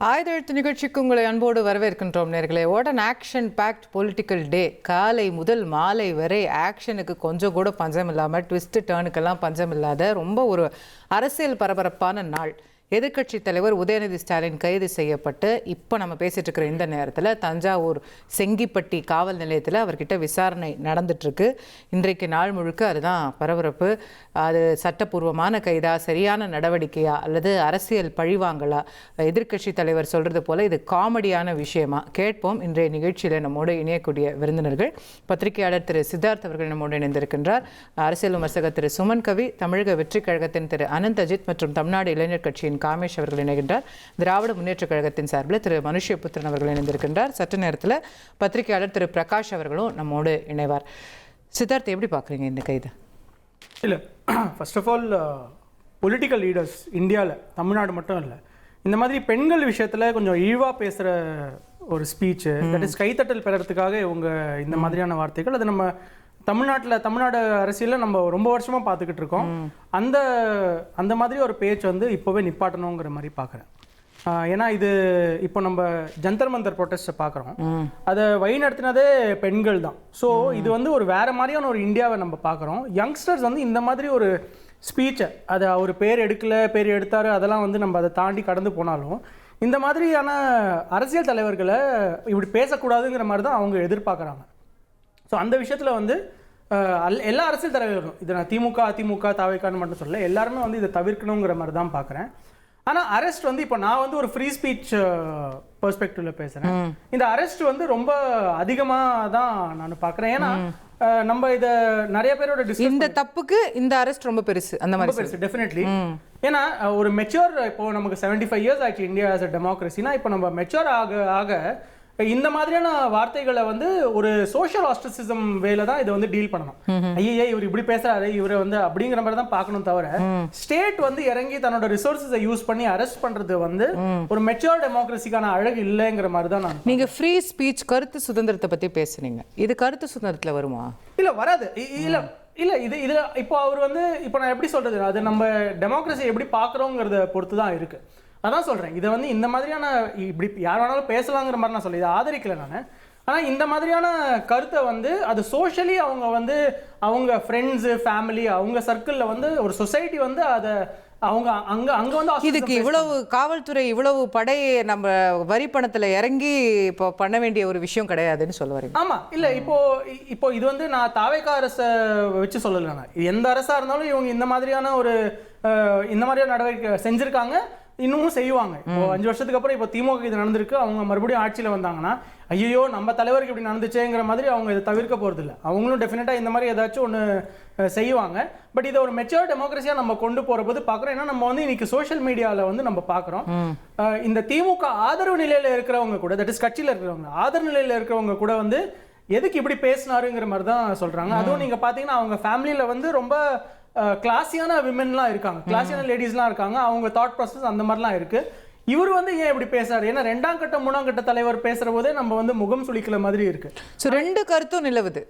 ஆயுதெழுத்து நிகழ்ச்சிக்கு உங்களை அன்போடு வரவேற்கின்றோம் நேர்களே. What an action packed political day. காலை முதல் மாலை வரை ஆக்ஷனுக்கு கொஞ்சம் கூட பஞ்சம் இல்லாமல், ட்விஸ்ட் டேர்னுக்கெல்லாம் பஞ்சம் இல்லாத ரொம்ப ஒரு அரசியல் பரபரப்பான நாள். எதிர்க்கட்சி தலைவர் உதயநிதி ஸ்டாலின் கைது செய்யப்பட்டு இப்போ நம்ம பேசிட்டு இருக்கிற இந்த நேரத்தில் தஞ்சாவூர் செங்கிப்பட்டி காவல் நிலையத்தில் அவர்கிட்ட விசாரணை நடந்துட்டுருக்கு. இன்றைக்கு நாள் முழுக்க அதுதான் பரபரப்பு. அது சட்டப்பூர்வமான கைதா, சரியான நடவடிக்கையா, அல்லது அரசியல் பழிவாங்கலா? எதிர்க்கட்சி தலைவர் சொல்கிறது போல் இது காமெடியான விஷயமா? கேட்போம். இன்றைய நிகழ்ச்சியில் நம்மோடு இணையக்கூடிய விருந்தினர்கள். பத்திரிகையாளர் திரு சித்தார்த் அவர்கள் நம்மோடு இணைந்திருக்கின்றார். அரசியல் விமர்சகர் திரு சுமன் கவி, தமிழக வெற்றி கழகத்தின் திரு அனந்த் அஜித் மற்றும் தமிழ்நாடு இளைஞர் கட்சியின் காமேஷ் அவர்கள் இணைகின்றார். திராவிட முன்னேற்ற கழகத்தின் சார்பில் திரு மனுஷ்யபுத்திரன் அவர்கள் இணைந்திருக்கின்றார். சற்று நேரத்தில் பத்திரிகையாளர் திரு பிரகாஷ் அவர்களும் நம்மோடு இணைவார். சித்தார்த், எப்படி பார்க்குறீங்க இந்த கைது? இல்லை, first of all political leaders இந்தியாவில், தமிழ்நாடு மட்டும் இல்லை, இந்த மாதிரி பெண்கள் விஷயத்தில் கொஞ்சம் இழிவாக பேசுகிற ஒரு ஸ்பீச்சு, தட் இஸ் கைத்தட்டல் பெறறதுக்காக இவங்க இந்த மாதிரியான வார்த்தைகள், அது நம்ம தமிழ்நாடு அரசியலில் நம்ம ரொம்ப வருஷமாக பார்த்துக்கிட்டு இருக்கோம். அந்த மாதிரி ஒரு பேச்சு வந்து இப்போவே நிப்பாட்டணுங்கிற மாதிரி பார்க்குறேன். ஏன்னா இது இப்போ நம்ம ஜந்தர் மந்தர் ப்ரொட்டஸ்ட்டை பார்க்குறோம், அதை வழி நடத்தினதே பெண்கள் தான். ஸோ இது வந்து ஒரு வேறு மாதிரியான ஒரு இந்தியாவை நம்ம பார்க்குறோம். யங்ஸ்டர்ஸ் வந்து இந்த மாதிரி ஒரு ஸ்பீச்சை, அதை அவர் பேர் எடுத்தார், அதெல்லாம் வந்து நம்ம அதை தாண்டி கடந்து போனாலும் இந்த மாதிரியான அரசியல் தலைவர்களை இப்படி பேசக்கூடாதுங்கிற மாதிரி தான் அவங்க எதிர்பார்க்குறாங்க. ஸோ அந்த விஷயத்தில் வந்து எல்லா அரசியல் தலைவர்களும், இதை நான் திமுக அதிமுக தாவேக்கான்னு மட்டும் சொல்லலை, எல்லாருமே வந்து இதை தவிர்க்கணுங்கிற மாதிரி தான் பார்க்குறேன். ஆனால் அரெஸ்ட் வந்து இப்போ நான் வந்து ஒரு ஃப்ரீ ஸ்பீச் பெர்ஸ்பெக்டிவ்ல பேசுகிறேன். இந்த அரெஸ்ட் வந்து ரொம்ப அதிகமாக தான் நான் பார்க்குறேன். ஏன்னா நம்ம இதை நிறைய பேரோட இந்த தப்புக்கு இந்த அரெஸ்ட் ரொம்ப பெருசு, அந்த மாதிரி பெருசு டெஃபினெட்லி. ஏன்னா ஒரு மெச்சூர், இப்போ நமக்கு 75 இயர்ஸ் ஆச்சு இந்தியா ஆஸ் அ டெமோக்ரஸினா, இப்போ நம்ம மெச்சூர் ஆக இந்த மாதிரியான வார்த்தைகளை வந்து ஒரு சோஷியல் ஆஸ்ட்ரசிசம் வேல தான் இதை வந்து டீல் பண்ணணும். ஐயே இவர் இப்படி பேசுறாரு, இவரை வந்து அப்படிங்கிற மாதிரி தான் பார்க்கணும். தவிர ஸ்டேட் வந்து இறங்கி தன்னோட ரிசோர்ஸை யூஸ் பண்ணி அரெஸ்ட் பண்றது வந்து ஒரு மெச்சூர் டெமோக்ரஸிக்கான அழகு இல்லைங்கிற மாதிரி தான் நான். நீங்க ஃப்ரீ ஸ்பீச், கருத்து சுதந்திரத்தை பத்தி பேசுனீங்க, இது கருத்து சுதந்திரத்துல வருமா? இல்ல, வராது. இல்ல இது இப்போ அவர் வந்து இப்போ நான் எப்படி சொல்றது, அது நம்ம டெமோக்ரஸி எப்படி பார்க்குறோங்கிறத பொறுத்து தான் இருக்கு. அதான் சொல்கிறேன், இதை வந்து இந்த மாதிரியான இப்படி யார் வேணாலும் பேசலாங்கிற மாதிரி நான் சொல்லி இதை ஆதரிக்கலை நான். ஆனால் இந்த மாதிரியான கருத்தை வந்து அது சோஷியலி அவங்க ஃப்ரெண்ட்ஸு, ஃபேமிலி, அவங்க சர்க்கிளில் வந்து ஒரு சொசைட்டி வந்து அதை அவங்க அங்கே வந்து இதுக்கு இவ்வளவு காவல்துறை, இவ்வளவு படை நம்ம வரி பணத்தில் இறங்கி இப்போ பண்ண வேண்டிய ஒரு விஷயம் கிடையாதுன்னு சொல்ல வரீங்க? ஆமாம். இல்லை, இப்போ இது வந்து நான் தாவேக்கா அரசை வச்சு சொல்லலைங்க. எந்த அரசாக இருந்தாலும் இவங்க இந்த மாதிரியான நடவடிக்கை செஞ்சுருக்காங்க, இன்னமும் செய்வாங்க. இப்போ 5 வருஷத்துக்கு அப்புறம் இப்போ திமுக இது நடந்திருக்கு, அவங்க மறுபடியும் ஆட்சியில் வந்தாங்கன்னா ஐயோ நம்ம தலைவருக்கு இப்படி நடந்துச்சேங்கிற மாதிரி அவங்க இதை தவிர்க்க போகிறது இல்லை. அவங்களும் டெஃபினட்டாக இந்த மாதிரி ஏதாச்சும் ஒன்று செய்வாங்க. பட் இதை ஒரு மெச்சூர் டெமோக்ரஸியாக நம்ம கொண்டு போகிற போது பார்க்குறோம். ஏன்னா நம்ம வந்து இன்னைக்கு சோஷியல் மீடியாவில் வந்து நம்ம பார்க்குறோம், இந்த திமுக ஆதரவு நிலையில் இருக்கிறவங்க கூட, தட் இஸ் கட்சியில் இருக்கிறவங்க, ஆதரவு நிலையில் இருக்கிறவங்க கூட வந்து எதுக்கு இப்படி பேசினாருங்கிற மாதிரி தான் சொல்கிறாங்க. அதுவும் நீங்கள் பார்த்தீங்கன்னா அவங்க ஃபேமிலியில் வந்து ரொம்ப கிளாஸியான விமென்லாம் இருக்காங்க, கிளாஸியான லேடிஸ்லாம் இருக்காங்க, அவங்க தாட் ப்ராசஸ் அந்த மாதிரிலாம் இருக்கு. இவர் வந்து ஏன் இப்படி பேசுறாரு? ஏன்னா 2ஆம் கட்ட 3ஆம் கட்ட தலைவர் பேசுற போதே நம்ம வந்து முகம் சுளிக்கிற மாதிரி இருக்கு. ஸோ 2 கருத்தும் நிலவுது.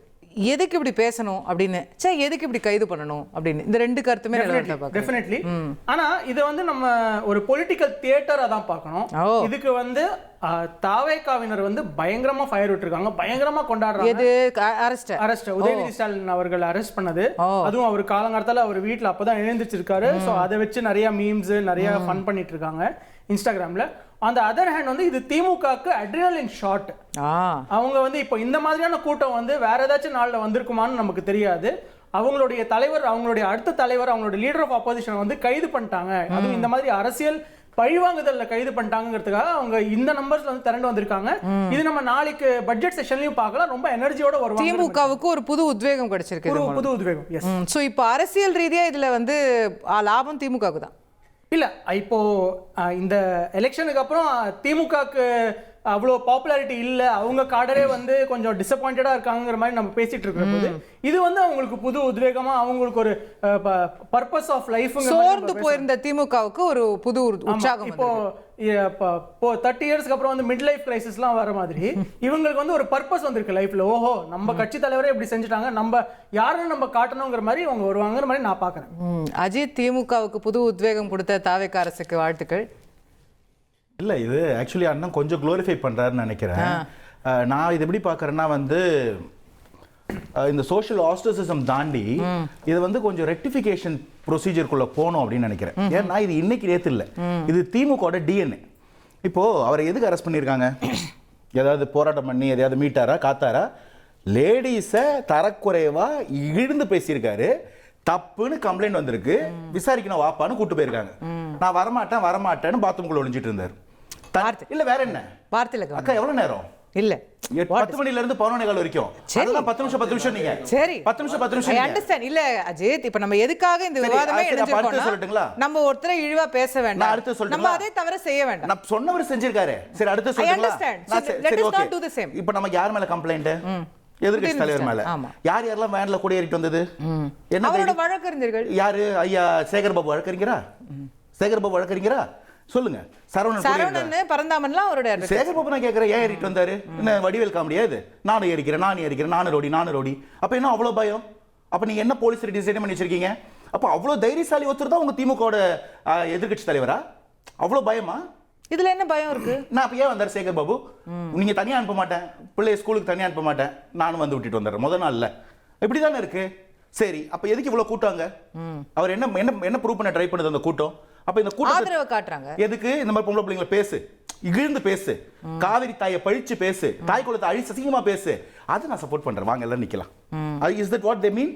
எதுக்கு இப்படி பேசணும் அப்படின்னு, எதுக்கு இப்படி கைது பண்ணணும் அப்படின்னு, இந்த 2 கருத்துமே டெஃபினெட்லி. ஆனா இதை வந்து நம்ம ஒரு பொலிட்டிக்கல் தியேட்டரா தான் பார்க்கணும். இதுக்கு வந்து தாவேக்காவினர் வந்து பயங்கரமா ஃபயர் விட்டுருக்காங்க, பயங்கரமா கொண்டாடுறாங்க. அரெஸ்ட் உதயநிதி ஸ்டாலின் அவர்கள் அரெஸ்ட் பண்ணது, அதுவும் அவர் காலங்காலத்தில் அவர் வீட்டில் அப்பதான் எழுந்திருச்சிருக்காரு. ஸோ அதை வச்சு நிறைய மீம்ஸ், நிறைய ஃபன் பண்ணிட்டு இருக்காங்க இன்ஸ்டாகிராம்ல. அந்த அதர் ஹேண்ட் வந்து இது திமுகக்கு அட்ரினலின் ஷாட். அவங்க வந்து இப்போ இந்த மாதிரியான கூட்டம் வந்து வேற ஏதாச்சும் நாளில் வந்திருக்குமான்னு நமக்கு தெரியாது. அவங்களுடைய தலைவர், அவங்களுடைய அடுத்த தலைவர், அவங்களுடைய லீடர் ஆஃப் ஆப்போசிஷன் வந்து கைது பண்ணிட்டாங்க. அதுவும் இந்த மாதிரி அரசியல் பழிவாங்குதல்ல கைது பண்ணிட்டாங்கிறதுக்காக அவங்க இந்த நம்பர்ஸ்ல வந்து திரண்டு வந்திருக்காங்க. இது நம்ம நாளைக்கு பட்ஜெட் செஷன்லயும் பார்க்கலாம். ரொம்ப எனர்ஜியோட வருவாங்க. திமுகவுக்கு ஒரு புது உத்வேகம் கிடைச்சிருக்கு, புது உத்வேகம். எஸ். சோ இப்போ அரசியல் ரீதியா இதுல வந்து லாபம் திமுகவுக்கு தான். இல்ல, இப்போ இந்த எலெக்ஷனுக்கு அப்புறம் திமுகக்கு அவ்வளோ பாப்புலாரிட்டி இல்லை, அவங்க காடரே வந்து கொஞ்சம் டிசப்பாயிண்டடா இருக்காங்கிற மாதிரி நம்ம பேசிட்டு இருக்கிற போது இது வந்து அவங்களுக்கு புது உத்வேகமா, அவங்களுக்கு ஒரு பர்பஸ் ஆஃப் லைஃப், சோர்ந்து போயிருந்த திமுகவுக்கு ஒரு புது உற்சாகம். இப்போ 30 இயர்ஸ்க்கு அப்புறம் வந்து மிட் லைஃப் கிரைசிஸ்லாம் வர மாதிரி இவங்களுக்கு வந்து ஒரு பர்பஸ் வந்திருக்கு லைஃப்ல. ஓஹோ, நம்ம கட்சி தலைவரே இப்படி செஞ்சுட்டாங்க, நம்ம யாருன்னு நம்ம காட்டணுங்கிற மாதிரி அவங்க வருவாங்கிற மாதிரி நான் பார்க்குறேன். அஜித், திமுகவுக்கு புது உத்வேகம் கொடுத்த தாவேக்கா அரசுக்கு வாழ்த்துக்கள். இல்லை, இது ஆக்சுவலி அண்ணன் கொஞ்சம் க்ளோரிஃபை பண்ணுறாருன்னு நினைக்கிறேன். நான் இது எப்படி பார்க்குறேன்னா வந்து இந்த சோஷியல் ஆஸ்ட்ரசிசம் தாண்டி இது வந்து கொஞ்சம் ரெக்டிஃபிகேஷன் ப்ரொசீஜருக்குள்ள போகணும் அப்படின்னு நினைக்கிறேன். ஏன்னா இது இன்னைக்கு நேற்று இல்லை, இது திமுகவோட டிஎன்ஏ. இப்போ அவரை எதுக்கு அரெஸ்ட் பண்ணியிருக்காங்க? ஏதாவது போராட்டம் பண்ணி எதையாவது மீட்டாரா காத்தாரா? லேடிஸை தரக்குறைவா இழிந்து பேசியிருக்காரு, தப்புன்னு கம்ப்ளைண்ட் வந்திருக்கு, விசாரிக்கணும் வாப்பான்னு கூட்டு போயிருக்காங்க. நான் வரமாட்டேன்னு பாத்ரூம்குள்ள ஒளிஞ்சிட்டு இருந்தாரு. இல்ல வேற என்ன வார்த்தையில அக்கா எவ்வளவு நேரம்? இல்ல 10 மணில இருந்து 11 வரைக்கும். அதெல்லாம் 10 நிமிஷம் நீங்க. சரி 10 நிமிஷம் ஐ அண்டர்ஸ்டாண்ட். இல்ல அஜித், இப்ப நம்ம எதுக்காக இந்த விவாதமே சொல்லட்டுங்களா? நம்ம ஒருத்தர இழிவா பேச வேண்டாம், அடுத்து சொல்லுங்க. நம்ம அதே தவிர செய்ய வேண்டாம். நான் சொன்னவர் செஞ்சிருக்காரு. சரி அடுத்து சொல்லுங்க. Let us not do the same. இப்போ நமக்கு யார் மேல கம்ப்ளைண்ட்? எதிர்க்கட்சி தலைவர் மேல. யார் யாரெல்லாம் வேன்ல கூட ஏறிட்டு வந்தது? என்ன அவரோட வழக்கறிஞர்கள் யாரு? ஐயா சேகர் பாபு வழக்கறிஞரா? சேகர் பாபு வழக்கறிஞரா? சொல்லுங்க. சரவணன் பரந்தாமன்லாம் அவரோட. சேகர் பாபு நான் கேட்கிறேன், ஏன் ஏறிட்டு வந்தாரு? என்ன வடிவேல் காமெடியா இது? நானும் ஏறிக்கிறேன், நானும் ரோடி. அப்ப என்ன அவ்வளவு பயம்? அப்ப நீங்க என்ன போலீஸ் டிசைன் பண்ணி வச்சிருக்கீங்க? அப்ப அவ்வளவு தைரியசாலி ஒருத்தர் தான் உங்க திமுகவோட எதிர்க்கட்சி தலைவரா? அவ்வளவு பயமா? இதுல என்ன பயம் இருக்கு? நான் அப்ப ஏன் வந்தாரு சேகர் பாபு? நீங்க தனியா அனுப்ப மாட்டேன், பிள்ளைய ஸ்கூலுக்கு தனியா அனுப்ப மாட்டேன், நானும் வந்து விட்டுட்டு வந்தாரு முதல் நாள்ல. இப்படிதானே இருக்கு. சரி அப்ப எதுக்கு இவ்வளவு கூட்டாங்க? அவர் என்ன ப்ரூவ் பண்ண ட்ரை பண்ணுது அந்த கூட்டம்? அப்ப இந்த கூட்டம் ஆதரவு காட்டுறாங்க. எதுக்கு? இந்த மாதிரி பொம்பளை பிள்ளைங்களை பேசு, இகிழ்ந்து பேசு, காவிரி தாயை பழிச்சு பேசு, தாய் குலத்தை அழிச்சு அசிங்கமா பேசு, அது நான் சப்போர்ட் பண்றேன், வாங்க எல்லாம் நிக்கலாம். Is that what they mean?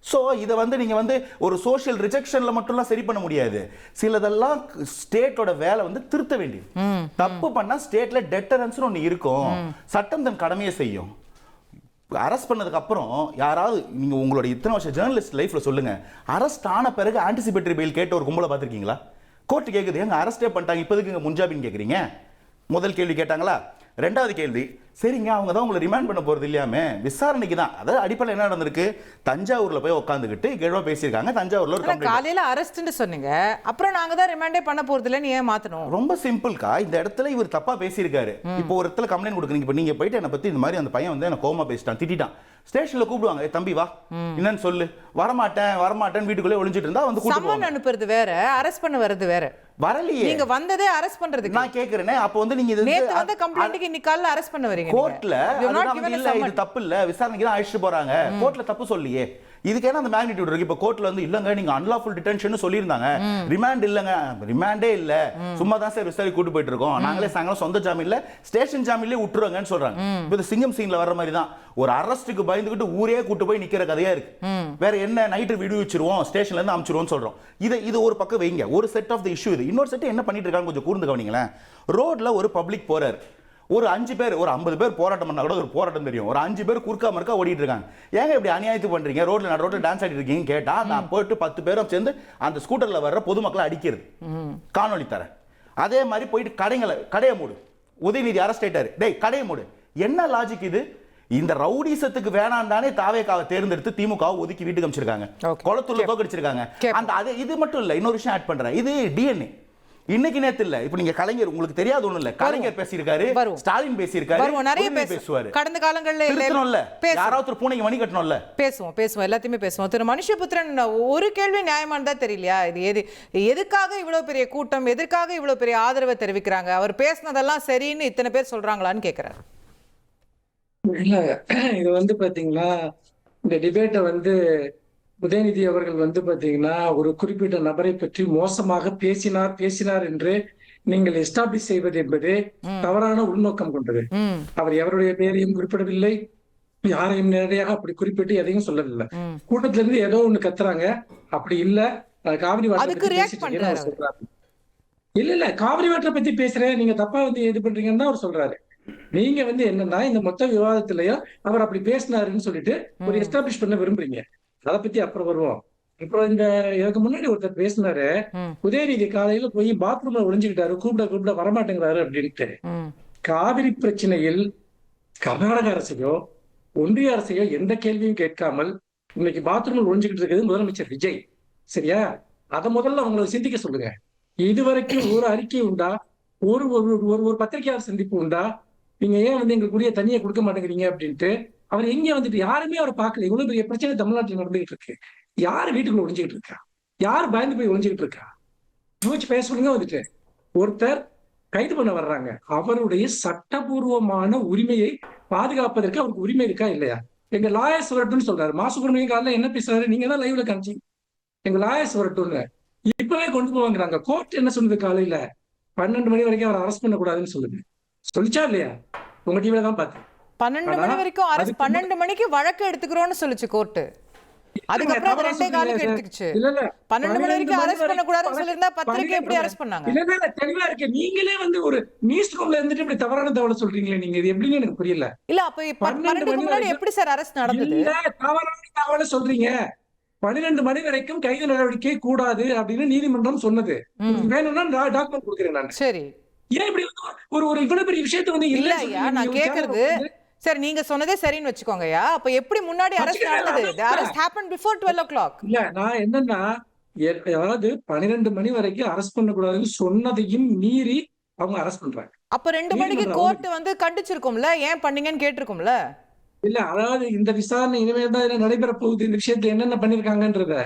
So இதை வந்து நீங்க வந்து ஒரு சோஷியல் ரிஜெக்ஷன்ல மட்டும்லாம் சரி பண்ண முடியாது. சிலதெல்லாம் ஸ்டேட்டோட வேலை வந்து திருத்த வேண்டியது. தப்பு பண்ணா ஸ்டேட்ல டெட்டரன்ஸ் ஒன்று இருக்கும், சட்டம் தன் கடமையை செய்யும். அரெஸ்ட் பண்ணதுக்கு அப்புறம் யாராவது நீங்க உங்களோட இத்தனை வருஷம் ஜேர்னலிஸ்ட் லைஃப்ல சொல்லுங்க, அரெஸ்ட் ஆன பிறகு ஆன்டிசிபேட்டரி பெயில் கேட்ட ஒரு கும்பலை பார்த்திருக்கீங்களா? கோர்ட் கேட்குது, எங்க அரெஸ்டே பண்ணிட்டாங்க, இப்போதுக்கு இங்க முன்ஜாமீன் கேட்குறீங்க? முதல் கேள்வி கேட்டாங்களா? ரெண்டாவது கேள்வி, சரிங்க அவங்க தான் உங்களை ரிமாண்ட் பண்ண போறது இல்லையாமே, விசாரணைக்கு தான். அதாவது அடிப்படையில் என்ன நடந்திருக்கு? தஞ்சாவூர்ல போய் உட்காந்துக்கிட்டு கேள்வா பேசியிருக்காங்க. தஞ்சாவூர்ல ஒரு காலையில அரெஸ்ட்னு சொன்னீங்க, அப்புறம் நாங்க தான் ரிமாண்டே பண்ண போறது இல்லைன்னு ஏன் மாத்தணும்? ரொம்ப சிம்பிள்கா, இந்த இடத்துல இவர் தப்பா பேசியிருக்காரு. இப்போ ஒரு இடத்துல கம்ப்ளைண்ட் கொடுக்குறீங்க, இப்போ நீங்க போயிட்டு என்னை பத்தி இந்த மாதிரி அந்த பையன் வந்து என்ன கோமா பேசிட்டான், திட்டான், ஸ்டேஷன்ல கூப்பிடுவாங்க, தம்பி வா என்னன்னு சொல்லு, வரமாட்டேன் வீட்டுக்குள்ளே ஒளிஞ்சிட்டு இருந்தா வந்து சம்மன் அனுப்புறது வேற, அரெஸ்ட் பண்ண வர்றது வேற. வரலையே, நீங்க வந்ததே அரெஸ்ட் பண்றதுக்கு. நான் கேக்குறேனே, அப்ப வந்து நீங்க நேத்து வந்த கம்ப்ளைண்ட்க்கு இன்னைக்கு காலைல அரெஸ்ட் பண்ண வரீங்க கோர்ட்ல. இல்ல இது தப்பு இல்ல, விசாரணைக்கு தான் அழைச்சிட்டு போறாங்க, கோர்ட்ல தப்பு சொல்லியே. இதுக்கு என்ன அந்த மேக்னிட்யூட் இருக்கு? இப்ப கோர்ட்ல வந்து இல்லங்க நீங்க அன்லாஃபுல் டிடென்ஷன் சொல்லியிருந்தாங்க, ரிமாண்ட் இல்லங்க, ரிமாண்டே இல்ல, சும்மா தான் சார் விசாரி கூட்டு போயிட்டு இருக்கோம், நாங்களே சாயங்காலம் சொந்த ஜாமீன்ல ஸ்டேஷன் ஜாமீன்லயே விட்டுருவாங்கன்னு சொல்றாங்க. இப்போ சிங்கம் சீன்ல வர்ற மாதிரி தான், ஒரு அரெஸ்ட்டுக்கு பயந்துகிட்டு ஊரே கூட்டு போய் நிக்கிற கதையா இருக்கு. வேற என்ன, நைட்டு விடுவிச்சிருவோம், ஸ்டேஷன்ல இருந்து அனுப்பிச்சிருவோம் சொல்றோம். இது ஒரு பக்கம் வைங்க, ஒரு செட் ஆஃப் தி இஷ்யூ. இது இன்னொரு செட் என்ன பண்ணிட்டு இருக்காங்க கொஞ்சம் கூர்ந்து கவனிங்களேன். ரோட்ல ஒரு பப்ளிக் போறாரு, ஒரு 5 பேர் ஒரு 50 பேர் போராட்டம் பண்ணா கூட ஒரு போராட்டம் தெரியும், ஒரு 5 பேர் குறுக்கா மறுக்கா ஓடிட்டு இருக்காங்க. ஏங்க இப்படி அநியாயத்து பண்றீங்க, ரோட்ல டான்ஸ் ஆடிட்டு இருக்கீங்க கேட்டா, நான் போயிட்டு 10 பேரும் சேர்ந்து அந்த ஸ்கூட்டர்ல வர்ற பொதுமக்களை அடிக்கிறது, காணொலி தரேன். அதே மாதிரி போயிட்டு கடையை மூடு, உதயநிதி அரெஸ்ட் ஆயிட்டாரு, டேய் கடையை மூடு. என்ன லாஜிக் இது? இந்த ரவுடிசத்துக்கு வேணாம் தானே தாவேக்காவை தேர்ந்தெடுத்து திமுக ஒதுக்கி வீட்டுக்கு அமைச்சிருக்காங்க, குளத்தூர்ல தோக்கடிச்சிருக்காங்க. அந்த இது மட்டும் இல்ல, இன்னொரு விஷயம் ஆட் பண்றேன், இது டிஎன்ஏ. இன்னைக்கு நேத்து இல்ல, இப்ப நீங்க கலைஞர் உங்களுக்கு தெரியாது ஒண்ணு இல்ல, கலைஞர் பேசியிருக்காரு, ஸ்டாலின் பேசியிருக்காரு, நிறைய பேசுவாரு. கடந்த காலங்கள்ல யாராவது பூனைக்கு மணி கட்டணும்ல, பேசுவோம் எல்லாத்தையுமே பேசுவோம். திரு மனுஷபுத்திரன், ஒரு கேள்வி நியாயமானதா தெரியலையா? இது எதுக்காக இவ்வளவு பெரிய கூட்டம், எதற்காக இவ்வளவு பெரிய ஆதரவை தெரிவிக்கிறாங்க? அவர் பேசினதெல்லாம் சரின்னு இத்தனை பேர் சொல்றாங்களான்னு கேட்கிறாரு. இல்ல, இது வந்து பாத்தீங்கன்னா இந்த டிபேட்டை வந்து உதயநிதி அவர்கள் பாத்தீங்கன்னா ஒரு குறிப்பிட்ட நபரை பற்றி மோசமாக பேசினார் என்று நீங்கள் எஸ்டாப்ளிஷ் செய்வது என்பது தவறான உள்நோக்கம் கொண்டது. அவர் எவருடைய பெயரையும் குறிப்பிடவில்லை, யாரையும் நேரடியாக அப்படி குறிப்பிட்டு எதையும் சொல்லவில்லை. கூட்டத்துல இருந்து ஏதோ ஒண்ணு கத்துறாங்க, அப்படி இல்ல காவிரி வாட்டரை சொல்றாரு. இல்ல காவிரி வாட்டரை பத்தி பேசுறேன், நீங்க தப்பா இது பண்றீங்கன்னு தான் அவர் சொல்றாரு. நீங்க என்னன்னா இந்த மொத்த விவாதத்திலயும் அவர் அப்படி பேசினாருன்னு சொல்லிட்டு ஒரு எஸ்டாப்ளிஷ் பண்ண விரும்புறீங்க. அதை பத்தி அப்புறம் வருவோம். இப்போ இதுக்கு முன்னாடி ஒருத்தர் பேசினாரு, உதயநிதி காலையில போய் பாத்ரூம்ல ஒளிஞ்சுக்கிட்டாரு, கூப்பிட வரமாட்டேங்கிறாரு அப்படின்ட்டு. காவிரி பிரச்சனையில் கர்நாடக அரசையோ ஒன்றிய அரசையோ எந்த கேள்வியும் கேட்காமல் இன்னைக்கு பாத்ரூம்ல ஒளிஞ்சுக்கிட்டு இருக்கிறது முதலமைச்சர் விஜய். சரியா? அதை முதல்ல அவங்களை சிந்திக்க சொல்லுங்க. இதுவரைக்கும் ஒரு அறிக்கை உண்டா, ஒரு ஒரு பத்திரிகையாளர் சந்திப்பு உண்டா, நீங்க ஏன் எங்களுக்குரிய தனியை கொடுக்க மாட்டேங்கிறீங்க அப்படின்ட்டு அவர் எங்க யாருமே அவரை பார்க்கல. இவ்வளவு பெரிய பிரச்சனை தமிழ்நாட்டில் நடந்துகிட்டு இருக்கு. யாரு வீட்டுக்குள்ள ஒளிஞ்சுக்கிட்டு இருக்கா, யாரு பயந்து போய் ஒளிஞ்சுக்கிட்டு இருக்கா, யோசிச்சு பேச சொல்லுங்க. ஒருத்தர் கைது பண்ண வர்றாங்க. அவருடைய சட்டபூர்வமான உரிமையை பாதுகாப்பதற்கு அவருக்கு உரிமை இருக்கா இல்லையா? எங்க லாயர்ஸ் வரட்டும்னு சொல்றாரு. சுப்பிரமணியன் காலைல என்ன பேசுறாரு? நீங்க தான் லைவ்ல காமிச்சீங்க. எங்க லாயர்ஸ் வரட்டும்னு இப்பவே கொண்டு போவாங்கிறாங்க. கோர்ட் என்ன சொல்லுது? காலையில 12 மணி வரைக்கும் அவரை அரெஸ்ட் பண்ணக்கூடாதுன்னு சொல்லுது. சொல்லிச்சா இல்லையா? உங்க டிவில தான் பார்த்தேன். 12 மணி வரைக்கும் அரசு 12 மணிக்கு வழக்கு எடுத்துக்கிறோம்னு சொல்லுச்சு கோர்ட்டு. அதுக்கப்புறம் அது 2 காலுக்கு எடுத்துக்கிச்சு. 12 மணி வரைக்கும் அரெஸ்ட் பண்ணக்கூடாதுன்னு சொல்லியிருந்தா பத்திரிக்கை எப்படி அரெஸ்ட் பண்ணாங்க? இல்ல தெளிவா இருக்கு. நீங்களே ஒரு நியூஸ் ரூம்ல இருந்துட்டு இப்படி தவறான தகவலை சொல்றீங்களே, நீங்க இது எப்படின்னு எனக்கு புரியல. இல்ல அப்ப 12 முன்னாடி எப்படி சார் அரெஸ்ட் நடந்தது? இல்ல தவறான தகவலை சொல்றீங்க. 12 மணி வரைக்கும் கைது நடவடிக்கை கூடாது அப்படின்னு நீதிமன்றம் சொன்னது. வேணும்னா டாக்குமெண்ட் கொடுக்குறேன் நான். சரி, ஏன் இப்படி ஒரு இவ்வளவு பெரிய விஷயத்தை வந்து இல்ல ஐயா நான் கேக்குறது சரி நீங்க சொன்னதே சரின்னு வச்சுக்கோங்கயா. அப்ப எப்படி முன்னாடி அரெஸ்ட் நடந்தது? The arrest happened before 12 o'clock. இல்ல நான் என்னன்னா, அதாவது 12 மணி வரைக்கும் அரெஸ்ட் பண்ணக்கூடாதுன்னு சொன்னதையும் மீறி அவங்க அரெஸ்ட் பண்றாங்க. அப்ப 2 மணிக்கு கோர்ட் வந்து கண்டிச்சிருக்கும்ல, ஏன் பண்ணீங்கன்னு கேட்டிருக்கும்ல. இல்ல அதாவது இந்த விசாரணை இனிமேல் தான் நடைபெற போகுது. இந்த விஷயத்துல என்னென்ன பண்ணிருக்காங்கன்றத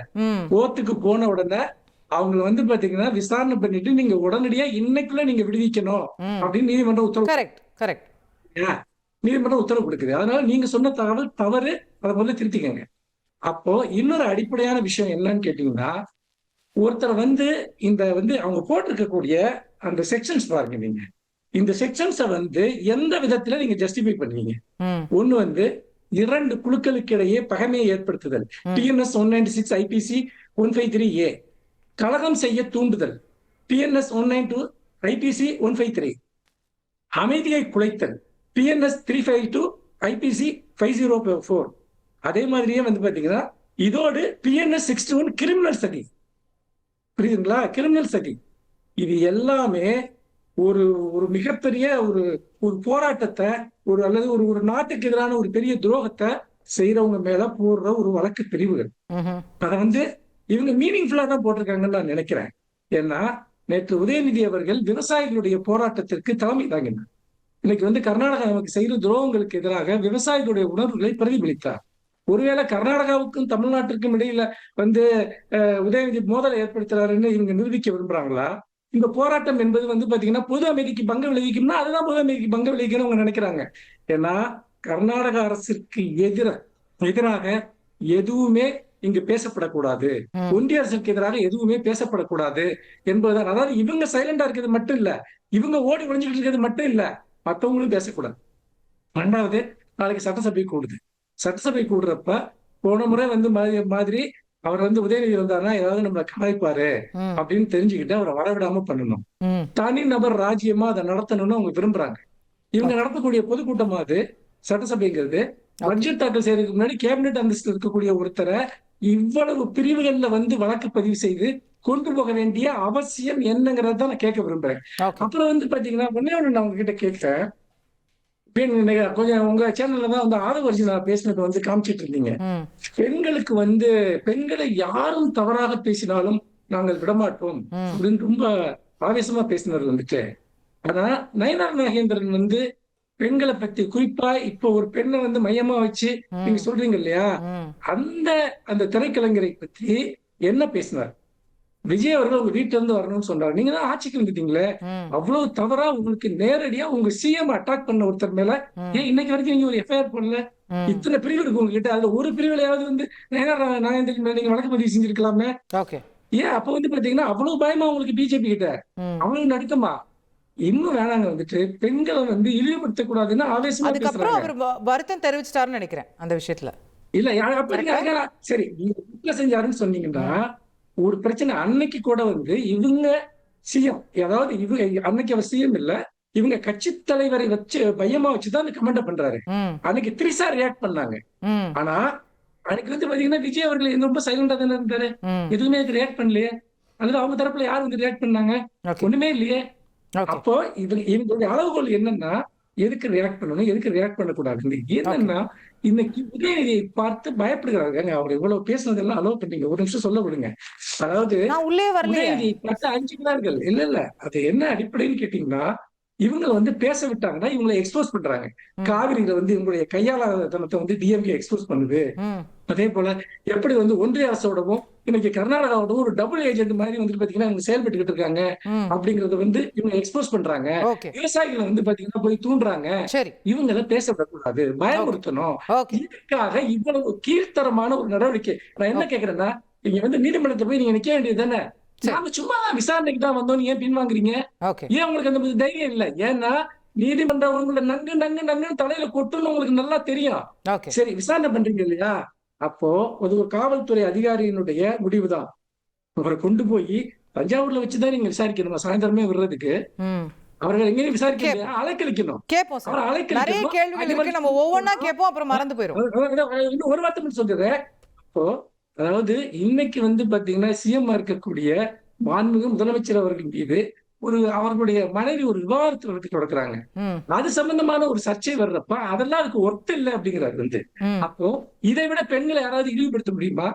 கோர்ட்டுக்கு போன உடனே அவங்க வந்து பாத்தீங்கன்னா விசாரணை பண்ணிட்டு நீங்க உடனடியா இன்னைக்குள்ள நீங்க விடுவிக்கணும் அப்படின்னு நீதிமன்றம் உத்தரவு. கரெக்ட். நீதிமன்றம் உத்தரவு கொடுக்குது. அதனால நீங்க சொன்ன தகவல் தவறு, அதை முதல்ல திருத்திக்கங்க. அப்போ இன்னொரு அடிப்படையான விஷயம் என்னன்னு கேட்டீங்கன்னா, ஒருத்தர் வந்து இந்த அவங்க போட்டிருக்கக்கூடிய அந்த செக்ஷன்ஸ் பாருங்க. நீங்க இந்த செக்ஷன்ஸை எந்த விதத்துல நீங்க ஜஸ்டிஃபை பண்ணுவீங்க? ஒண்ணு 2 குழுக்களுக்கு இடையே பகைமையை ஏற்படுத்துதல், TNS 196 IPC 153A. கலகம் செய்ய தூண்டுதல், TNS 192 IPC 153. அமைதியை குலைத்தல், TNS 352 IPC 504. அதே மாதிரியே பாத்தீங்கன்னா இதோடு TNS 61 கிரிமினல் சதி. புரியுதுங்களா? கிரிமினல் சதி. இது எல்லாமே ஒரு மிகப்பெரிய ஒரு போராட்டத்தை அல்லது ஒரு நாட்டுக்கு எதிரான ஒரு பெரிய துரோகத்தை செய்யறவங்க மேல போடுற ஒரு வழக்கு பிரிவுகள். அதை இவங்க மீனிங்ஃபுல்லா தான் போட்டிருக்காங்கன்னு நான் நினைக்கிறேன். ஏன்னா நேற்று உதயநிதி அவர்கள் விவசாயிகளுடைய போராட்டத்திற்கு தலைமை தாங்கினார். இன்னைக்கு கர்நாடகா நமக்கு செய்கிற துரோகங்களுக்கு எதிராக விவசாயிகளுடைய உணர்வுகளை பிரதிபலித்தார். ஒருவேளை கர்நாடகாவுக்கும் தமிழ்நாட்டிற்கும் இடையில உதயநிதி மோதலை ஏற்படுத்துறாருன்னு இவங்க நிரூபிக்க விரும்புறாங்களா? இந்த போராட்டம் என்பது பாத்தீங்கன்னா பொது அமைதிக்கு பங்கம் விளைவிக்கும்னா அதுதான் பொது அமைதிக்கு பங்கம் விளைவிக்கணும்னு அவங்க நினைக்கிறாங்க. ஏன்னா கர்நாடக அரசிற்கு எதிராக எதுவுமே இங்கு பேசப்படக்கூடாது, ஒன்றிய அரசுக்கு எதிராக எதுவுமே பேசப்படக்கூடாது என்பதுதான். அதாவது இவங்க சைலண்டா இருக்கிறது மட்டும் இல்ல, இவங்க ஓடி ஒழிஞ்சுட்டு இருக்கிறது மட்டும் இல்ல, மற்றவங்களும் பேசக்கூடாது. 2வது, நாளைக்கு சட்டசபை கூடுது. சட்டசபை கூடுறப்ப போன முறை மாதிரி அவர் உதயநிதி வந்தாருன்னா ஏதாவது நம்மளை கலாய்ப்பாரு அப்படின்னு தெரிஞ்சுக்கிட்டு அவரை வரவிடாம பண்ணணும். தனி நபர் ராஜ்யமா அதை நடத்தணும்னு அவங்க விரும்புறாங்க. இவங்க நடத்தக்கூடிய பொதுக்கூட்டமா அது சட்டசபைங்கிறது. பட்ஜெட் தாக்கல் செய்யறதுக்கு முன்னாடி கேபினெட் அந்தஸ்து இருக்கக்கூடிய ஒருத்தரை இவ்வளவு பிரிவுகள்ல வழக்கு பதிவு செய்து கொண்டு போக வேண்டிய அவசியம் என்னங்கிறத நான் கேட்க விரும்புறேன். அப்புறம் பாத்தீங்கன்னா ஒன்னே ஒண்ணு நான் உங்ககிட்ட கேட்டேன். கொஞ்சம் உங்க சேனல்ல தான் ஆதவர்ஜி நான் பேசினது காமிச்சிட்டு இருந்தீங்க. பெண்களுக்கு பெண்களை யாரும் தவறாக பேசினாலும் நாங்கள் விடமாட்டோம் அப்படின்னு ரொம்ப ஆவேசமா பேசினவர் ஆனா நயனார் நாகேந்திரன் பெண்களை பத்தி குறிப்பா இப்போ ஒரு பெண்ணை மையமா வச்சு நீங்க சொல்றீங்க இல்லையா, அந்த திரைக்கலைஞரை பத்தி என்ன பேசினார்? விஜய் அவர்கள் உங்க வீட்டுல இருந்து வரணும்னு சொன்னாரு. நீங்க தான் ஆட்சிக்கு வந்துட்டீங்களே, அவ்வளவு தவறா உங்களுக்கு நேரடியா உங்க சிஎம் அட்டாக் பண்ண ஒருத்தர் மேல ஏன் இன்னைக்கு வரைக்கும் நீங்க ஒரு எஃப்ஐஆர் பண்ணல? இத்தனை பிரிவு இருக்கு உங்ககிட்ட, அதுல ஒரு பிரிவுலையாவது நாகேந்திரன் மேல நீங்க வழக்கு பதிவு செஞ்சிருக்கலாமே. ஏன் அப்ப பாத்தீங்கன்னா அவ்வளவு பயமா உங்களுக்கு பிஜேபி கிட்ட, அவ்வளவு நடுக்கமா? இன்னும் வேணாங்க பெண்களை இழிவுபடுத்த கூடாதுன்னு ஆவேசமா அதுக்கப்புறம் அவர் வருத்தம் தெரிவிச்சிட்டாருன்னு நினைக்கிறேன் அந்த விஷயத்துல. இல்ல சரி, நீங்க செஞ்சாருன்னு சொன்னீங்கன்னா ஒரு பிரச்சனை. அன்னைக்கு கூட இவங்க சிஎம், அதாவது இவங்க அன்னைக்கு அவர் சிஎம் இல்ல, இவங்க கட்சி தலைவரை வச்சு பையமா வச்சுதான் அந்த கமெண்ட் பண்றாரு. அன்னைக்கு திரிசா ரியாக்ட் பண்ணாங்க. ஆனா அன்னைக்கு பாத்தீங்கன்னா விஜய் அவர்கள் ரொம்ப சைலண்டா தானே இருந்தாரு, எதுவுமே ரியாக்ட் பண்ணலையே. அல்லது அவங்க தரப்புல யார் ரியாக்ட் பண்ணாங்க? ஒண்ணுமே இல்லையே. அப்போ இவங்களுடைய அளவுகோல் என்னன்னா எதுக்கு ரியாக்ட் பண்ணணும், எதுக்கு ரியாக்ட் பண்ணக்கூடாது. என்னன்னா இன்னைக்கு உதயநிதியை பார்த்து பயப்படுகிறாங்க. அவங்க இவ்வளவு பேசுனதெல்லாம் அலோவ் பண்ணீங்க, ஒரு நிமிஷம் சொல்ல விடுங்க. அதாவது உதயநிதியை பார்த்து அஞ்சுகிறார்கள். இல்ல அது என்ன அடிப்படைன்னு கேட்டீங்கன்னா, இவங்களை வந்து பேச விட்டாங்கன்னா இவங்களை எக்ஸ்போஸ் பண்றாங்க. காவிரியில வந்து இவங்களுடைய கையாளாதனத்தை வந்து டிஎம்கே எக்ஸ்போஸ் பண்ணுது. அதே போல எப்படி வந்து ஒன்றிய அரசோடவும் இன்னைக்கு கர்நாடகாவோடவும் ஒரு டபுள் ஏஜென்ட் மாதிரி வந்து பாத்தீங்கன்னா இவங்க செயல்பட்டுக்கிட்டு இருக்காங்க அப்படிங்கறத வந்து இவங்க எக்ஸ்போஸ் பண்றாங்க. விவசாயிகளை வந்து பாத்தீங்கன்னா போய் தூண்டுறாங்க. இவங்களை பேச விடக்கூடாது, பயமுறுத்தணும். இதுக்காக இவ்வளவு கீழ்த்தரமான ஒரு நடவடிக்கை. நான் என்ன கேக்குறேன்னா, நீங்க வந்து நீதிமன்றத்தை போய் நீங்க நிக்க வேண்டியது தானே. நாங்க சும்மா விசாரணைக்கு தான் வந்தோம், ஏன் பின்வாங்குறீங்க? ஏன் உங்களுக்கு அந்த தைரியம் இல்லை? ஏன்னா நீதிமன்றம் உங்களை நங்கு நங்கு நங்குன்னு தலையில கொட்டுன்னு உங்களுக்கு நல்லா தெரியும். சரி, விசாரணை பண்றீங்க இல்லையா? அப்போ அது ஒரு காவல்துறை அதிகாரியினுடைய முடிவுதான். அவரை கொண்டு போய் தஞ்சாவூர்ல வச்சுதான் நீங்க விசாரிக்கணுமா? சாயந்தரமே விடுறதுக்கு அவர்கள் எங்கேயும் விசாரிக்க அலைக்கழிக்கணும். ஒரு வார்த்தை மட்டும் சொல்றேன். அப்போ அதாவது இன்னைக்கு வந்து பாத்தீங்கன்னா சிஎம் இருக்கக்கூடிய மாண்புமிகு முதலமைச்சர் அவர்கள் மீது அவர்களுடைய மனைவி ஒரு விவாதத்தை தொடக்குறாங்க. அது சம்பந்தமான ஒரு சர்ச்சை வர்றப்ப அதெல்லாம் அதுக்கு ஒர்த்து இல்லை அப்படிங்கிறாரு வந்து. அப்போ இதை விட பெண்களை யாராவது இழிவுபடுத்த முடியுமா?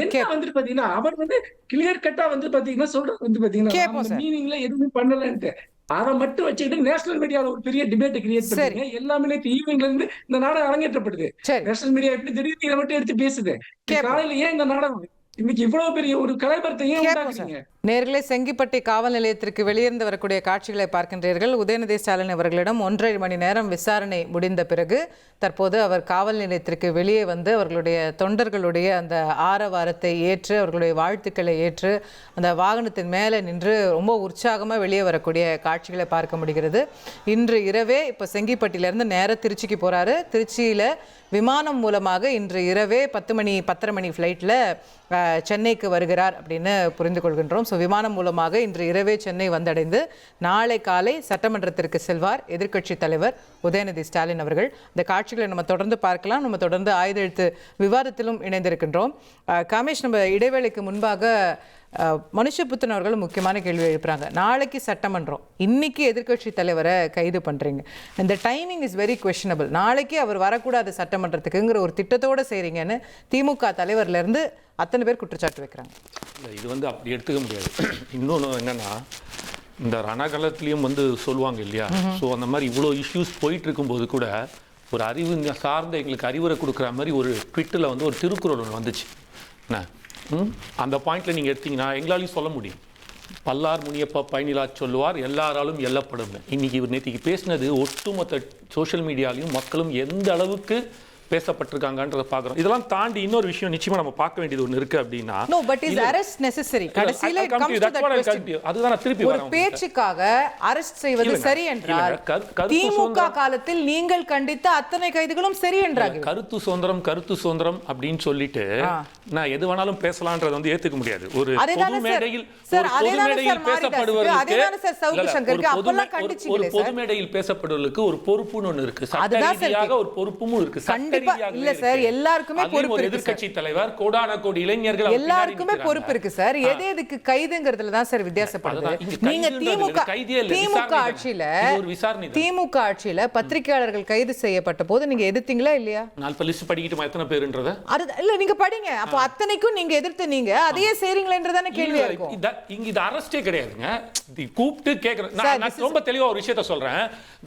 என்ன வந்துட்டு பாத்தீங்கன்னா அவர் வந்து கிளியர் கட்டா வந்து பாத்தீங்கன்னா சொல்றது வந்து பாத்தீங்கன்னா மீனிங்ல எதுவுமே பண்ணலன்ட்டு அதை மட்டும் வச்சுக்கிட்டு நேஷனல் மீடியாவில் ஒரு பெரிய டிபேட் கிரியேட் பண்ணுங்க. எல்லாமே ஈவினிங்ல இருந்து இந்த நாடகம் அரங்கேற்றப்படுது. நேஷனல் மீடியா எப்படி திடீர்னு இதை மட்டும் எடுத்து பேசுது? காலையில ஏன் இந்த நாடகம் இன்னைக்கு இவ்வளவு பெரிய ஒரு கலைபரத்தை ஏன் உண்டாக்குறீங்க? நேர்களே, செங்கிப்பட்டி காவல் நிலையத்திற்கு வெளியிருந்து வரக்கூடிய காட்சிகளை பார்க்கின்றீர்கள். உதயநிதி ஸ்டாலின் அவர்களிடம் 1.5 மணி நேரம் விசாரணை முடிந்த பிறகு தற்போது அவர் காவல் நிலையத்திற்கு வெளியே வந்து அவர்களுடைய தொண்டர்களுடைய அந்த ஆரவாரத்தை ஏற்று அவர்களுடைய வாழ்த்துக்களை ஏற்று அந்த வாகனத்தின் மேலே நின்று ரொம்ப உற்சாகமாக வெளியே வரக்கூடிய காட்சிகளை பார்க்க முடிகிறது. இன்று இரவே இப்போ செங்கிப்பட்டியிலேருந்து நேராக திருச்சிக்கு போகிறாரு. திருச்சியில் விமானம் மூலமாக இன்று இரவே 10:30 மணி ஃப்ளைட்டில் சென்னைக்கு வருகிறார் அப்படின்னு புரிந்து கொள்கின்றோம். ஸோ விமானம் மூலமாக இன்று இரவே சென்னை வந்தடைந்து நாளை காலை சட்டமன்றத்திற்கு செல்வார் எதிர்க்கட்சி தலைவர் உதயநிதி ஸ்டாலின் அவர்கள். இந்த காட்சிகளை நம்ம தொடர்ந்து பார்க்கலாம். நம்ம தொடர்ந்து ஆயுத எழுத்து விவாதத்திலும் இணைந்திருக்கின்றோம். காமேஷ், நம்ம இடைவேளைக்கு முன்பாக மனுஷபுத்திரன் அவர்கள் முக்கியமான கேள்வி எழுப்புறாங்க. நாளைக்கு சட்டமன்றம், இன்னைக்கு எதிர்க்கட்சி தலைவரை கைது பண்றீங்க, இந்த டைமிங் இஸ் வெரி குவெஷனபிள். நாளைக்கு அவர் வரக்கூடாது சட்டமன்றத்துக்குங்கிற ஒரு திட்டத்தோடு செய்றீங்கன்னு திமுக தலைவர்ல இருந்து அத்தனை பேர் குற்றச்சாட்டு வைக்கிறாங்க. இது வந்து அப்படி எடுத்துக்க முடியாது. இன்னொன்று என்னன்னா, இந்த ரணகலத்திலையும் வந்து சொல்லுவாங்க இல்லையா, ஸோ அந்த மாதிரி இவ்வளோ இஷ்யூஸ் போயிட்டு இருக்கும்போது கூட ஒரு அறிவு சார்ந்த எங்களுக்கு அறிவுரை கொடுக்குற மாதிரி ஒரு ட்விட்டில் வந்து ஒரு திருக்குறள் ஒன்று வந்துச்சு. என்ன அந்த பாயிண்ட்ல நீங்கள் எடுத்தீங்கன்னா எங்களாலையும் சொல்ல முடியும். பல்லார் முனியப்பா பயனிலா சொல்லுவார், எல்லாராலும் எல்லப்படும். இன்னைக்கு இவர் நேற்றுக்கு பேசினது ஒட்டுமொத்த சோஷியல் மீடியாலையும் மக்களும் எந்த அளவுக்கு பேசப்பட்டிருக்காங்கன்றத பார்க்குறோம். இதெல்லாம் தாண்டி இன்னொரு விஷயம் நிச்சயமா நம்ம பார்க்க வேண்டியது ஒன்று இருக்கு. அப்படின்னா no but is arrest necessary? கடைசில it comes to that question. அதுதான் திருப்பி ஒரு பேச்சுக்காக அரெஸ்ட் செய்வது சரி என்றால் திமுக காலத்தில் நீங்கள் கண்டித்த அத்தனை கைதுகளும் சரி என்றாங்க. கருத்து சுதந்திரம் அப்படின்னு சொல்லிட்டு நான் எது வேணாலும் பேசலாம்ன்றது வந்து ஏத்துக்க முடியாது. ஒரு பொது மேடையில் பேசப்படுவதற்கு ஒரு பொது மேடையில் பேசப்படுவதற்கு ஒரு பொறுப்புன்னு ஒன்று இருக்கு. சட்ட ரீதியாக ஒரு பொறுப்பும் இருக்கு. இல்ல சார், எல்லாருக்குமே பொறுப்பு இருக்கு. எதிர்க்கட்சி தலைவர், கோடான கோடி இளைஞர்கள், எல்லாருக்குமே பொறுப்பு இருக்கு சார். எதுக்கு கைதுங்கிறதுல தான் சார் வித்தியாசப்படுது. நீங்க திமுக ஆட்சியில பத்திரிகையாளர்கள் கைது செய்யப்பட்ட போது நீங்க எதிர்த்தீங்களா இல்லையா? நான் லிஸ்ட் படிக்கட்டுமா எத்தனை பேருன்றத? இல்ல, நீங்க படிங்க. அப்ப அத்தனைக்கும் நீங்க எதிர்த்து நீங்க அதையே செய்றீங்களேன்றதானே கேள்வியா இருக்கும். இங்க இது அரஸ்டே கிடையாதுங்க. கூப்பிட்டு கேக்குறேன். நான் ரொம்ப தெளிவா ஒரு விஷயத்தை சொல்றேன்.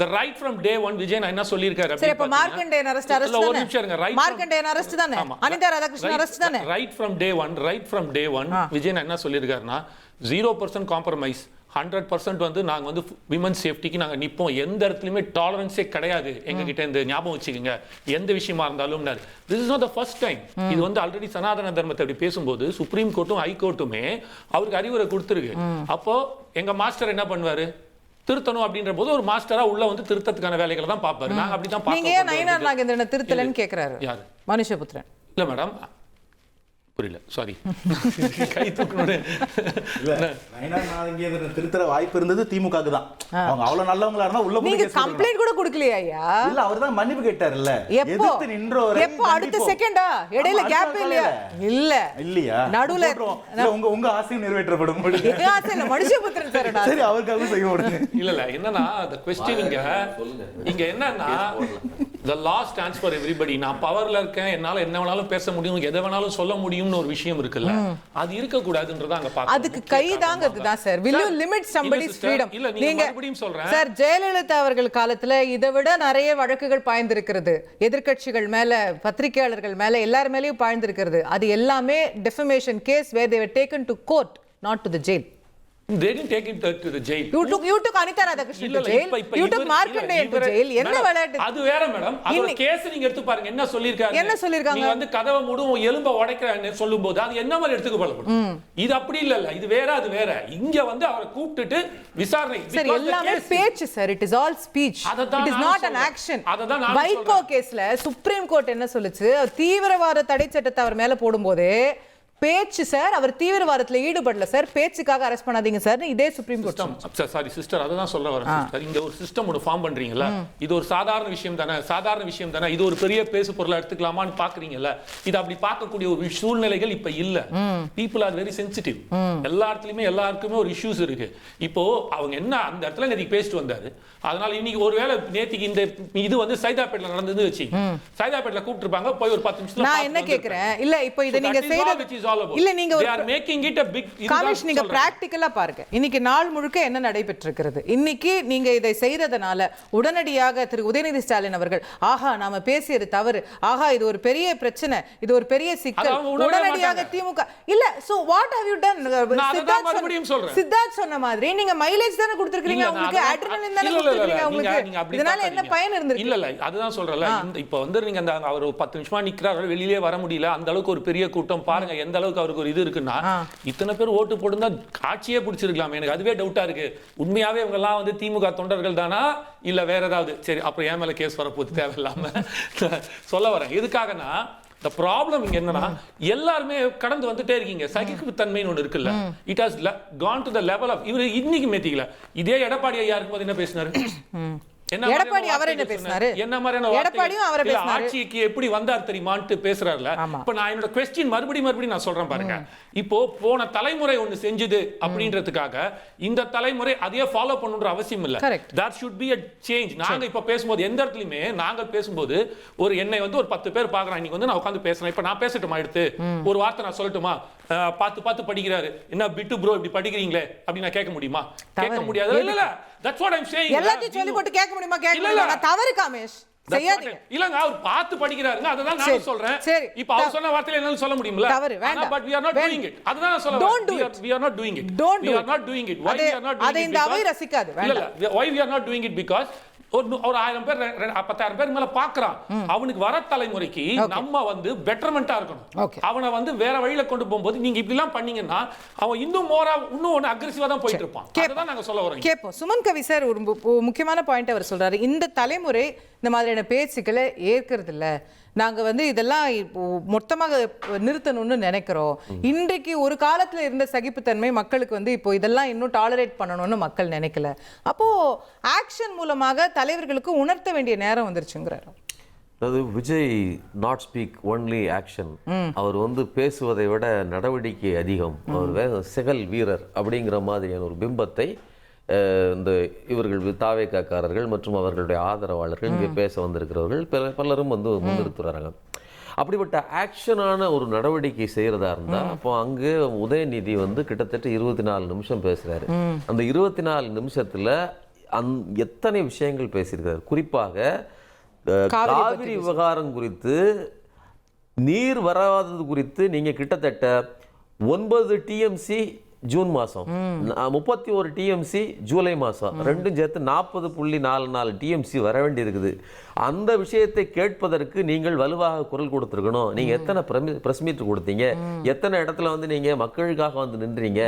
the right from day one Vijay நான் என்ன சொல்லிருக்காரு அப்படி. சரி, அப்ப மார்க்கண்டேயன் அரெஸ்ட் தானே? மார்க்கண்டேயன் அரெஸ்ட் தானே? அனிதா ராதாகிருஷ்ணன் அரெஸ்ட் தானே? right from day one Vijay நான் என்ன சொல்லிருக்காருன்னா 0% காம்ப்ரமைஸ், 100% வந்து நாங்க வந்து விமன் சேஃப்டிக்கு நாங்க நிப்போம். எந்த இடத்துலயுமே டாலரன்ஸே கிடையாது எங்க கிட்ட. இந்த ஞாபகம் வச்சுக்கோங்க, எந்த விஷயமா இருந்தாலும். this is not the first time. இது வந்து ஆல்ரெடி சனாதன தர்மத்தை அப்படி பேசும்போது சுப்ரீம் கோர்ட்டும் ஹை கோர்ட்டுமே அவருக்கு அறிவுரை கொடுத்துருக்கு. அப்போ எங்க மாஸ்டர் என்ன பண்ணுவாரு? திருத்தணும் அப்படின்ற போது ஒரு மாஸ்டரா உள்ள வந்து திருத்தத்துக்கான வேலைகளை தான் பார்ப்பாரு. நாங்க அப்படிதான் பார்ப்போம். நீங்க ஏன் நயினார் நாகேந்திரனை திருத்தலன்னு கேக்குறாரு? யாரு? மனுஷபுத்திரன். இல்ல மேடம், புரியல, சாரி. கை தூக்கணும். திருத்தற வாய்ப்பு இருந்தது திமுகக்கு தான். அவங்க அவ்வளவு நல்லவங்களா இருந்தா உள்ள போய் நீங்க கம்ப்ளைன்ட் கூட கொடுக்கலையா ஐயா? இல்ல, அவர் தான் மன்னிப்பு கேட்டார்ல. எதிர்த்து நின்றோரே. எப்போ? அடுத்த செகண்டா? இடையில கேப் இல்லையா? இல்லையா? நடுவுல உங்க ஆசையும் நிறைவேற்றப்படும். எங்க ஆசை இல்ல, மனுஷபுத்திரன் சார்டா. சரி, அவர்க்காக செய்ய முடியும். இல்ல என்னன்னா the question இங்க என்னன்னா the law stands for everybody. நான் பவர்ல இருக்கேன், என்னால என்ன வேணாலும் பேச முடியும், எதை வேணாலும் சொல்ல முடியும் ஃபேமினிசம்னு ஒரு விஷயம் இருக்குல்ல, அது இருக்க கூடாதுன்றத அங்க பார்க்கணும். அதுக்கு கைதாங்கிறது தான் sir. will you limit somebody's freedom? இல்ல நீங்க மறுபடியும் சொல்றேன் சார், ஜெயலலிதா அவர்கள் காலத்துல இதை விட நிறைய வழக்குகள் பாய்ந்திருக்கிறது. எதிர்க்கட்சிகள் மேல, பத்திரிகையாளர்கள் மேல, எல்லார் மேலயும் பாய்ந்திருக்கிறது. அது எல்லாமே defamation case where they were taken to court, not to the jail. they didn't take it to the jail. you took Anita Radhakrishnan to jail. You took Markandeyan to jail. என்ன விளையாட்டு அது வேற மேடம். அதோட case நீங்க எடுத்து பாருங்க, என்ன சொல்லிருக்காங்க. நீங்க வந்து கதவை மூடும் எலும்ப உடைக்கிறன்னு சொல்லும்போது அது என்ன மாதிரி எடுத்துக்கப்படும். இது அப்படி இல்ல, இது வேற அது வேற. இங்க வந்து அவரை கூப்பிட்டுட்டு விசாரணை. சார், எல்லாமே பேச்சு sir. it is all speech. it is not an action. Vaiko கேஸ்ல சுப்ரீம் கோர்ட் என்ன சொல்லுச்சு, தீவிரவாத தடை சட்டத்தை அவர் மேல போடும்போது பேச்சு சார், அவர் தீவிரவாதத்துல ஈடுபடல சார், பேச்சுக்காக அரெஸ்ட் பண்ணாதீங்க சார், இதே சுப்ரீம் கோர்ட். சாரி சிஸ்டர், அதான் சொல்ல வரேன் சிஸ்டர். இந்த ஒரு சிஸ்டம் ஒன்று ஃபார்ம் பண்றீங்கல்ல, இது ஒரு சாதாரண விஷயம் தானே, இது ஒரு பெரிய பேசு பொருளா எடுத்துக்கலாமான்னு பாக்குறீங்கல்ல. இது அப்படி பார்க்கக்கூடிய ஒரு சூழ்நிலைகள் இப்ப இல்ல. People are very sensitive. எல்லா இடத்துலயுமே எல்லாருக்குமே ஒரு இஷ்யூஸ் இருக்கு. இப்போ அவங்க என்ன அந்த இடத்துல நேத்திக்கு பேசிட்டு வந்தாரு, அதனால இன்னைக்கு ஒருவேளை நேத்திக்கு இந்த இது வந்து சைதாப்பேட்ல நடந்தது வச்சு, சைதாப்பேட்ல கூப்பிட்டுருப்பாங்க, போய் ஒரு 10 நிமிஷத்துல நான் என்ன கேக்குறேன், இல்ல இப்போ இதை நீங்க செய்யறது இல்ல, நீங்க they are making it a big Kamesh, நீங்க பிராக்டிகலா பாருங்க. இன்னைக்கு நாள் முழுக்க என்ன நடைபெற்றிருக்கிறது. இன்னைக்கு நீங்க இதை செய்ததனால உடனடியாக திரு உதயநிதி ஸ்டாலின் அவர்கள், ஆஹா நாம பேசியது தவறு, ஆஹா இது ஒரு பெரிய பிரச்சனை, இது ஒரு பெரிய சிக்கல், உடனடியாக திமுக இல்ல. So what have you done? Siddharth சொன்ன மாதிரி நீங்க மைலேஜ் தான கொடுத்திருக்கீங்க, உங்களுக்கு அட்ரினலின் தான கொடுத்திருக்கீங்க, உங்களுக்கு இதனால என்ன பயன் இருந்திருக்கு? இல்ல இல்ல, அதுதான் சொல்றேன். இப்போ வந்து நீங்க அந்த அவர் 10 நிமிஷமா நிக்கிறாரு, வெளியிலே வர முடியல, அந்த அளவுக்கு ஒரு பெரிய கூட்டம் பாருங்க, எந்த அளவுக்கு அவருக்கு ஒரு இது இருக்குன்னா, இத்தனை பேர் ஓட்டு போடுந்தா காட்சியே பிடிச்சிருக்கலாம். எனக்கு அதுவே டவுட்டா இருக்கு. உண்மையாவே இவங்க எல்லாம் வந்து திமுக தொண்டர்கள் தானா இல்ல வேற ஏதாவது? சரி, அப்புறம் ஏன் மேல கேஸ் வரப்போது தேவையில்லாம சொல்ல வரேன். எதுக்காகனா, the problem இங்க என்னன்னா, எல்லாருமே கடந்து வந்துட்டே இருக்கீங்க. சகிப்புத்தன்மைன்னு ஒன்று இருக்குல்ல, it has gone to the level of இவரு இன்னைக்கு மேத்திக்கல. இதே எடப்பாடி ஐயா இருக்கும்போது என்ன பேசினாரு? எடப்பாடி அவர் என்ன பேசினாரு? என்ன மாதிரியான எடப்பாடியும் அவரை பேசினாரு. ஆட்சிக்கு எப்படி வந்தார் தெரியுமான்னு பேசுறாருல. இப்ப நான் என்னோட क्वेश्चन மறுபடியும் நான் சொல்றேன் பாருங்க. இப்போ போன தலைமுறை ஒன்னு செஞ்சது அப்படின்றதுக்காக இந்த தலைமுறை அதையே ஃபாலோ பண்ணணும்ன்ற அவசியம் இல்ல. that should be a change. நாங்க இப்ப பேசும்போது எந்த இடத்துலயுமே நாங்க பேசும்போது ஒரு என்னை வந்து ஒரு 10 பேர் பாக்குறாங்க, இன்னைக்கு வந்து நான் உட்கார்ந்து பேசுறேன், இப்ப நான் பேசட்டுமா, எடுத்து ஒரு வார்த்தை நான் சொல்லட்டுமா, பார்த்து படிக்கிறாரு, என்ன பிட்டு ப்ரோ இப்படி படிக்கிறீங்களே அப்படி நான் கேட்க முடியுமா? கேட்க முடியாது. இல்ல that's what I'm saying. எல்லாத்தையும் சொல்லி போட்டு கேட்க முடியுமா? கேட்க முடியல. தவறு காமேஷ், செய்யாதீங்க. இல்லங்க, அவர் பார்த்து படிக்கிறாருங்க, அததான் நான் சொல்றேன். இப்போ அவர் சொன்ன வார்த்தையில என்னால சொல்ல முடியும்ல? தவறு, வேண்டாம். but we are not doing it. அததான் நான் சொல்ல வரேன். we are not doing it. we are not doing it. Why we are not doing it? அதை இந்த அவை ரசிக்காது. வேண்டாம். இல்ல, why we are not doing it? Because ஒரு 1000 பேர் 10,000 பேர் மேல பாக்குறான். அவனுக்கு வர தலைமுறைக்கு நம்ம வந்து பெட்டர்மெண்டா இருக்கணும். அவனை வந்து வேற வழியில கொண்டு போகும்போது நீங்க இப்படி எல்லாம் பண்ணீங்கன்னா அவன் இன்னும் ஒன்னு அக்ரெசிவா தான் போயிட்டு இருப்பான். அதுதான் நாங்க சொல்ல வரோம். கேப்போம். சுமன் கவி சார் ஒரு முக்கியமான பாயிண்ட் அவர் சொல்றாரு. இந்த தலைமுறை இந்த மாதிரியான பேச்சுக்களை ஏற்கிறது இல்ல, நாங்க வந்து இதெல்லாம் மொத்தமாக நிறுத்தணும்னு நினைக்கிறோம். இன்றைக்கு ஒரு காலத்துல இருந்த சகிப்புத்தன்மை மக்களுக்கு வந்து இப்போ இதெல்லாம் இன்னும் டாலரேட் பண்ணணும்னு மக்கள் நினைக்கல. அப்போ ஆக்ஷன் மூலமாக தலைவர்களுக்கு உணர்த்த வேண்டிய நேரம் வந்துருச்சுங்கிறாரு. அதாவது Vijay not speak only action. அவர் வந்து பேசுவதை விட நடவடிக்கை அதிகம், அவர் செகல் வீரர் அப்படிங்கிற மாதிரியான ஒரு பிம்பத்தை இந்த இவர்கள் தாவேக்காரர்கள் மற்றும் அவர்களுடைய ஆதரவாளர்கள் இங்கே பேச வந்திருக்கிறவர்கள் பலரும் வந்து முன்னிறுத்துறாங்க. அப்படிப்பட்ட ஆக்ஷனான ஒரு நடவடிக்கை செய்கிறதா இருந்தால் அப்போ அங்கே உதயநிதி வந்து கிட்டத்தட்ட 24 நிமிஷம் பேசுகிறாரு. அந்த 24 நிமிஷத்தில் எத்தனை விஷயங்கள் பேசியிருக்கிறார். குறிப்பாக காவிரி விவகாரம் குறித்து, நீர் வராதது குறித்து நீங்கள் கிட்டத்தட்ட 9 டிஎம்சி ஜூன் மாதம், 31 டிஎம்சி ஜூலை மாதம், ரெண்டும் சேர்த்து 40.44 டிஎம்சி வர வேண்டி இருக்குது. அந்த விஷயத்தை கேட்பதற்கு நீங்கள் வலுவாக குரல் கொடுத்துருக்கணும். நீங்கள் எத்தனை பிரஸ் மீட் கொடுத்தீங்க, எத்தனை இடத்துல வந்து நீங்கள் மக்களுக்காக வந்து நின்றீங்க,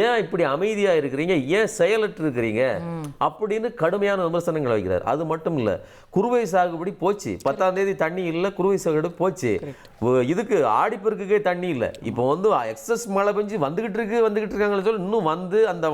ஏன் இப்படி அமைதியாக இருக்கிறீங்க, ஏன் செயலற்று இருக்கிறீங்க அப்படின்னு கடுமையான விமர்சனங்கள் வைக்கிறார். அது மட்டும் இல்லை, குறுவை சாகுபடி போச்சு, 10ஆம் தேதி தண்ணி இல்லை, குறுவை சாகுபடி போச்சு, இதுக்கு ஆடிப்பெருக்குக்கே தண்ணி இல்லை, இப்போ வந்து எக்ஸஸ் மழை பெஞ்சு வந்துகிட்டு இருக்கு கண்டுகிட்டு இருக்காங்கன்னு சொல்லி இன்னும்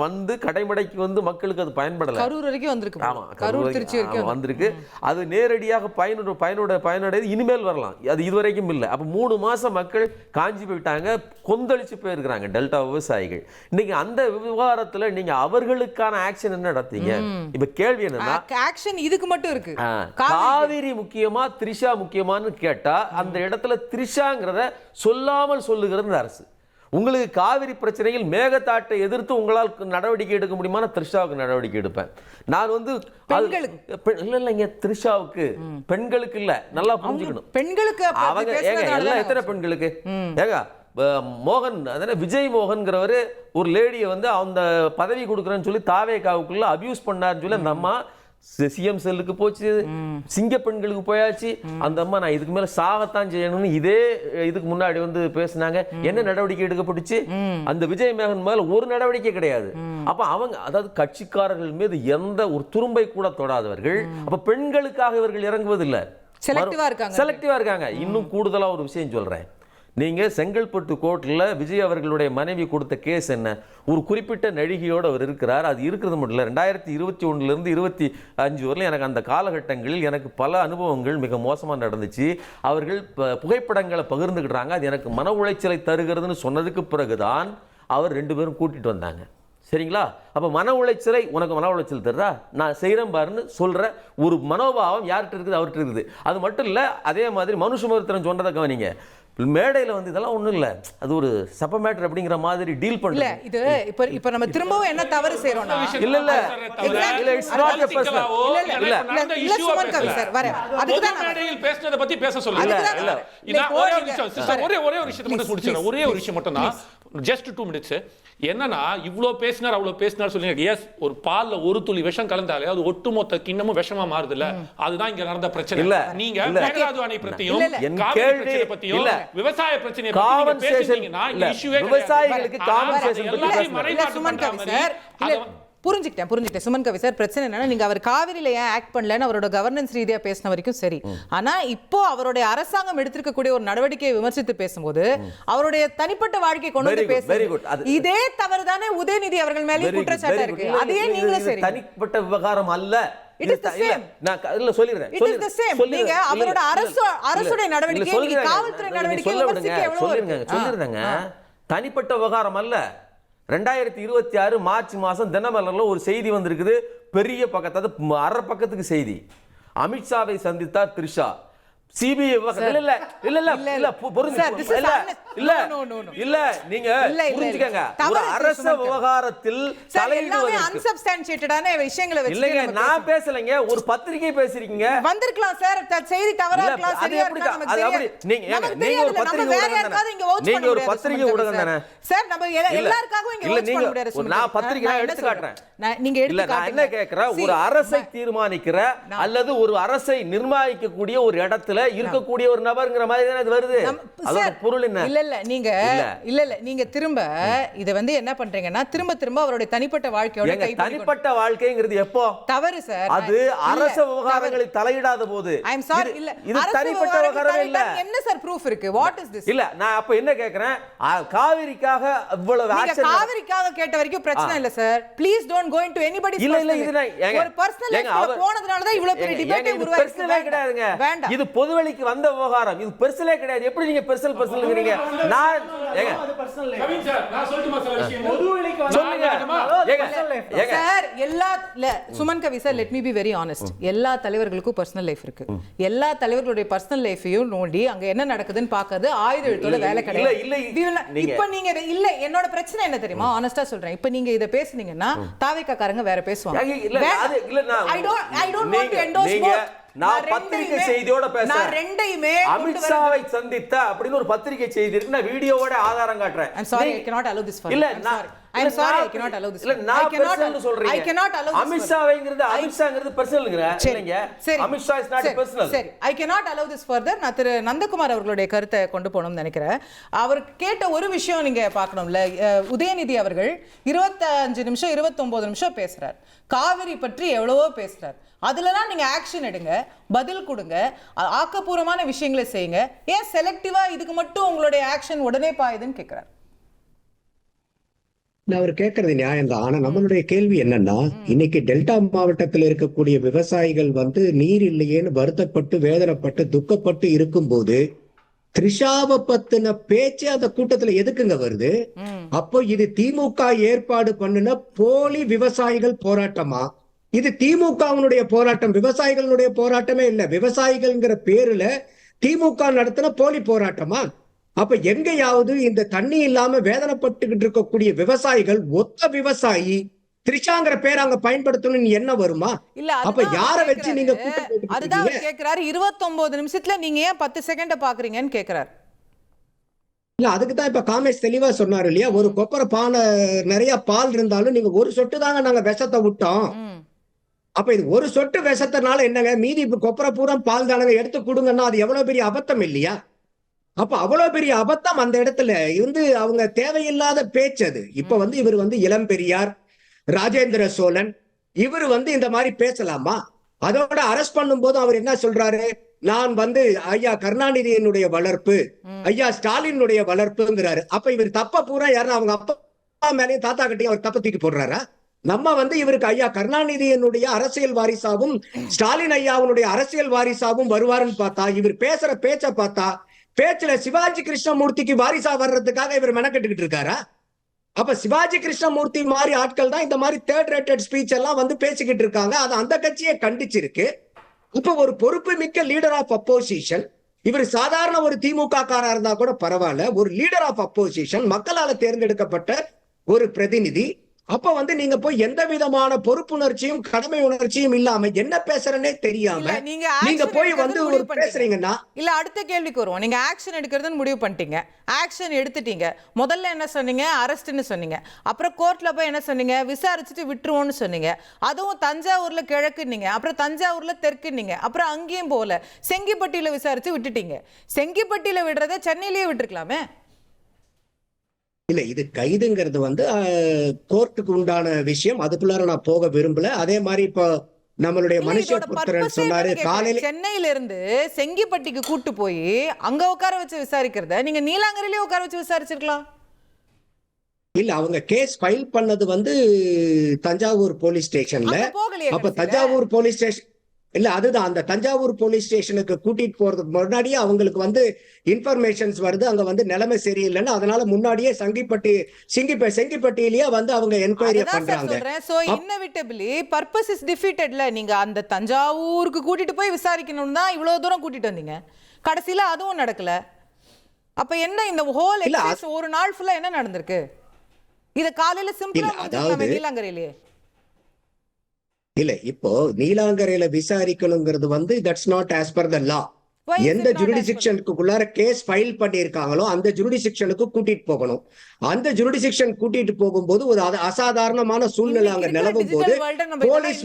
வந்து கடைமடைக்கு வந்து மக்களுக்கு அது பயன்படலை. கரூர் வரைக்கும் வந்திருக்கு. ஆமா, கரூர் திருச்சி வரைக்கும் வந்திருக்கு. அது நேரடியாக பயனடைது இனிமேல் வரலாம். அது இதுவரைக்கும் இல்லை. அப்போ 3 மாசம் மக்கள் காஞ்சி போயிட்டாங்க, கொந்தளிச்சு போயிருக்கிறாங்க டெல்டா விவசாயிகள். இன்னைக்கு அந்த விவகாரத்துல நீங்க அவர்களுக்கான ஆக்ஷன் என்ன நடத்தீங்க? இப்ப கேள்வி என்னன்னா, ஆக்ஷன் இதுக்கு மட்டும் இருக்கு. காவிரி முக்கியமா த்ரிஷா முக்கியமான்னு கேட்டா அந்த இடத்துல த்ரிஷாங்கிறத சொல்லாமல் சொல்லுகிறது அரசு. உங்களுக்கு காவிரி பிரச்சனையில் மேகதாட்டை எதிர்த்து உங்களால் நடவடிக்கை எடுக்க முடியுமா? த்ரிஷாவுக்கு நடவடிக்கை எடுப்பேன் நான். வந்து இல்லைங்க, த்ரிஷாவுக்கு, பெண்களுக்கு இல்ல, நல்லா புரிஞ்சுக்கணும். பெண்களுக்கு அவங்க எல்லாம் எத்தனை பெண்களுக்கு? ஏங்க மோகன், அதான விஜய் மோகன்கிறவர் ஒரு லேடியை வந்து அந்த பதவி கொடுக்குறேன்னு சொல்லி தாவேகாவுக்குள்ள அபியூஸ் பண்ணாருன்னு சொல்லி அந்த அம்மா சிஎம் செல்லுக்கு போச்சு, சிங்க பெண்களுக்கு போயாச்சு. அந்த அம்மா நான் இதுக்கு மேல சாகத்தான் செய்யணும்னு இதே இதுக்கு முன்னாடி வந்து பேசினாங்க. என்ன நடவடிக்கை எடுக்கப்பட்டுச்சு? அந்த விஜய் மோகன் மேல ஒரு நடவடிக்கை கிடையாது. அப்ப அவங்க, அதாவது கட்சிக்காரர்கள் மீது எந்த ஒரு துரும்பை கூட தொடாதவர்கள். அப்ப பெண்களுக்காக இவர்கள் இறங்குவதில்லை, செலக்டிவா இருக்காங்க. இன்னும் கூடுதலா ஒரு விஷயம் சொல்றேன். நீங்க செங்கல்பட்டு கோர்ட்டில் விஜய் அவர்களுடைய மனைவி கொடுத்த கேஸ் என்ன? ஒரு குறிப்பிட்ட நடிகையோடு அவர் இருக்கிறார். அது இருக்கிறது மட்டும் இல்லை, 2021 25 வரல எனக்கு அந்த காலகட்டங்களில் எனக்கு பல அனுபவங்கள் மிக மோசமாக நடந்துச்சு. அவர்கள் புகைப்படங்களை பகிர்ந்துக்கிட்டாங்க. அது எனக்கு மன உளைச்சலை தருகிறதுன்னு சொன்னதுக்கு பிறகுதான் அவர் 2 பேரும் கூட்டிட்டு வந்தாங்க. சரிங்களா? அப்போ மன உளைச்சலை, உனக்கு மன உளைச்சல் தர்றா, நான் செய்கிறேன் பாருன்னு சொல்கிற ஒரு மனோபாவம் யார்கிட்ட இருக்குது? அவர்கிட்ட இருக்குது. அது மட்டும் இல்லை, அதே மாதிரி மனுஷமுத்திரன் சொன்னதை கவனிங்க. மேடையில் வந்து இதெல்லாம் ஒன்றும் இல்லை, அது ஒரு சப்ப மேட்டர் அப்படிங்கிற மாதிரி டீல் பண்ணல. இது இப்போ நம்ம திரும்பவும் என்ன தவறு செய்றோம்னா, இல்ல இட்ஸ் நாட் எ பர்சனல், இல்ல சுமன் கவி சார் வர அதுக்கு தான் மேடையில் பேசுனத பத்தி பேச சொல்லுங்க. இல்ல இத ஒரே ஒரு விஷயத்தை மட்டும் முடிச்சறேன். ஒரே ஒரு விஷயம் மட்டும் தான், ஜஸ்ட் 2 minutes. என்னன்னா இவ்ளோ பேசினார் அவ்வளோ பேசினார் சொல்லுங்க. எஸ், ஒரு பால்ல ஒரு துளி விஷம் கலந்தாலே அது ஒட்டுமொத்த கிண்ணமும் விஷமா மாறுது இல்ல? அதுதான் இங்க நடந்த பிரச்சனை. இல்ல நீங்க மேகதாது அணை பத்தியும் காவிரி பிரச்சனை பத்தியும் விவசாய பிரச்சனை பத்தியும் பேசுறீங்கன்னா இந்த இஷ்யூவே விவசாயிகளுக்கு காம்பன்சேஷன் பத்தி சுமன் கவி சார் புரிஞ்சுக்கிட்டேன் சுமன் கவி சார். பிரச்சனை என்னன்னா, நீங்க அவர் காவிரியில ஏன் ஆக்ட் பண்ணலன்னு அவரோட கவர்னன்ஸ் ரீதியா பேசின வரைக்கும் சரி. ஆனா இப்போ அவருடைய அரசாங்கம் எடுத்திருக்கக்கூடிய ஒரு நடவடிக்கையை விமர்சித்து பேசும்போது அவருடைய தனிப்பட்ட வாழ்க்கை கொண்டு வந்து பேசுறது இதே தவறு தானே உதயநிதி அவர்கள் மேலே குற்றச்சாட்டு இருக்கு. அதே நீங்களும் சரி, தனிப்பட்ட விவகாரம் அல்ல. It is the same. It is the same. நீங்க அவரோட அரசுடைய நடவடிக்கை, நீங்க காவல்துறை நடவடிக்கை விமர்சிக்க எவ்வளவு சொல்லிருந்தாங்க. தனிப்பட்ட விவகாரம் அல்ல. 2026 மார்ச் மாதம் தினமலர்ல ஒரு செய்தி வந்திருக்குது, பெரிய பக்கத்து, அரை பக்கத்துக்கு செய்தி. அமித்ஷாவை சந்தித்தார் த்ரிஷா. சிபிஐ நீங்க புரிஞ்சுக்கங்க, ஒரு அரச விவகாரத்தில் அன்சப்ஸ்டான்ஷியேட்டடான விஷயங்களை இல்லங்க, நான் பேசலங்க, ஒரு பத்திரிகை பேசிருக்கீங்க. வந்திருக்கலாம் சார், செய்தி தவறா இருக்கலாம், சரியா இருக்கலாம், நமக்கு தெரியாது. நீங்க ஒரு பத்திரிகை ஊடகம் தானே, நீங்க ஒரு பத்திரிகை ஊடகம் தானே சார். நம்ம எல்லாருக்காகவும் இங்க வோட் பண்ண முடியாது. நான் பத்திரிகை எடுத்து காட்டுறேன். நீங்க எடுத்து காட்டுங்க. நான் என்ன கேக்குறேன், ஒரு அரசை தீர்மானிக்கிற அல்லது ஒரு அரசை நிர்மாணிக்க கூடிய ஒரு இடத்துல இருக்கக்கூடிய ஒரு நபர்ங்கிற மாதிரி தானே இது வருது. அதோட பொருள் என்ன? இல்ல நீங்க திரும்ப இத வந்து என்ன பண்றீங்கன்னா, திரும்ப அவருடைய தனிப்பட்ட வாழ்க்கையோட தனிப்பட்ட வாழ்க்கைங்கிறது எப்போ தவறு சார்? அது அரச விவகாரங்களில் தலையிடாத போது. ஐ அம் சாரி, இல்ல இது தனிப்பட்ட விவகாரம் இல்ல. என்ன சார் ப்ரூஃப் இருக்கு? What is this? இல்ல நான் அப்ப என்ன கேக்குறேன், காவிரிக்காக இவ்வளவு ஆக்ஷன், காவிரிக்காக கேட்ட வரைக்கும் பிரச்சனை இல்ல sir. Please don't go into anybody's personal. ஒரு பர்சனல் லைஃப்ல போனதுனால தான் இவ்வளவு பெரிய டிபேட் உருவாயிருக்கு. வேண்டாம், இது பொதுவெளிக்கு வந்த விவகாரம், இது பெர்சனலே கிடையாது. எப்படி நீங்க பெர்சனல்ங்கறீங்க? நான் ஏங்க கவின் சார், நான் சொல்லட்டுமா சில விஷயம்? பொதுவெளிக்கு வந்த ஏங்க சார், எல்லா Suman Kavi sir, let me be very honest. எல்லா தலைவர்களுக்கும் பர்சனல் லைஃப் இருக்கு. எல்லா தலைவர்களுடைய பர்சனல் லைஃபையும் நோண்டி அங்க என்ன நடக்குதுன்னு பார்க்கிறது ஆயுத எழுத்தோட வேலை கிடையாது. இப்ப நீங்க இல்ல, என்னோட பிரச்சனை என்ன தெரியுமா? ஆனஸ்டா சொல்றேன். இப்ப நீங்க இத பேசுனீங்கன்னா தாவேக்காரங்க வேற பேசுவாங்க. I don't want to endorse both. நான் பத்திரிகை செய்தியோட பேசுறேன். நான் ரெண்டையுமே அமித்ஷாவை சந்தித்த அப்படின்னு ஒரு பத்திரிகை செய்தி இருக்கு, நான் வீடியோவோட ஆதாரம் காட்டுறேன். I'm sorry, I cannot allow this for you. இல்ல I'm sorry, I cannot allow this. இல்ல நான் பர்சனல் சொல்றேன். I cannot allow this. அமித்ஷாங்கிறது பர்சனல்ங்கற இல்லங்க. Amit Shah is not personal. சரி, I cannot allow this further. நான் திரு நந்தகுமார் அவர்களுடைய கருத்தை கொண்டு போகணும்னு நினைக்கிறேன். அவர் கேட்ட ஒரு விஷயம் நீங்க பார்க்கணும்ல, உதயநிதி அவர்கள் 25 நிமிஷம் 29 நிமிஷம் பேசுறார். காவிரி பற்றி எவ்வளவோ பேசுறார். அதுலலாம் நீங்க ஆக்ஷன் எடுங்க, பதில் கொடுங்க, ஆக்கப்பூர்வமான விஷயங்களை செய்யுங்க. ஏன் செலக்டிவா இதுக்கு மட்டும் உங்களுடைய ஆக்ஷன் உடனே பாயுதுன்னு கேட்கிறார். நான் அவர் கேட்கறது நியாயம்தான். ஆனா நம்மளுடைய கேள்வி என்னன்னா, இன்னைக்கு டெல்டா மாவட்டத்தில் இருக்கக்கூடிய விவசாயிகள் நீர் இல்லையேன்னு வருத்தப்பட்டு வேதனைப்பட்டு துக்கப்பட்டு இருக்கும்போது த்ரிஷாவை பத்தின பேச்சு அந்த கூட்டத்துல எதுக்குங்க வருது? அப்போ இது திமுக ஏற்பாடு பண்ணின போலி விவசாயிகள் போராட்டமா? இது திமுகவினுடைய போராட்டம், விவசாயிகளுடைய போராட்டமே இல்ல. விவசாயிகள்ங்கிற பேருல திமுக நடத்தின போலி போராட்டமா? அப்ப எங்கேயாவது இந்த தண்ணி இல்லாம வேதனைப்பட்டுக்கிட்டு இருக்கக்கூடிய விவசாயிகள் ஒத்த விவசாயி த்ரிஷாங்கிற பேர் அங்க பயன்படுத்தணும்னு என்ன வருமா? இல்ல அப்ப யார வச்சு நீங்க அதுதான் அவர் கேக்குறாரு. 29 நிமிஷத்துல நீங்க ஏன் 10 செகண்ட பாக்குறீங்கன்னு கேக்குறாரு. இல்ல அதுக்குதான் இப்ப காமேஷ் தெளிவா சொன்னாரு இல்லையா, ஒரு கொப்பரை பானை நிறைய பால் இருந்தாலும் நீங்க ஒரு சொட்டு தாங்க நாங்க விஷத்தை விட்டோம். அப்ப இது ஒரு சொட்டு விஷத்தினால என்னங்க, மீதி கொப்பரை பூரா பால் தானங்க எடுத்து கொடுங்கன்னா அது எவ்வளவு பெரிய அபத்தம் இல்லையா? அப்ப அவ்வளவு பெரிய அபத்தம் அந்த இடத்துல அவங்க தேவையில்லாத பேச்சு அது. இப்ப இவர் இளம் பெரியார், ராஜேந்திர சோழன், இவர் இந்த மாதிரி பேசலாமா? அதோட அரெஸ்ட் பண்ணும் போது அவர் என்ன சொல்றாரு, நான் ஐயா கருணாநிதியினுடைய வளர்ப்பு, ஐயா ஸ்டாலினுடைய வளர்ப்புங்கிறாரு. அப்ப இவர் தப்ப பூரா யாரும் அவங்க அப்பா மேலேயும் தாத்தா கிட்டையும் அவர் தப்ப தூக்கி போடுறாரா? நம்ம இவருக்கு ஐயா கருணாநிதியினுடைய அரசியல் வாரிசாவும் ஸ்டாலின் ஐயாவுடைய அரசியல் வாரிசாவும் வருவாருன்னு பார்த்தா, இவர் பேசுற பேச்ச பார்த்தா பேச்சுல சிவாஜி கிருஷ்ணமூர்த்திக்கு வாரிசா வர்றதுக்காக இவர் மெனக்கெட்டுக்கிட்டு இருக்காரா? அப்ப சிவாஜி கிருஷ்ணமூர்த்தி மாதிரி ஆட்கள் தான் இந்த மாதிரி தேர்ட் ரேட்டட் ஸ்பீச் எல்லாம் பேசிக்கிட்டு இருக்காங்க. அது அந்த கட்சியை கண்டிச்சிருக்கு. இப்ப ஒரு பொறுப்பு மிக்க லீடர் ஆஃப் அப்போசிஷன், இவர் சாதாரண ஒரு திமுக காரா இருந்தா கூட பரவாயில்ல, ஒரு லீடர் ஆஃப் அப்போசிஷன், மக்களால தேர்ந்தெடுக்கப்பட்ட ஒரு பிரதிநிதி. அப்ப நீங்க போய் எந்த விதமான பொறுப்புணர்ச்சியும் கடமை உணர்ச்சியும் இல்லாம என்ன பேசுறனே தெரியாம நீங்க போய் ஒரு பேசுறீங்கன்னா, இல்ல அடுத்த கேள்விக்கு வருவோம். நீங்க ஆக்ஷன் எடுக்கிறதுன்னு முடிவு பண்ணிட்டீங்க, ஆக்ஷன் எடுத்துட்டீங்க. முதல்ல என்ன சொன்னீங்க, அரெஸ்ட்னு சொன்னீங்க. அப்புறம் கோர்ட்ல போய் என்ன சொன்னீங்க, விசாரிச்சுட்டு விட்டுருவோம்னு சொன்னீங்க. அதுவும் தஞ்சாவூர்ல கிழக்குன்னீங்க, அப்புறம் தஞ்சாவூர்ல தெற்குன்னீங்க, அப்புறம் அங்கேயும் போல செங்கிப்பட்டியில விசாரிச்சு விட்டுட்டீங்க. செங்கிப்பட்டியில விடுறத சென்னையிலேயே விட்டுருக்கலாமே. இல்ல இது கைதுங்கிறது கோர்ட்டுக்கு உண்டான விஷயம், அதுக்குள்ளார நான் போக விரும்பல. அதே மாதிரி இப்போ நம்மளுடைய மனுஷபுத்திரன் சொன்னாரு காலையில சென்னையில இருந்து செங்கிப்பட்டிக்கு கூட்டு போய் அங்க உட்கார வச்சு விசாரிக்கிறத நீங்க நீலாங்கரையிலே உட்கார வச்சு விசாரிச்சிருக்கலாம். இல்ல அவங்க கேஸ் ஃபைல் பண்ணது தஞ்சாவூர் போலீஸ் ஸ்டேஷன்ல. அப்ப தஞ்சாவூர் போலீஸ் ஸ்டேஷன் இல்ல அதுதான், அந்த தஞ்சாவூர் போலீஸ் ஸ்டேஷனுக்கு கூட்டிட்டு போறதுக்கு முன்னாடியே அவங்களுக்கு இன்ஃபர்மேஷன்ஸ் வருது, அங்க நிலைமை சரியில்லைன்னு. அதனால முன்னாடியே செங்கிப்பட்டியிலேயே அவங்க என்கொயரி பண்றாங்க. சோ இன்னவிட்டபிளி பர்பஸ் இஸ் டிஃபீட்டட்ல. நீங்க அந்த தஞ்சாவூருக்கு கூட்டிட்டு போய் விசாரிக்கணும்னு தான் இவ்வளவு தூரம் கூட்டிட்டு வந்தீங்க, கடைசியில அதுவும் நடக்கல. அப்ப என்ன இந்த ஹோல் எக்ஸஸ் ஒரு நாள் ஃபுல்லா என்ன நடந்திருக்கு? இத காலையில சிம்பிளா வந்து நீலாங்கரையிலே இல்ல இப்போ நீலாங்கரையில விசாரிக்கணுங்கிறது that's not as per the law. எந்த ஜுரிடிக்ஷனுக்குள்ளார கேஸ் ஃபைல் பண்ணியிருக்காங்களோ அந்த ஜுரிடிக்ஷனுக்கு கூட்டிட்டு போகணும். அந்த ஜுரிடிக்ஷன் கூட்டிட்டு போகும்போது ஒரு அசாதாரணமான சூழ்நிலை அங்க நிலவும் போது போலீஸ்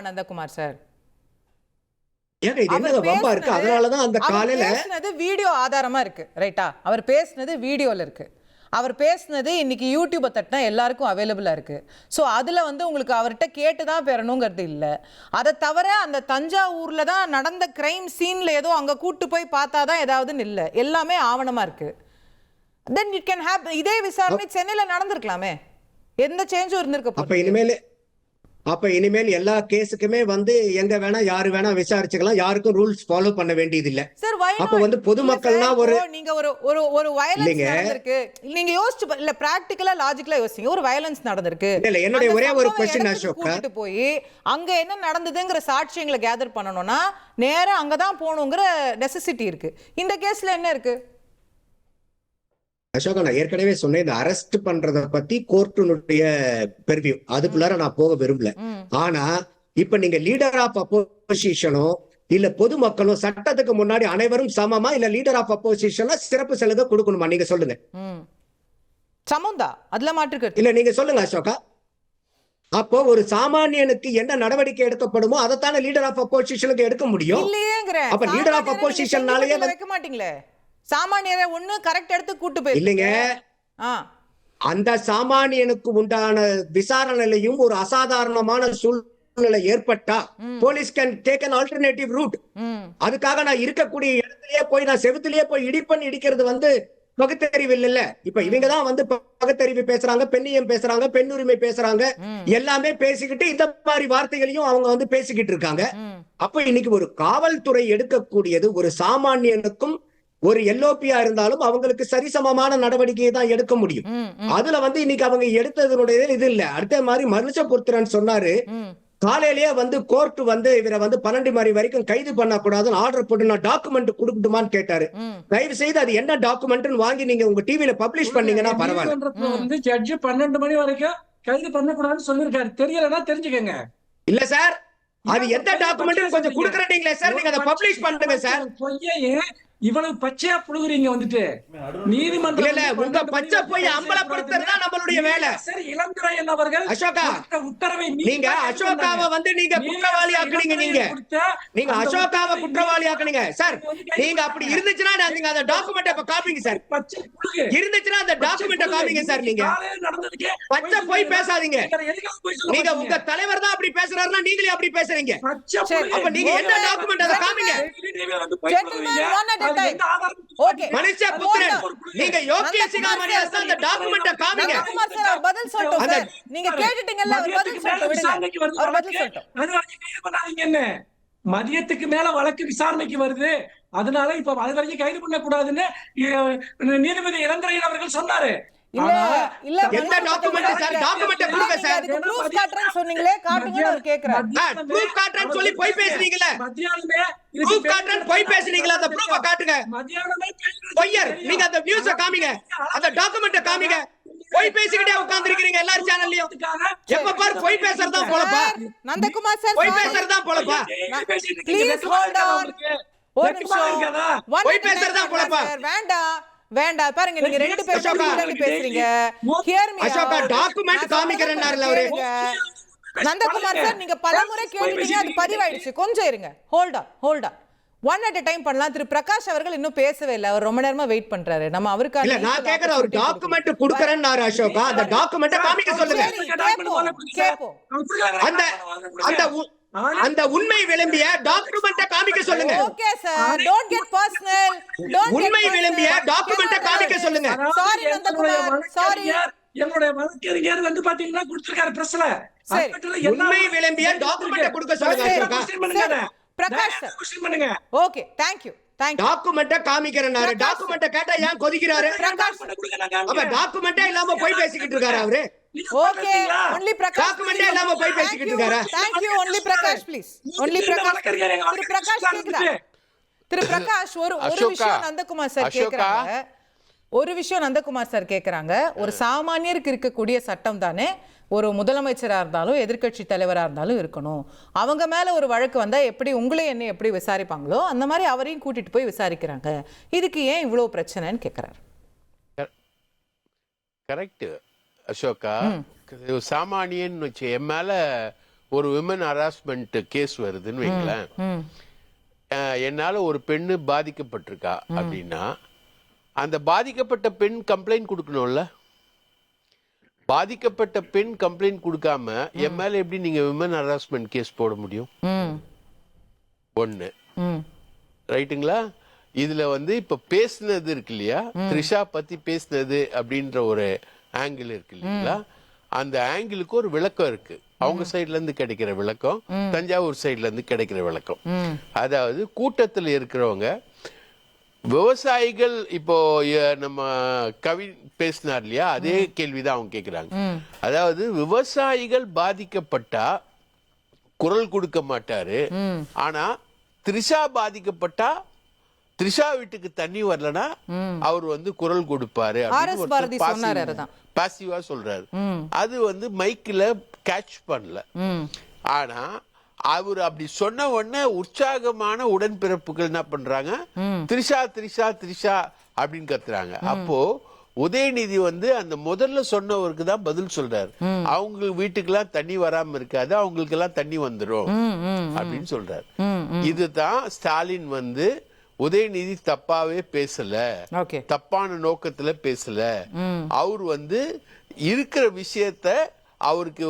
நந்தகுமார் சார் ஏங்க இது என்ன வம்பா இருக்கு? அதனாலதான் அந்த காலையில வீடியோ ஆதாரமா இருக்கு, ரைட்டா? அவர் பேசினது வீடியோல இருக்கு. அவர் பேசினது இன்னைக்கு யூடியூபை தட்டினா எல்லாருக்கும் அவைலபிளாக இருக்குது. ஸோ அதில் உங்களுக்கு அவர்கிட்ட கேட்டு தான் பெறணுங்கிறது இல்லை. அதை தவிர அந்த தஞ்சாவூரில் தான் நடந்த கிரைம் சீனில் ஏதோ அங்கே கூட்டு போய் பார்த்தா தான் ஏதாவதுன்னு இல்லை, எல்லாமே ஆவணமாக இருக்குது. Then it can happen. இதே விசாரணை சென்னையில் நடந்திருக்கலாமே, எந்த சேஞ்சும் இருந்திருக்க. அப்ப இனிமேல் எல்லா கேஸுக்குமே எங்க வேணா யாரு வேணா விசாரிச்சுக்கலாம், யாருக்கும் ரூல்ஸ் ஃபாலோ பண்ண வேண்டியது இல்ல. அப்ப பொதுமக்கள்னா நீங்க ஒரு வயலன்ஸ் நடந்திருக்கு, நீங்க யோசிச்சு இல்ல பிராக்டிகலா லாஜிக்கலா யோசிங்க. ஒரு வயலன்ஸ் நடந்திருக்கு, இல்ல என்னுடைய ஒரே ஒரு क्वेश्चन அசோக், கூட்டிட்டு போய் அங்க என்ன நடந்ததுங்கிற சாட்சியங்களை கேதர் பண்ணனும்னா நேரா அங்கதான் போகணுங்கிற நெசசிட்டி இருக்கு. இந்த கேஸ்ல என்ன இருக்கு அசோகா? நான் ஏற்கனவே சொன்னேன், இந்த அரெஸ்ட் பண்றத பத்தி கோர்ட்டினுடைய பெர்வியூ, அதுக்குள்ளார நான் போக விரும்பல. ஆனா இப்ப நீங்க லீடர் ஆஃப் அப்போசிஷனோ இல்ல பொதுமக்களும் சட்டத்துக்கு முன்னாடி அனைவரும் சமமா, இல்ல லீடர் ஆஃப் அப்போசிஷனா சிறப்பு சலுகை கொடுக்கணுமா? நீங்க சொல்லுங்க. சமந்தா அதுல மாற்றுக்கு இல்ல நீங்க சொல்லுங்க அசோகா. அப்போ ஒரு சாமானியனுக்கு என்ன நடவடிக்கை எடுக்கப்படுமோ அதைத்தானே லீடர் ஆஃப் அப்போசிஷனுக்கு எடுக்க முடியும். அப்ப லீடர் ஆஃப் அப்போசிஷன்னாலேயே வைக்க மாட்டீங்களே சாமானியரை ஒண்ணு கரெக்ட் எடுத்து கூட்டு போய் இல்லைங்க. அந்த சாமானியனுக்கு உண்டான விசாரணையிலையும் ஒரு அசாதாரணமான சூழ்நிலை ஏற்பட்டா police can take an alternative route. அதுக்காக நான் இருக்கக்கூடிய இடத்திலேயே போய் நான் செவுத்திலேயே போய் இடிக்கிறது பகுத்தறிவு இல்ல. இப்ப இவங்க தான் வந்து பகுத்தறிவு பேசுறாங்க, பெண்ணியம் பேசுறாங்க, பெண்ணுரிமை பேசுறாங்க, எல்லாமே பேசிக்கிட்டு இந்த மாதிரி வார்த்தைகளையும் அவங்க வந்து பேசிக்கிட்டு இருக்காங்க. அப்ப இன்னைக்கு ஒரு காவல்துறை எடுக்கக்கூடியது ஒரு சாமானியனுக்கும் ஒரு எல்ஓபியா இருந்தாலும் அவங்களுக்கு சரிசமமான நடவடிக்கையை தான் எடுக்க முடியும். அதுல வந்து இன்னைக்கு அவங்க எடுத்ததனுடைய இது இல்ல. அடுத்த மாதிரி மனுஷபுத்திரன் சொன்னாரு, காலையிலேயே வந்து கோர்ட் வந்து இவரை வந்து 12 மணி வரைக்கும் கைது பண்ணக்கூடாதுன்னு ஆர்டர் போட்டு நான் டாக்குமெண்ட் கொடுக்கட்டுமான்னு கேட்டாரு. தயவு செய்து அது என்ன டாக்குமெண்ட்னு வாங்கி நீங்க உங்க டிவில பப்ளிஷ் பண்ணீங்கன்னா பரவாயில்ல. வந்து ஜட்ஜ் 12 மணி வரைக்கும் கைது பண்ணக்கூடாதுன்னு சொல்லிருக்காரு. தெரியலன்னா தெரிஞ்சுக்கங்க. இல்ல சார், அது எந்த டாக்குமெண்ட் கொஞ்சம் குடுக்கறீங்களே சார், நீங்க அதை பப்ளிஷ் பண்ணுங்க சார். பொய்யே இவ்வளவு பச்சையா புழுகுறீங்க வந்துட்டு நீதிமன்றம். இல்ல உங்க பச்சை போய் அம்பலப்படுத்துறதா நம்மளுடைய வேலை. சரி, இளந்திரையன் அவர்கள் அசோகா, உத்தரவை நீங்க அசோகாவை வந்து நீங்க குற்றவாளி ஆக்குனீங்க. நீங்க அசோகாவை குற்றவாளி ஆக்குனீங்க சார். நீங்க அப்படி இருந்துச்சுன்னா நீங்க அந்த டாக்குமெண்ட் இப்ப காப்பீங்க சார். இருந்துச்சுன்னா அந்த டாக்குமெண்ட் காப்பீங்க சார். நீங்க பச்சை போய் பேசாதீங்க. நீங்க உங்க தலைவர் தான் அப்படி பேசுறாருன்னா நீங்களே அப்படி பேசுறீங்க. அப்ப நீங்க என்ன டாக்குமெண்ட் அதை காமிங்க. மனுஷபுத்திரன், நீங்க யோகிய சிகாமணியா அந்த டாக்குமெண்ட்ட காமிங்க. பதில் சொல்லட்டும் சார். நீங்க கேட்டுட்டீங்கல்ல, அவர் பதில் சொல்லட்டும், விடுங்க. அவர் பதில் சொல்லட்டும். என்ன மதியத்துக்கு மேல வழக்கு விசாரணைக்கு வருது, அதனால இப்ப அது வரைக்கும் கைது பண்ண கூடாதுன்னு நீதிபதி இளந்திரையன் அவர்கள் சொன்னாரு. இல்ல எந்த டாக்குமெண்ட் சார்? டாக்குமெண்ட் கொடுங்க சார். அதுக்கு ப்ரூஃப் காட்றேன்னு சொன்னீங்களே, காட்டுங்கன்னு அவர் கேக்குறாரு. ப்ரூஃப் காட்றேன்னு சொல்லி போய் பேசுறீங்களே. மத்தியானமே ப்ரூஃப் காட்றேன்னு போய் பேசுறீங்களா? அந்த ப்ரூஃப காட்டுங்க. மத்தியானமே பொய்யர், நீங்க அந்த நியூஸ காமிங்க, அந்த டாக்குமெண்ட்ட காமிங்க. போய் பேசிக்கிட்டே உட்கார்ந்திருக்கீங்க எல்லா சேனல்லயும். எப்ப பாரு போய் பேசுறதா போலப்பா. நந்தகுமார் சார், போய் பேசுறதா போலப்பா. Please hold on. ஒரு நிமிஷம். போய் பேசுறதா போலப்பா. வேண்டாம் பாருங்க, நீங்க ரெண்டு பேரும் பேசுறீங்க. ஹியர் மீ அசோகா, டாக்குமெண்ட் காமிக்கிறேன்னாருல அவரு. நந்தகுமார் சார், நீங்க பலமுறை கேட்டீங்க, அது பதிவாயிடுச்சு. கொஞ்சம் இருங்க. Hold on. One at a time பண்ணலாம். திரு பிரகாஷ் அவர்கள் இன்னும் பேசவே இல்லை. அவர் ரொம்ப நேரமா வெயிட் பண்றாரு. நம்ம அவருக்கு இல்ல, நான் கேக்குற ஒரு டாக்குமெண்ட் குடுக்கறேன்னாரு அசோகா. அந்த டாக்குமெண்ட்ட காமிக்க சொல்லுங்க. அந்த உண்மை விளம்பிய டாக்குமெண்ட்ட காமிக்க சொல்லுங்க. Okay sir, don't get personal. உண்மை விளம்பிய டாக்குமெண்ட்ட காமிக்க சொல்லுங்க. Sorry Nandakumar, sorry. என்னுடைய வழக்கறிஞர் வந்து பாத்தீங்கன்னா கொடுத்திருக்காரு பிரஸ்ல. உண்மை விளம்பிய டாக்குமெண்ட்ட கொடுக்க சொல்லுங்க அசோகா. பிரகாஷ் சார், क्वेश्चन பண்ணுங்க. Okay, thank you. டாக்குமெண்ட்ட காமிக்கிறேன்னாரு. டாக்குமெண்ட்ட கேட்டா ஏன் கொதிக்கிறாரு? அப்ப டாக்குமெண்டே இல்லாம போய் பேசிக்கிட்டு இருக்காரு அவரு. Okay, only Prakash. டாக்குமெண்டே இல்லாம போய் பேசிக்கிட்டு இருக்காரு. Thank you, only Prakash please. only Prakash. திரு பிரகாஷ் கேக்குதா? திரு பிரகாஷ், ஒரு விஷயம் நந்தகுமார் சார் கேக்குறாங்க. ஒரு விஷயம் நந்தகுமார் சார் கேக்குறாங்க. ஒரு சாமானியருக்கு இருக்கக்கூடிய சட்டம் தானே ஒரு முதலமைச்சராக இருந்தாலும் எதிர்க்கட்சி தலைவராக இருந்தாலும் இருக்கணும். அவங்க மேலே ஒரு வழக்கு வந்தால் எப்படி உங்களே என்ன எப்படி விசாரிப்பாங்களோ அந்த மாதிரி அவரையும் கூட்டிட்டு போய் விசாரிக்கிறாங்க. இதுக்கு ஏன் இவ்வளோ பிரச்சனைன்னு கேட்குறாரு. கரெக்ட் அசோகா. சாமானியன் வச்சு என் மேல ஒரு விமன் ஹராஸ்மெண்ட் கேஸ் வருதுன்னு வைங்களேன். என்னால ஒரு பெண்ணு பாதிக்கப்பட்டிருக்கா அப்படின்னா அந்த பாதிக்கப்பட்ட பெண் கம்ப்ளைண்ட் கொடுக்கணும்ல. பாதிக்கப்பட்ட பெண் கம்ப்ளைண்ட் கொடுக்காம என் மேல எப்படி நீங்க விமன் ஹராஸ்மெண்ட் கேஸ் போட முடியும்? ஒண்ணு ரைட்டுங்களா? இதுல வந்து இப்ப பேசினது இருக்கு இல்லையா, த்ரிஷா பத்தி பேசினது அப்படின்ற ஒரு ஆங்கிள் இருக்கு இல்லைங்களா, அந்த ஆங்கிளுக்கு ஒரு விளக்கம் இருக்கு. அவங்க சைட்ல இருந்து கிடைக்கிற விளக்கம், தஞ்சாவூர் சைட்ல இருந்து கிடைக்கிற விளக்கம். அதாவது கூட்டத்தில் இருக்கிறவங்க விவசாயிகள், இப்போ நம்ம கவி பேசினார் இல்லையா, அதே கேள்விதான் அவங்க கேட்கிறாங்க. அதாவது விவசாயிகள் பாதிக்கப்பட்டா குரல் கொடுக்க மாட்டாரு, ஆனா த்ரிஷா பாதிக்கப்பட்டா த்ரிஷா வீட்டுக்கு தண்ணி வரலனா அவர் வந்து குரல் கொடுப்பாரு பாசிவா சொல்றாரு. அது வந்து மைக்ல கேட்ச் பண்ணல. ஆனா அவர் அப்படி சொன்ன உடனே உற்சாகமான உடன்பிறப்புகள் என்ன பண்றாங்க, த்ரிஷா த்ரிஷா த்ரிஷா அப்படின்னு கத்துறாங்க. அப்போ உதயநிதி வந்து அந்த முதல்ல சொன்னவருக்கு தான் பதில் சொல்றாரு. அவங்க வீட்டுக்கு எல்லாம் தண்ணி வராம இருக்காது, அவங்களுக்கு எல்லாம் தண்ணி வந்துடும் அப்படின்னு சொல்றாரு. இதுதான் ஸ்டாலின் வந்து உதயநிதி தப்பாவே பேசல, தப்பான நோக்கத்துல பேசல. அவர் வந்து இருக்கிற விஷயத்த அவருக்கு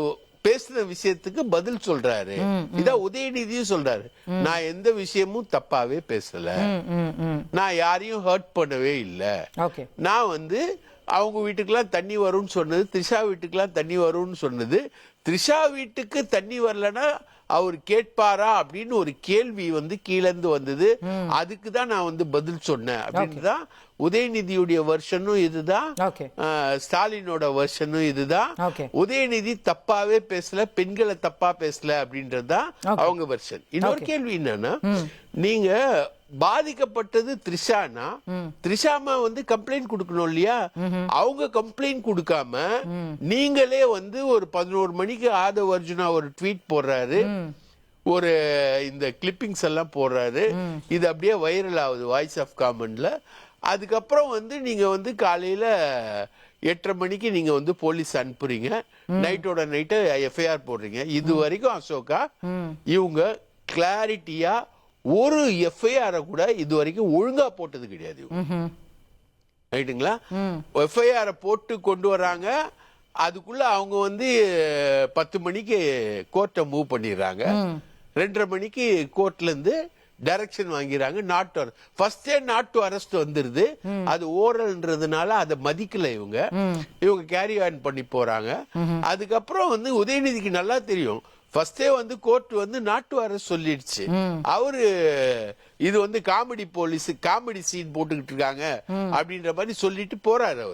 பேசுன விஷயத்துக்கு பதில் சொல்றாரு. இதான் உதயநிதியும் சொல்றாரு, நான் எந்த விஷயமும் தப்பாவே பேசல, நான் யாரையும் ஹர்ட் பண்ணவே இல்லை, நான் வந்து அவங்க வீட்டுக்கெல்லாம் தண்ணி வரும்னு சொன்னது, த்ரிஷா வீட்டுக்கெல்லாம் தண்ணி வரும்னு சொன்னது, த்ரிஷா வீட்டுக்கு தண்ணி வரலன்னா அவர் கேட்பாரா அப்படின்னு ஒரு கேள்வி வந்து கீழேந்து வந்தது. அதுக்கு தான் நான் வந்து பதில் சொன்னேன் அப்படின்னு தான் உதயநிதியுடைய வெர்ஷனும் இதுதான், ஸ்டாலினோட வெர்ஷனும் இதுதான். உதயநிதி தப்பாவே பேசல, பெண்களை தப்பா பேசல அப்படின்றதுதான் அவங்க வெர்ஷன். இன்னொரு கேள்வி என்னன்னா, நீங்க பாதிக்கப்பட்டது த்ரிஷானா, த்ரிஷாமா வந்து கம்ப்ளைண்ட் கொடுக்கணும் இல்லையா? அவங்க கம்ப்ளைண்ட் கொடுக்காம நீங்களே வந்து ஒரு 11 மணிக்கு ஆதவ் அர்ஜுனா ஒரு ட்வீட் போடுறாரு, ஒரு இந்த கிளிப்பிங்ஸ் எல்லாம் போடுறாரு, இது அப்படியே வைரல் ஆகுது வாய்ஸ் ஆஃப் காமன்ல. அதுக்கப்புறம் வந்து நீங்க வந்து காலையில 8:30 மணிக்கு நீங்க வந்து போலீஸ் அனுப்புறீங்க, நைட்டோட நைட்டு எஃப்ஐஆர் போடுறீங்க. இது வரைக்கும் அசோகா இவங்க கிளாரிட்டியா ஒரு எஃப்ஐஆரை கூட இது வரைக்கும் ஒழுங்கா போட்டது கிடையாது. ரைட்டுங்களா? எஃப்ஐஆரை போட்டு கொண்டு வராங்க, அதுக்குள்ள அவங்க வந்து 10 மணிக்கு கோர்ட்டை மூவ் பண்ணிடுறாங்க, 2:30 மணிக்கு கோர்ட்ல இருந்து டைரக்ஷன் வாங்கிறாங்க. ஃபர்ஸ்டே நாட் டு அரெஸ்ட் வந்துருது. அது ஓரல்ன்றதுனால அதை மதிக்கல இவங்க கேரி ஆன் பண்ணி போறாங்க. அதுக்கப்புறம் வந்து உதயநிதிக்கு நல்லா தெரியும், ஃபர்ஸ்டே வந்து கோர்ட் வந்து நாட் டு அரெஸ்ட் சொல்லிடுச்சு. அவரு இது வந்து காமெடி போலீஸ், காமெடி சீன் போட்டுக்கிட்டு இருக்காங்க அப்படின்ற மாதிரி சொல்லிட்டு போறாரு.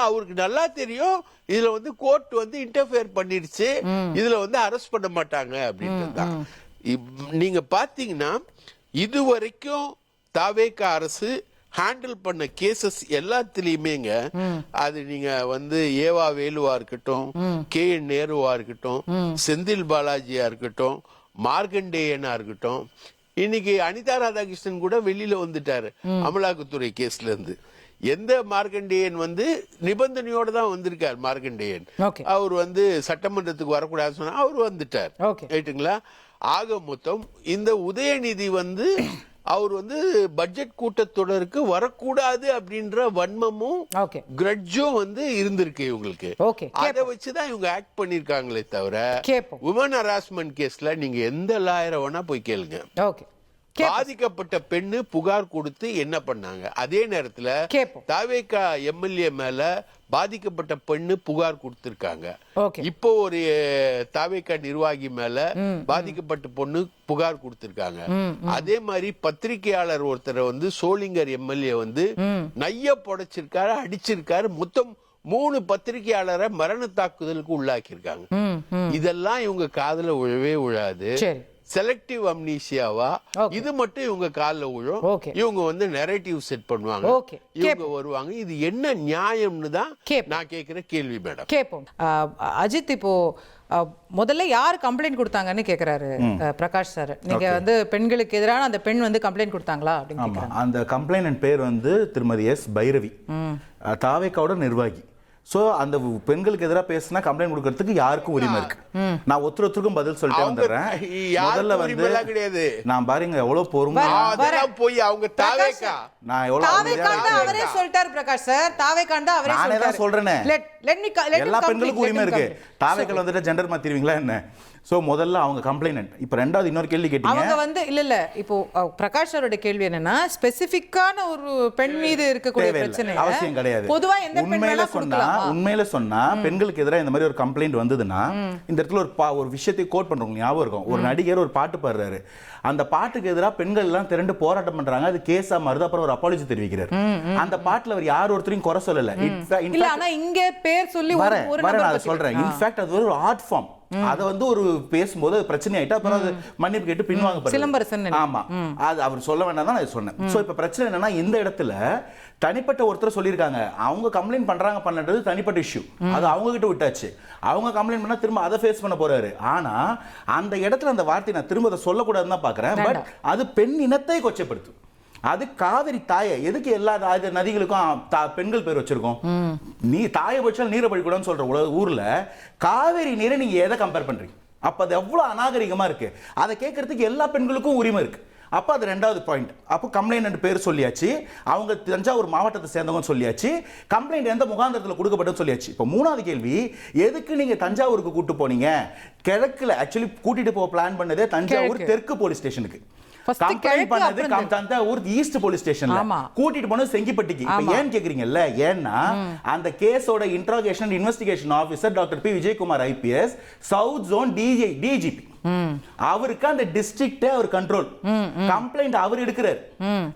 அவருக்கு நல்லா தெரியும் இதுல வந்து கோர்ட் வந்து இன்டர்ஃபியர் பண்ணிடுச்சு, இதுல வந்து அரெஸ்ட் பண்ண மாட்டாங்க அப்படின்றதுதான். நீங்க பாத்தீங்கன்னா இது வரைக்கும் தாவேகா அரசு ஹேண்டில் பண்ண கேசஸ் எல்லாத்திலயுமேங்க, அது நீங்க வந்து ஏவா வேலுவா இருக்கட்டும், KN நேருவா இருக்கட்டும், செந்தில் பாலாஜியா இருக்கட்டும், மார்கண்டேயனா இருக்கட்டும், இன்னைக்கு அனிதா ராதாகிருஷ்ணன் கூட வெளியில வந்துட்டாரு அமலாக்கத்துறை கேஸ்ல இருந்து. எந்த மார்கண்டேயன் வந்து நிபந்தனையோட தான் வந்திருக்காரு. மார்கண்டேயன் அவர் வந்து சட்டமன்றத்துக்கு வரக்கூடாதுன்னு சொன்னா அவர் வந்துட்டார். ரைட்டுங்களா? ஆக மொத்தம் இந்த உதயநிதி வந்து அவர் வந்து பட்ஜெட் கூட்டத்தொடருக்கு வரக்கூடாது அப்படின்ற வன்மமும் கிரட்ஜும் வந்து இருந்திருக்கு இவங்களுக்கு. அதை வச்சுதான் இவங்க ஆக்ட் பண்ணிருக்காங்களே தவிர உமன் ஹராஸ்மெண்ட் கேஸ்ல நீங்க எந்த லாயரை வேணா போய் கேளுங்க. பாதிக்கப்பட்ட பெண்ணு புகார் கொடுத்து என்ன பண்ணாங்க, அதே நேரத்துல தாவேகா எம்எல்ஏ மேல பாதிக்கப்பட்ட பெண்ணு புகார் கொடுத்திருக்காங்க. இப்போ ஒரு தாவேகா நிர்வாகி மேல பாதிக்கப்பட்ட பொண்ணு புகார் கொடுத்திருக்காங்க. அதே மாதிரி பத்திரிகையாளர் ஒருத்தர் வந்து சோளிங்கர் எம்எல்ஏ வந்து நைய புடைச்சிருக்காரு, அடிச்சிருக்காரு. மொத்தம் 3 பத்திரிகையாளரை மரண தாக்குதலுக்கு உள்ளாக்கியிருக்காங்க. இதெல்லாம் இவங்க காதுல விழவே விழாது. செலக்டிவ் அம்னீசியாவா இது மட்டும் இவங்க காலில் விழும். இவங்க வந்து நரேட்டிவ் செட் பண்ணுவாங்க, இவங்க வருவாங்க. இது என்ன நியாயம்னு தான் நான் கேட்கிற கேள்வி மேடம். கேட்போம். அஜித், இப்போ முதல்ல யார் கம்ப்ளைண்ட் கொடுத்தாங்கன்னு கேக்குறாரு பிரகாஷ் சார். நீங்க வந்து பெண்களுக்கு எதிரான அந்த பெண் வந்து கம்ப்ளைண்ட் கொடுத்தாங்களா அப்படின்னு. அந்த கம்ப்ளைண்ட் பேர் வந்து திருமதி S. பைரவி, தாவேக்காவோட நிர்வாகி. சோ அந்த பெண்களுக்கு எதிராக பேசினா கம்ப்ளைண்ட் கொடுக்கறதுக்கு யாருக்கும் உரிமை இருக்கு. நான் ஒருத்தருக்கும் பதில் சொல்லிட்டு வந்துடுறேன். முதல்ல வந்து நான் பாருங்க எவ்வளவு பொறுமையா போய் அவங்க தாவேகா, நான் எவ்வளவு அவரே சொல்லிட்டாரு பிரகாஷ் சார், தாவேகாண்டா அவரே சொல்லிட்டாரு. நானே தான் சொல்றேனே, எல்லா பெண்களுக்கும் உரிமை இருக்கு. தாவேகால வந்துட்டு ஜெண்டர் மாத்திடுவீங்களா என்ன? சோ முதல்ல அவங்க கம்ப்ளைனன்ட். இப்போ ரெண்டாவது இன்னொரு கேள்வி கேட்டீங்க. அவங்க வந்து இல்ல இப்போ பிரகாஷ் அவரோட கேள்வி என்னன்னா, ஸ்பெசிபிக்கான ஒரு பெண் மீது இருக்கக்கூடிய பிரச்சனை அவசியம் கிடையாது. பொதுவா எந்த பெண் மேல உண்மையில சொன்னா பெண்களுக்கு எதிராக இந்த மாதிரி ஒரு கம்ப்ளைண்ட் வந்ததுன்னா இந்த இடத்துல ஒரு விஷயத்தை கோட் பண்றவங்க ஞாபகம் இருக்கும். ஒரு நடிகர் ஒரு பாட்டு பாடுறாரு, அந்த பாட்டுக்கு எதிராக பெண்கள் எல்லாம் திரண்டு போராட்டம் பண்றாங்க, அது கேஸா மாறுது. அப்புறம் ஒரு அப்பாலஜி தெரிவிக்கிறார். அந்த பாட்டுல அவர் யார் ஒருத்தரையும் குறை சொல்லல. இல்ல, ஆனா இங்க பேர் சொல்லி ஒரு நான் சொல்றேன், இன்ஃபேக்ட் அது ஒரு ஆர்ட் ஃபார்ம். அத வந்து ஒரு பேசும்போது பிரச்சனை ஆயிட்டா அப்புறம் அது மன்னிப்பு கேட்டு பின்வாங்க. சிலம்பரசன். ஆமா, அது அவர் சொல்ல வேண்டாம் தான் நான் சொன்னேன். சோ இப்ப பிரச்சனை என்னன்னா, இந்த இடத்துல தனிப்பட்ட ஒருத்தர் சொல்லியிருக்காங்க, அவங்க கம்ப்ளைண்ட் பண்றாங்க பண்ணது தனிப்பட்ட இஷ்யூ, அது அவங்க கிட்ட விட்டாச்சு. அவங்க கம்ப்ளைண்ட் பண்ணா திரும்ப அதை ஃபேஸ் பண்ண போறாரு. ஆனா அந்த இடத்துல அந்த வார்த்தை நான் திரும்ப அதை சொல்லக்கூடாதுன்னு தான் பாக்குறேன். பட் அது பெண் இனத்தை கொச்சைப்படுத்தும். அது காவிரி தாயை எதுக்கு எல்லா நதிகளுக்கும் பெண்கள் பேர் வச்சிருக்கோம்? நீ தாயை வச்சால் நீரை பழிக்கூடாதுன்னு சொல்ற ஊர்ல காவிரி நீரை நீங்க எதை கம்பேர் பண்றீங்க? அப்ப அது எவ்வளவு அநாகரிகமா இருக்கு. அதை கேட்கறதுக்கு எல்லா பெண்களுக்கும் உரிமை இருக்கு. அப்போ அது ரெண்டாவது பாயிண்ட். அப்போ கம்ப்ளைண்ட் பேர் சொல்லியாச்சு, அவங்க தஞ்சாவூர் மாவட்டத்தை சேர்ந்தவங்க சொல்லியாச்சு, கம்ப்ளைண்ட் எந்த முகாந்திரத்தில் கொடுக்கப்பட்டது சொல்லியாச்சு. இப்போ மூணாவது கேள்வி, எதுக்கு நீங்க தஞ்சாவூருக்கு கூட்டு போனீங்க? கிழக்குல ஆக்சுவலி கூட்டிட்டு போக பிளான் பண்ணதே தஞ்சாவூர் தெற்கு போலீஸ் ஸ்டேஷனுக்கு. கம்ப்ளைண்ட் பண்ணது தஞ்சாவூர் ஈஸ்ட் போலீஸ் ஸ்டேஷன்ல, கூட்டிட்டு போனது செங்கிப்பட்டிக்கு. இப்போ ஏன் கேக்குறீங்கல்ல, ஏன்னா அந்த கேஸோட interrogation investigation officer doctor P Vijayakumar IPS south zone DGP, அவருக்கு அந்த டிஸ்ட்ரிக்ட் அவர் கண்ட்ரோல், கம்ப்ளைண்ட் அவர் எடுக்கிறார்.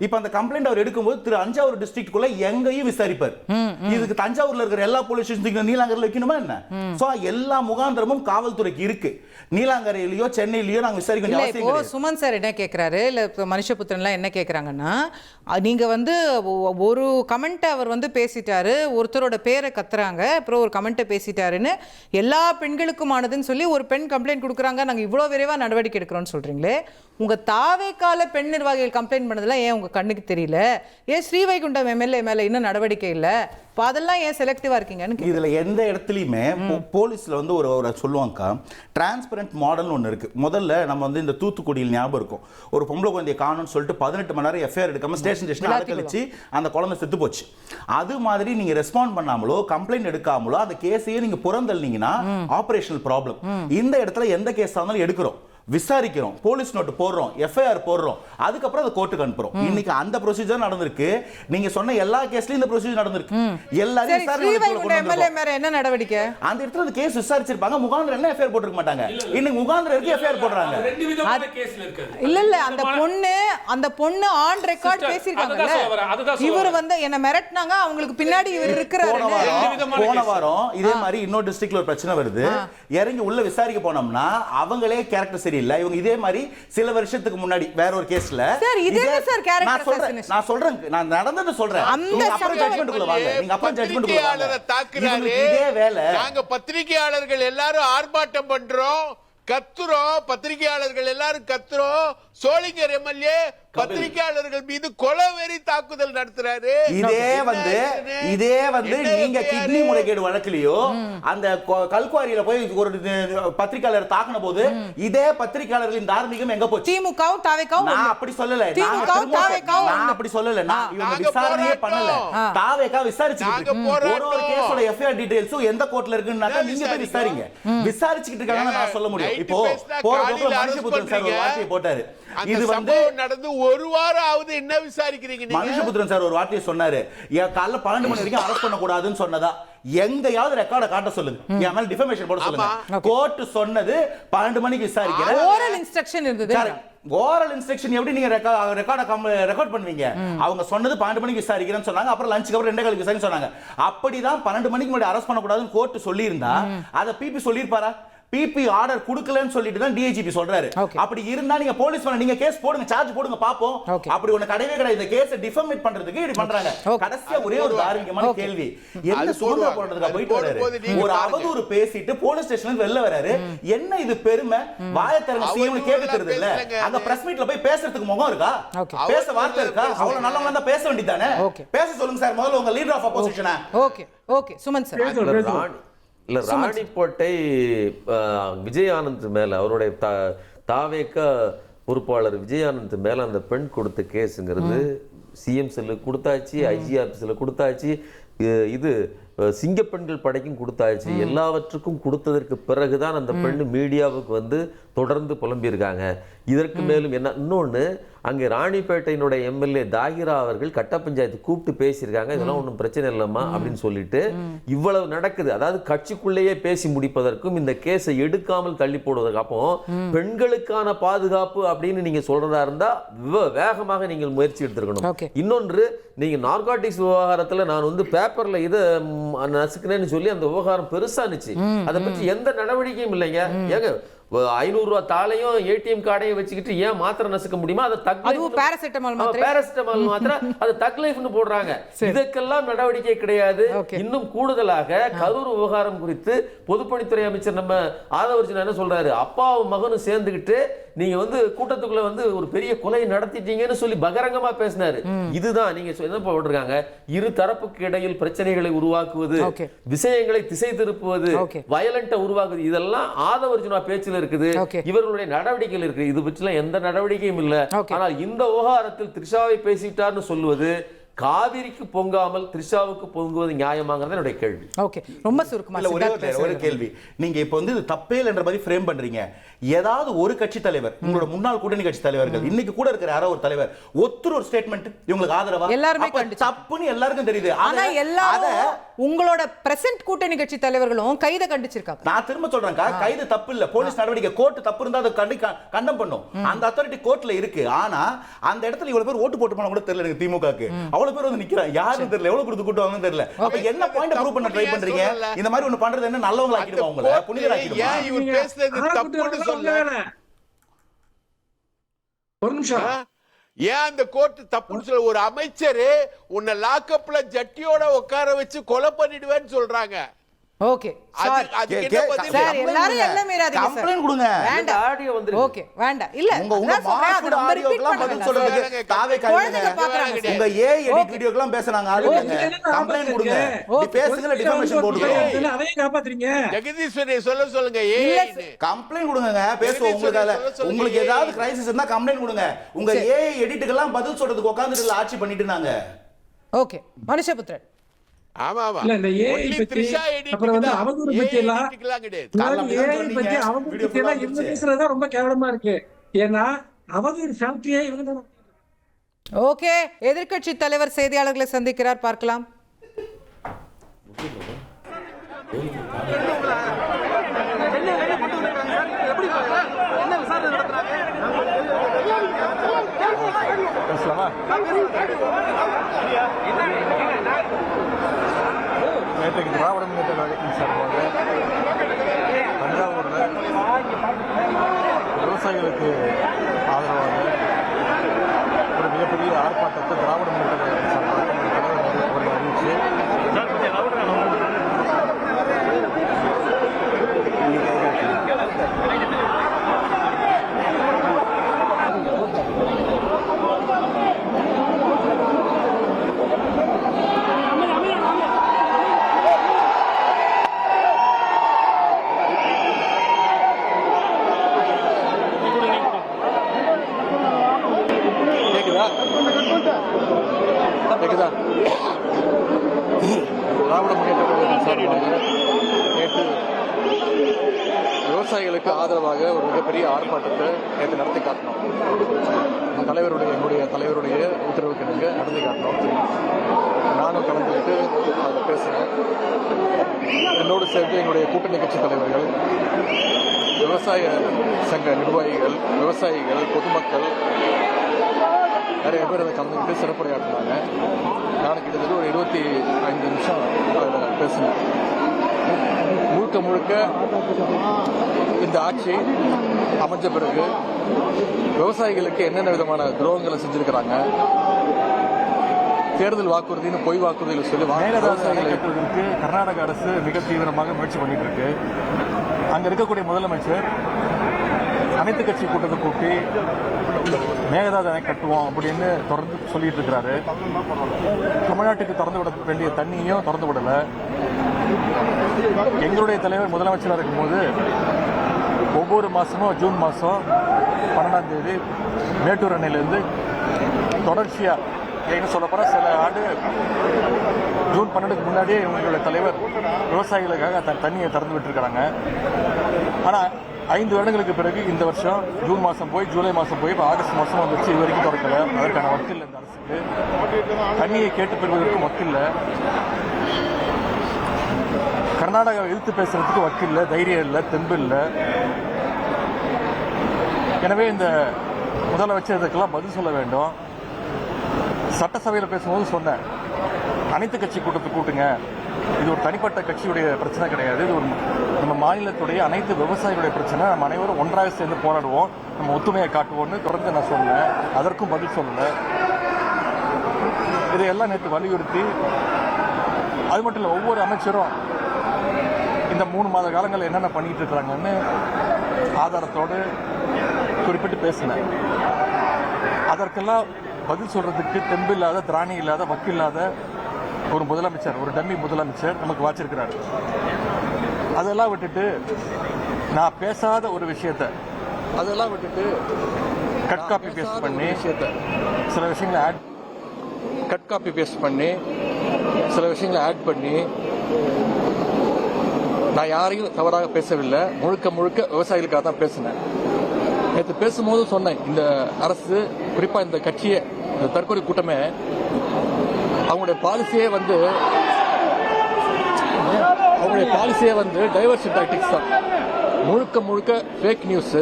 இப்ப அந்த கம்ப்ளைண்ட் அவர் எடுக்கும்போது திரு தஞ்சாவூர் டிஸ்ட்ரிக்ட்குள்ள எங்கேயும் விசாரிப்பார். இதுக்கு தஞ்சாவூர்ல இருக்கிற எல்லா போலீஸ் ஸ்டேஷனுக்கு நீலாங்கரையில் வைக்கணுமா என்ன? சோ எல்லா முகாந்திரமும் காவல்துறைக்கு இருக்கு. நீலாங்கரையிலயோ சென்னையிலயோ நாங்க விசாரிக்க வேண்டிய அவசியம் கிடையாது. சுமன் சார் என்ன கேட்கிறாரு, இல்ல மனுஷபுத்திரன்லாம் என்ன கேட்கறாங்கன்னா, நீங்க வந்து ஒரு கமெண்ட் அவர் வந்து பேசிட்டாரு, ஒருத்தரோட பேரை கத்துறாங்க, அப்புறம் ஒரு கமெண்ட்டை பேசிட்டாருன்னு எல்லா பெண்களுக்குமானதுன்னு சொல்லி ஒரு பெண் கம்ப்ளைண்ட் கொடுக்குறாங்க, நாங்க இவ்வளோ விரைவா நடவடிக்கை எடுக்கிறோம்னு சொல்றீங்களே, உங்க தாவேக்கால பெண் நிர்வாகிகள் கம்ப்ளைண்ட் பண்ணதெல்லாம் ஏன் உங்க கண்ணுக்கு தெரியல? ஏன் ஸ்ரீவைகுண்டம் எம்எல்ஏ மேல இன்னும் நடவடிக்கை இல்ல? அதெல்லாம் ஏன் செலக்டிவா இருக்கீங்கன்னு. இதுல எந்த இடத்துலயுமே போலீஸ்ல வந்து ஒரு சொல்லுவாங்க டிரான்ஸ்பரண்ட் மாடல் ஒன்று இருக்கு. முதல்ல நம்ம வந்து இந்த தூத்துக்குடியில் ஞாபகம் இருக்கும், ஒரு பொம்பளை குழந்தைய காணும்னு சொல்லிட்டு 18 மணி நேரம் எஃப்ஐஆர் எடுக்காம ஸ்டேஷன் அலக்கழிச்சு அந்த குழந்தை செத்து போச்சு. அது மாதிரி நீங்க ரெஸ்பாண்ட் பண்ணாமலோ கம்ப்ளைண்ட் எடுக்காமலோ அந்த கேஸையே நீங்க புறந்தள்ளிங்கன்னா ஆபரேஷனல் ப்ராப்ளம். இந்த இடத்துல எந்த கேஸ் ஆனாலும் எடுக்கிறோம், விசாரிக்கிறோம், போலீஸ் நோட்டு போடுறோம், எஃப்ஐஆர் போடுறோம், அதுக்கப்புறம் அதை கோர்ட்டுக்கு அனுப்புறோம். இன்னைக்கு அந்த ப்ரொசீஜர் நடந்திருக்கு. நீங்க சொன்ன எல்லா கேஸ்லயும் இந்த ப்ரொசீஜர் நடந்திருக்கு. எல்லாரும் என்ன நடவடிக்கை அந்த இடத்துல அந்த கேஸ் விசாரிச்சிருப்பாங்க, முகாந்திரம் என்ன எஃப்ஐஆர் போட்டுக்க மாட்டாங்க. இன்னைக்கு முகாந்திரம் இருக்கு, எஃப்ஐஆர் போடுறாங்க. இல்ல அந்த பொண்ணு ஆன் ரெக்கார்ட் பேசிருக்காங்க, இவர் வந்து என்ன மிரட்டினாங்க, அவங்களுக்கு பின்னாடி இவர் இருக்கிறாரு. போன வாரம் இதே மாதிரி இன்னொரு டிஸ்ட்ரிக்ட்ல ஒரு பிரச்சனை வருது, இறங்கி உள்ள விசாரிக்க போனோம்னா அவங்களே கேரக்டர் சரியில்லை. இவங்க இதே மாதிரி சில வருஷத்துக்கு முன்னாடி வேற ஒரு கேஸ்ல நான் சொல்றேன், நான் நடந்தது சொல்றேன், அப்புறம் ஜட்ஜ்மென்ட்க்குள்ள வாங்க, நீங்க அப்புறம் ஜட்ஜ்மென்ட்க்குள்ள வாங்க. இதே வேலை நாங்க பத்திரிகையாளர்கள் எல்லாரும் ஆர்ப்பாட்டம் பண்றோம், கத்துறோம், பத்திரிகையாளர்கள் எல்லாரும் கத்துறோம். சோளிங்கர் எம்எல்ஏ பத்திரிகையாளர்கள் மீது கொலவெறி தாக்குதல் நடத்துறாரு. இதே வந்து நீங்க கிட்னி முறைகேடு வழக்கிலேயோ அந்த கல்குவாரியில போய் ஒரு பத்திரிகையாளர் தாக்குன போது இதே பத்திரிகையாளர்களின் தார்மீகம் எங்க போச்சு? திமுகவும் தாவேகவும் நான் அப்படி சொல்லல, நான் அப்படி சொல்லல, நான் இவங்க விசாரணையே பண்ணல, தாவேகா விசாரிச்சுக்கிட்டு ஒரு கேஸோட எஃப்ஐஆர் டீடைல்ஸும் எந்த கோர்ட்ல இருக்குன்னாக்கா நீங்க போய் விசாரிங்க, விசாரிச்சுக்கிட்டு இருக்காங்க நான் சொல்ல முடியும். இப்போ போற போக்குல மனுஷபுத்திரன் சார் ஒரு வார்த்தையை போட்டாரு, இது வந்து நடந்து ஒரு வாரம் ஆகுது, என்ன விசாரிக்கிறீங்க நீங்க? மனுஷபுத்திரன் சார் ஒரு வார்த்தையை சொன்னாரு, காலைல 12 மணி வரைக்கும் அரெஸ்ட் பண்ண கூடாதுன்னு சொன்னதா எங்கயாவது ரெக்கார்ட காட்ட சொல்லுங்க, என் மேல டிஃபமேஷன் போட சொல்லுங்க. கோர்ட் சொன்னது 12 மணிக்கு விசாரிக்கிறேன், ஓரல் இன்ஸ்ட்ரக்ஷன் இருந்தது. ஓரல் இன்ஸ்ட்ரக்ஷன் எப்படி நீங்க ரெக்கார்ட் பண்ணுவீங்க? அவங்க சொன்னது 12 மணிக்கு விசாரிக்கிறேன்னு சொன்னாங்க, அப்புறம் லஞ்சுக்கு அப்புறம் 2 காலுக்கு விசாரிக்க சொன்னாங்க. அப்படிதான் 12 மணிக்கு முன்னாடி அரெஸ்ட் பண்ண கூடாதுன்னு கோர்ட் சொல்லி இருந்தா அதை பிபி சொல்லிருப்பாரா? பிபி ஆர்டர் கொடுக்கலன்னு சொல்லிட்டு தான் டிஐஜிபி சொல்றாரு. அப்படி இருந்தா நீங்க போலீஸ் பண்ண நீங்க கேஸ் போடுங்க, சார்ஜ் போடுங்க பாப்போம். அப்படி ஒண்ணு கிடையவே கிடையாது. இந்த கேஸை டிஃபமேட் பண்றதுக்கு இப்படி பண்றாங்க. கடைசியா ஒரே ஒரு தார்மீகமான கேள்வி, என்ன சுதந்திர போராட்டத்துக்கு போயிட்டு வராரு, ஒரு அவதூறு பேசிட்டு போலீஸ் ஸ்டேஷன்ல வெளில வராரு, என்ன இது பெருமை? வாயத்திறங்க சிஎம் கேட்க தெரியுது இல்ல, அந்த பிரஸ் மீட்ல போய் பேசுறதுக்கு முகம் இருக்கா? பேச வார்த்தை இருக்கா? அவ்வளவு நல்லவங்க தான் பேச வேண்டியதானே? பேச சொல்லுங்க சார், முதல்ல உங்க லீடர் ஆஃப் அப்போசிஷனா. Okay Suman sir. இல்ல ராணிப்பேட்டை விஜய் ஆனந்த் மேல அவருடைய தாவேக பொறுப்பாளர் விஜய் ஆனந்த் மேல அந்த பெண் கொடுத்த கேஸுங்கிறது சிஎம் செல்லுக்கு கொடுத்தாச்சு, ஐஜி ஆபீஸ்ல கொடுத்தாச்சு, இது சிங்க பெண்கள் படைக்கும் கொடுத்தாச்சு. எல்லாவற்றுக்கும் கொடுத்ததற்கு பிறகுதான் அந்த பெண்ணு மீடியாவுக்கு வந்து தொடர்ந்து புலம்பியிருக்காங்க. இதற்கு மேலும் என்ன, இன்னொன்று அங்கே ராணிப்பேட்டையினுடைய எம்எல்ஏ தாகிரா அவர்கள் கட்ட பஞ்சாயத்து கூப்பிட்டு பேசியிருக்காங்க, இதெல்லாம் ஒன்றும் பிரச்சனை இல்லைம்மா அப்படின்னு சொல்லிட்டு இவ்வளவு நடக்குது. அதாவது கட்சிக்குள்ளேயே பேசி முடிப்பதற்கும் இந்த கேஸை எடுக்காமல் தள்ளி போடுவதற்கு. அப்போ பெண்களுக்கான பாதுகாப்பு அப்படின்னு நீங்க சொல்றதா இருந்தா வேகமாக நீங்கள் முயற்சி எடுத்திருக்கணும். இன்னொன்று, நீங்க நார்காட்டிக்ஸ் விவகாரத்துல நான் வந்து பேப்பர்ல இதை நசுக்குனேன்னு சொல்லி அந்த விவகாரம் பெருசானுச்சு, அதை பற்றி எந்த நடவடிக்கையும் இல்லைங்க. ஏங்க 500 ரூபாய் தாளையும் ஏடிஎம் கார்டையும் வச்சுக்கிட்டு ஏன் மாத்திரை நசுக்க முடியுமா? அதை பேராசிட்டமால் மாத்திரை அதை தக் லைஃப்னு போடுறாங்க. இதுக்கெல்லாம் நடவடிக்கை கிடையாது. இன்னும் கூடுதலாக கரூர் விவகாரம் குறித்து பொதுப்பணித்துறை அமைச்சர் நம்ம ஆதவர்ஜன் என்ன சொல்றாரு, அப்பாவும் மகனும் சேர்ந்துகிட்டு நீங்க வந்து கூட்டத்துக்குள்ள வந்து ஒரு பெரிய கொலை நடத்திட்டீங்கன்னு சொல்லி பகிரங்கமா பேசினாரு. இதுதான் நீங்க என்ன போட்டிருக்காங்க, இரு தரப்புக்கு இடையில் பிரச்சனைகளை உருவாக்குவது, விஷயங்களை திசை திருப்புவது, வயலண்ட உருவாக்குவது, இதெல்லாம் ஆதவர்ஜுனா பேச்சில் இருக்குது, Okay. இவர்களுடைய நடவடிக்கைகள் இருக்கு. இது பற்றிலாம் எந்த நடவடிக்கையும் இல்ல. Okay. ஆனால் இந்த விவகாரத்தில் த்ரிஷாவை பேசிட்டார்னு சொல்லுவது காவிரிக்கு பொங்காமல் த்ரிஷாவுக்கு பொங்குவது நியாயமாங்கிறது என்னுடைய கேள்வி. ஓகே, ரொம்ப சுருக்கமா இல்ல, ஒரே கேள்வி. நீங்க இப்ப வந்து இது தப்பே இல்லைன்ற மாதிரி ஃப்ரேம் பண்றீங்க. ஏதாவது ஒரு கட்சி தலைவர், உங்களோட முன்னாள் கூட்டணி கட்சி தலைவர்கள், இன்னைக்கு கூட இருக்கிற யாரோ ஒரு தலைவர் ஒருத்தர் ஒரு ஸ்டேட்மெண்ட் இவங்களுக்கு ஆதரவா எல்லாருமே அப்ப தப்புன்னு எல்லாருக்கும் தெரியுது. ஆனா எல்லாரும் உங்களோட பிரசன்ட் கூட்டணி கட்சி தலைவர்களும் கைத கண்டிச்சிருக்காங்க. நான் திரும்ப சொல்றேன், கைது தப்பு இல்ல, போலீஸ் நடவடிக்கை, கோர்ட் தப்பு இருந்தா அதை கண்டம் பண்ணும். அந்த அத்தாரிட்டி கோர்ட்ல இருக்கு. ஆனா அந்த இடத்துல இவ்வளவு பேர் ஓட்டு போட்டு போனா கூட தெரியல எனக்கு திமுகக்கு. அவ்வளவு பேர் வந்து நிக்கிறாங்க, யாரும் தெரியல, எவ்வளவு கொடுத்து கூட்டுவாங்கன்னு தெரியல. அப்ப என்ன பாயிண்ட் ப்ரூவ் பண்ண ட்ரை பண்றீங்க? இந்த மாதிரி ஒண்ணு பண்றது என்ன நல்லவங்க ஆக்கிடுவா உங்களை, புனிதராக்கிடுவா? ஏன் இவர் பேசுறது தப்புன்னு சொல்ல? ஒரு நிமிஷம், ஏன் அந்த கோர்ட் தப்புன்னு சொல்ல? ஒரு அமைச்சர் உன்னை லாக்அப்ல ஜட்டியோட உட்கார வச்சு கொலை பண்ணிடுவேன்னு சொல்றாங்க. ஓகே சார், எல்லாரும் எல்லாம் மீறாதீங்க சார். கம்ப்ளைன்ட் கொடுங்க. வேண்டாம், ஆடியோ வந்து ஓகே வேண்டாம். இல்ல உங்க மாஸ்டர் ஆடியோக்கெல்லாம் பதில் சொல்றதுக்கு தாவே காரணங்க. உங்க ஏ எடிட் வீடியோக்கெல்லாம் பேசுறாங்க ஆளுங்க. கம்ப்ளைன்ட் கொடுங்க. நீ பேசுங்கல, டிஃபமேஷன் போடுறோம். அதையும் காப்பாத்துறீங்க. ஜெகதீஸ்வரி சொல்லுங்க. கம்ப்ளைன்ட் கொடுங்க, பேசுவோம். உங்களுக்கு ஏதாவது கிரைசிஸ் இருந்தா கம்ப்ளைன்ட் கொடுங்க. உங்க ஏ எடிட்டுக்கெல்லாம் பதில் சொல்றதுக்கு உட்கார்ந்துட்டு ஆட்சி பண்ணிட்டு நாங்க. ஓகே, மனுஷபுத்திரன். ஆமா ஆமா. இல்ல, இந்த ஏஐ பத்தி அப்புறம் வந்து அவதூறு பத்தி எல்லாம் ஏஐ பத்தி அவதூறு பத்தி எல்லாம் இவங்க பேசுறதா ரொம்ப கேவலமா இருக்கு. ஏன்னா அவதூறு ஃபேக்டரியே இவங்க தான். ஓகே, எதிர்க்கட்சி தலைவர் செய்தியாளர்களை சந்திக்கிறார், பார்க்கலாம். நேற்றைக்கு திராவிட முன்னேற்ற கழகத்தின் சார்பாக தஞ்சாவூரில் விவசாயிகளுக்கு ஆதரவாக ஒரு மிகப்பெரிய ஆர்ப்பாட்டத்தை திராவிட முன்னேற்ற கழகத்தின் சார்பாக அவர்கள் அறிவிச்சு திராவிட முன்னேற்ற கழகத்தின் சார்பாக நேற்று விவசாயிகளுக்கு ஆதரவாக ஒரு மிகப்பெரிய ஆர்ப்பாட்டத்தை நேற்று நடத்தி காட்டினோம். என்னுடைய தலைவருடைய உத்தரவுக்கு இணங்க நடத்தி காட்டினோம். நானும் கலந்துக்கிட்டு அதில் பேசுகிறேன். என்னோடு சேர்ந்து எங்களுடைய கூட்டணி கட்சி தலைவர்கள், விவசாய சங்க நிர்வாகிகள், விவசாயிகள், பொதுமக்கள் நிறைய பேர் அதை கலந்துக்கிட்டு சிறப்புரையாற்றினாங்க. நான் கிட்டத்தட்ட ஒரு 25 நிமிஷம் அதில் பேசினேன். முழுக்க இந்த ஆட்சி அமைஞ்ச பிறகு விவசாயிகளுக்கு என்னென்ன விதமான துரோகங்களை செஞ்சிருக்கிறாங்க, தேர்தல் வாக்குறுதின்னு பொய் வாக்குறுதியில் சொல்லி விவசாயிகளுக்கு கர்நாடக அரசு மிக தீவிரமாக முயற்சி பண்ணிட்டு இருக்கு. அங்க இருக்கக்கூடிய முதலமைச்சர் அனைத்து கட்சி கூட்டத்தை கூட்டி மேகதாது அணை கட்டுவோம் அப்படின்னு தொடர்ந்து சொல்லிட்டு இருக்கிறாரு. தமிழ்நாட்டுக்கு திறந்து விட வேண்டிய தண்ணியையும் திறந்து விடல. எங்களுடைய தலைவர் முதலமைச்சராக இருக்கும்போது ஒவ்வொரு மாசமும் ஜூன் மாதம் 12ஆம் தேதி மேட்டூர் அணையிலிருந்து தொடர்ச்சியா என்ன சொல்ல போனா சில ஆண்டு ஜூன் 12க்கு முன்னாடியே எங்களுடைய தலைவர் விவசாயிகளுக்காக தண்ணியை திறந்து விட்டுருக்கிறாங்க. ஆனா 5 வருடங்களுக்கு பிறகு இந்த வருஷம் ஜூன் மாதம் போய் ஜூலை மாதம் போய் இப்போ ஆகஸ்ட் மாதம் வந்துச்சு. இது வரைக்கும் திறக்கல. அதற்கான வக்கில்லை இந்த அரசுக்கு. தண்ணியை கேட்டு பெறுவதற்கும் வக்கில்லை. கர்நாடகாவை எதிர்த்து பேசுறதுக்கு வக்கில்லை, தைரியம் இல்லை, தெம்பு இல்லை. எனவே இந்த முதலமைச்சர் இதுக்கெல்லாம் பதில் சொல்ல வேண்டும். சட்டசபையில் பேசும்போது சொன்னேன், அனைத்து கட்சி கூட்டத்தை கூட்டுங்க. இது ஒரு தனிப்பட்ட கட்சியுடைய பிரச்சனை கிடையாது. இது ஒரு நம்ம மாநிலத்துடைய அனைத்து விவசாயிகளுடைய பிரச்சனை. நம்ம அனைவரும் ஒன்றாக சேர்ந்து போராடுவோம், நம்ம ஒத்துமையை காட்டுவோம்னு தொடர்ந்து நான் சொன்னேன். அதற்கும் பதில் சொல்லலை. இதையெல்லாம் நேற்று வலியுறுத்தி, அது மட்டும் இல்லை, ஒவ்வொரு அமைச்சரும் இந்த 3 மாத காலங்களில் என்னென்ன பண்ணிட்டு இருக்கிறாங்கன்னு ஆதாரத்தோடு குறிப்பிட்டு பேசினேன். அதற்கெல்லாம் பதில் சொல்றதுக்கு தெம்பு இல்லாத, திராணி இல்லாத, வக்கில்லாத ஒரு முதலமைச்சர், ஒரு டம்மி முதலமைச்சர் நமக்கு வாச்சிருக்கிறார். அதெல்லாம் விட்டுட்டு நான் பேசாத ஒரு விஷயத்த அதெல்லாம் விட்டுட்டு கட் காப்பி பேஸ்ட் பண்ணி சில விஷயங்களை கட் காப்பி பேஸ்ட் பண்ணி சில விஷயங்களை ஆட் பண்ணி நான் யாரையும் தவறாக பேசவில்லை, முழுக்க முழுக்க விவசாயிகளுக்காக தான் பேசினேன். நேற்று பேசும்போது சொன்னேன், இந்த அரசு குறிப்பா இந்த கட்சியை, இந்த தற்கொலை கூட்டமே அவங்களுடைய பாலிசியே வந்து டைவர்ஷன் டாக்டிக்ஸ் தான். முழுக்க முழுக்க ஃபேக் நியூஸ்,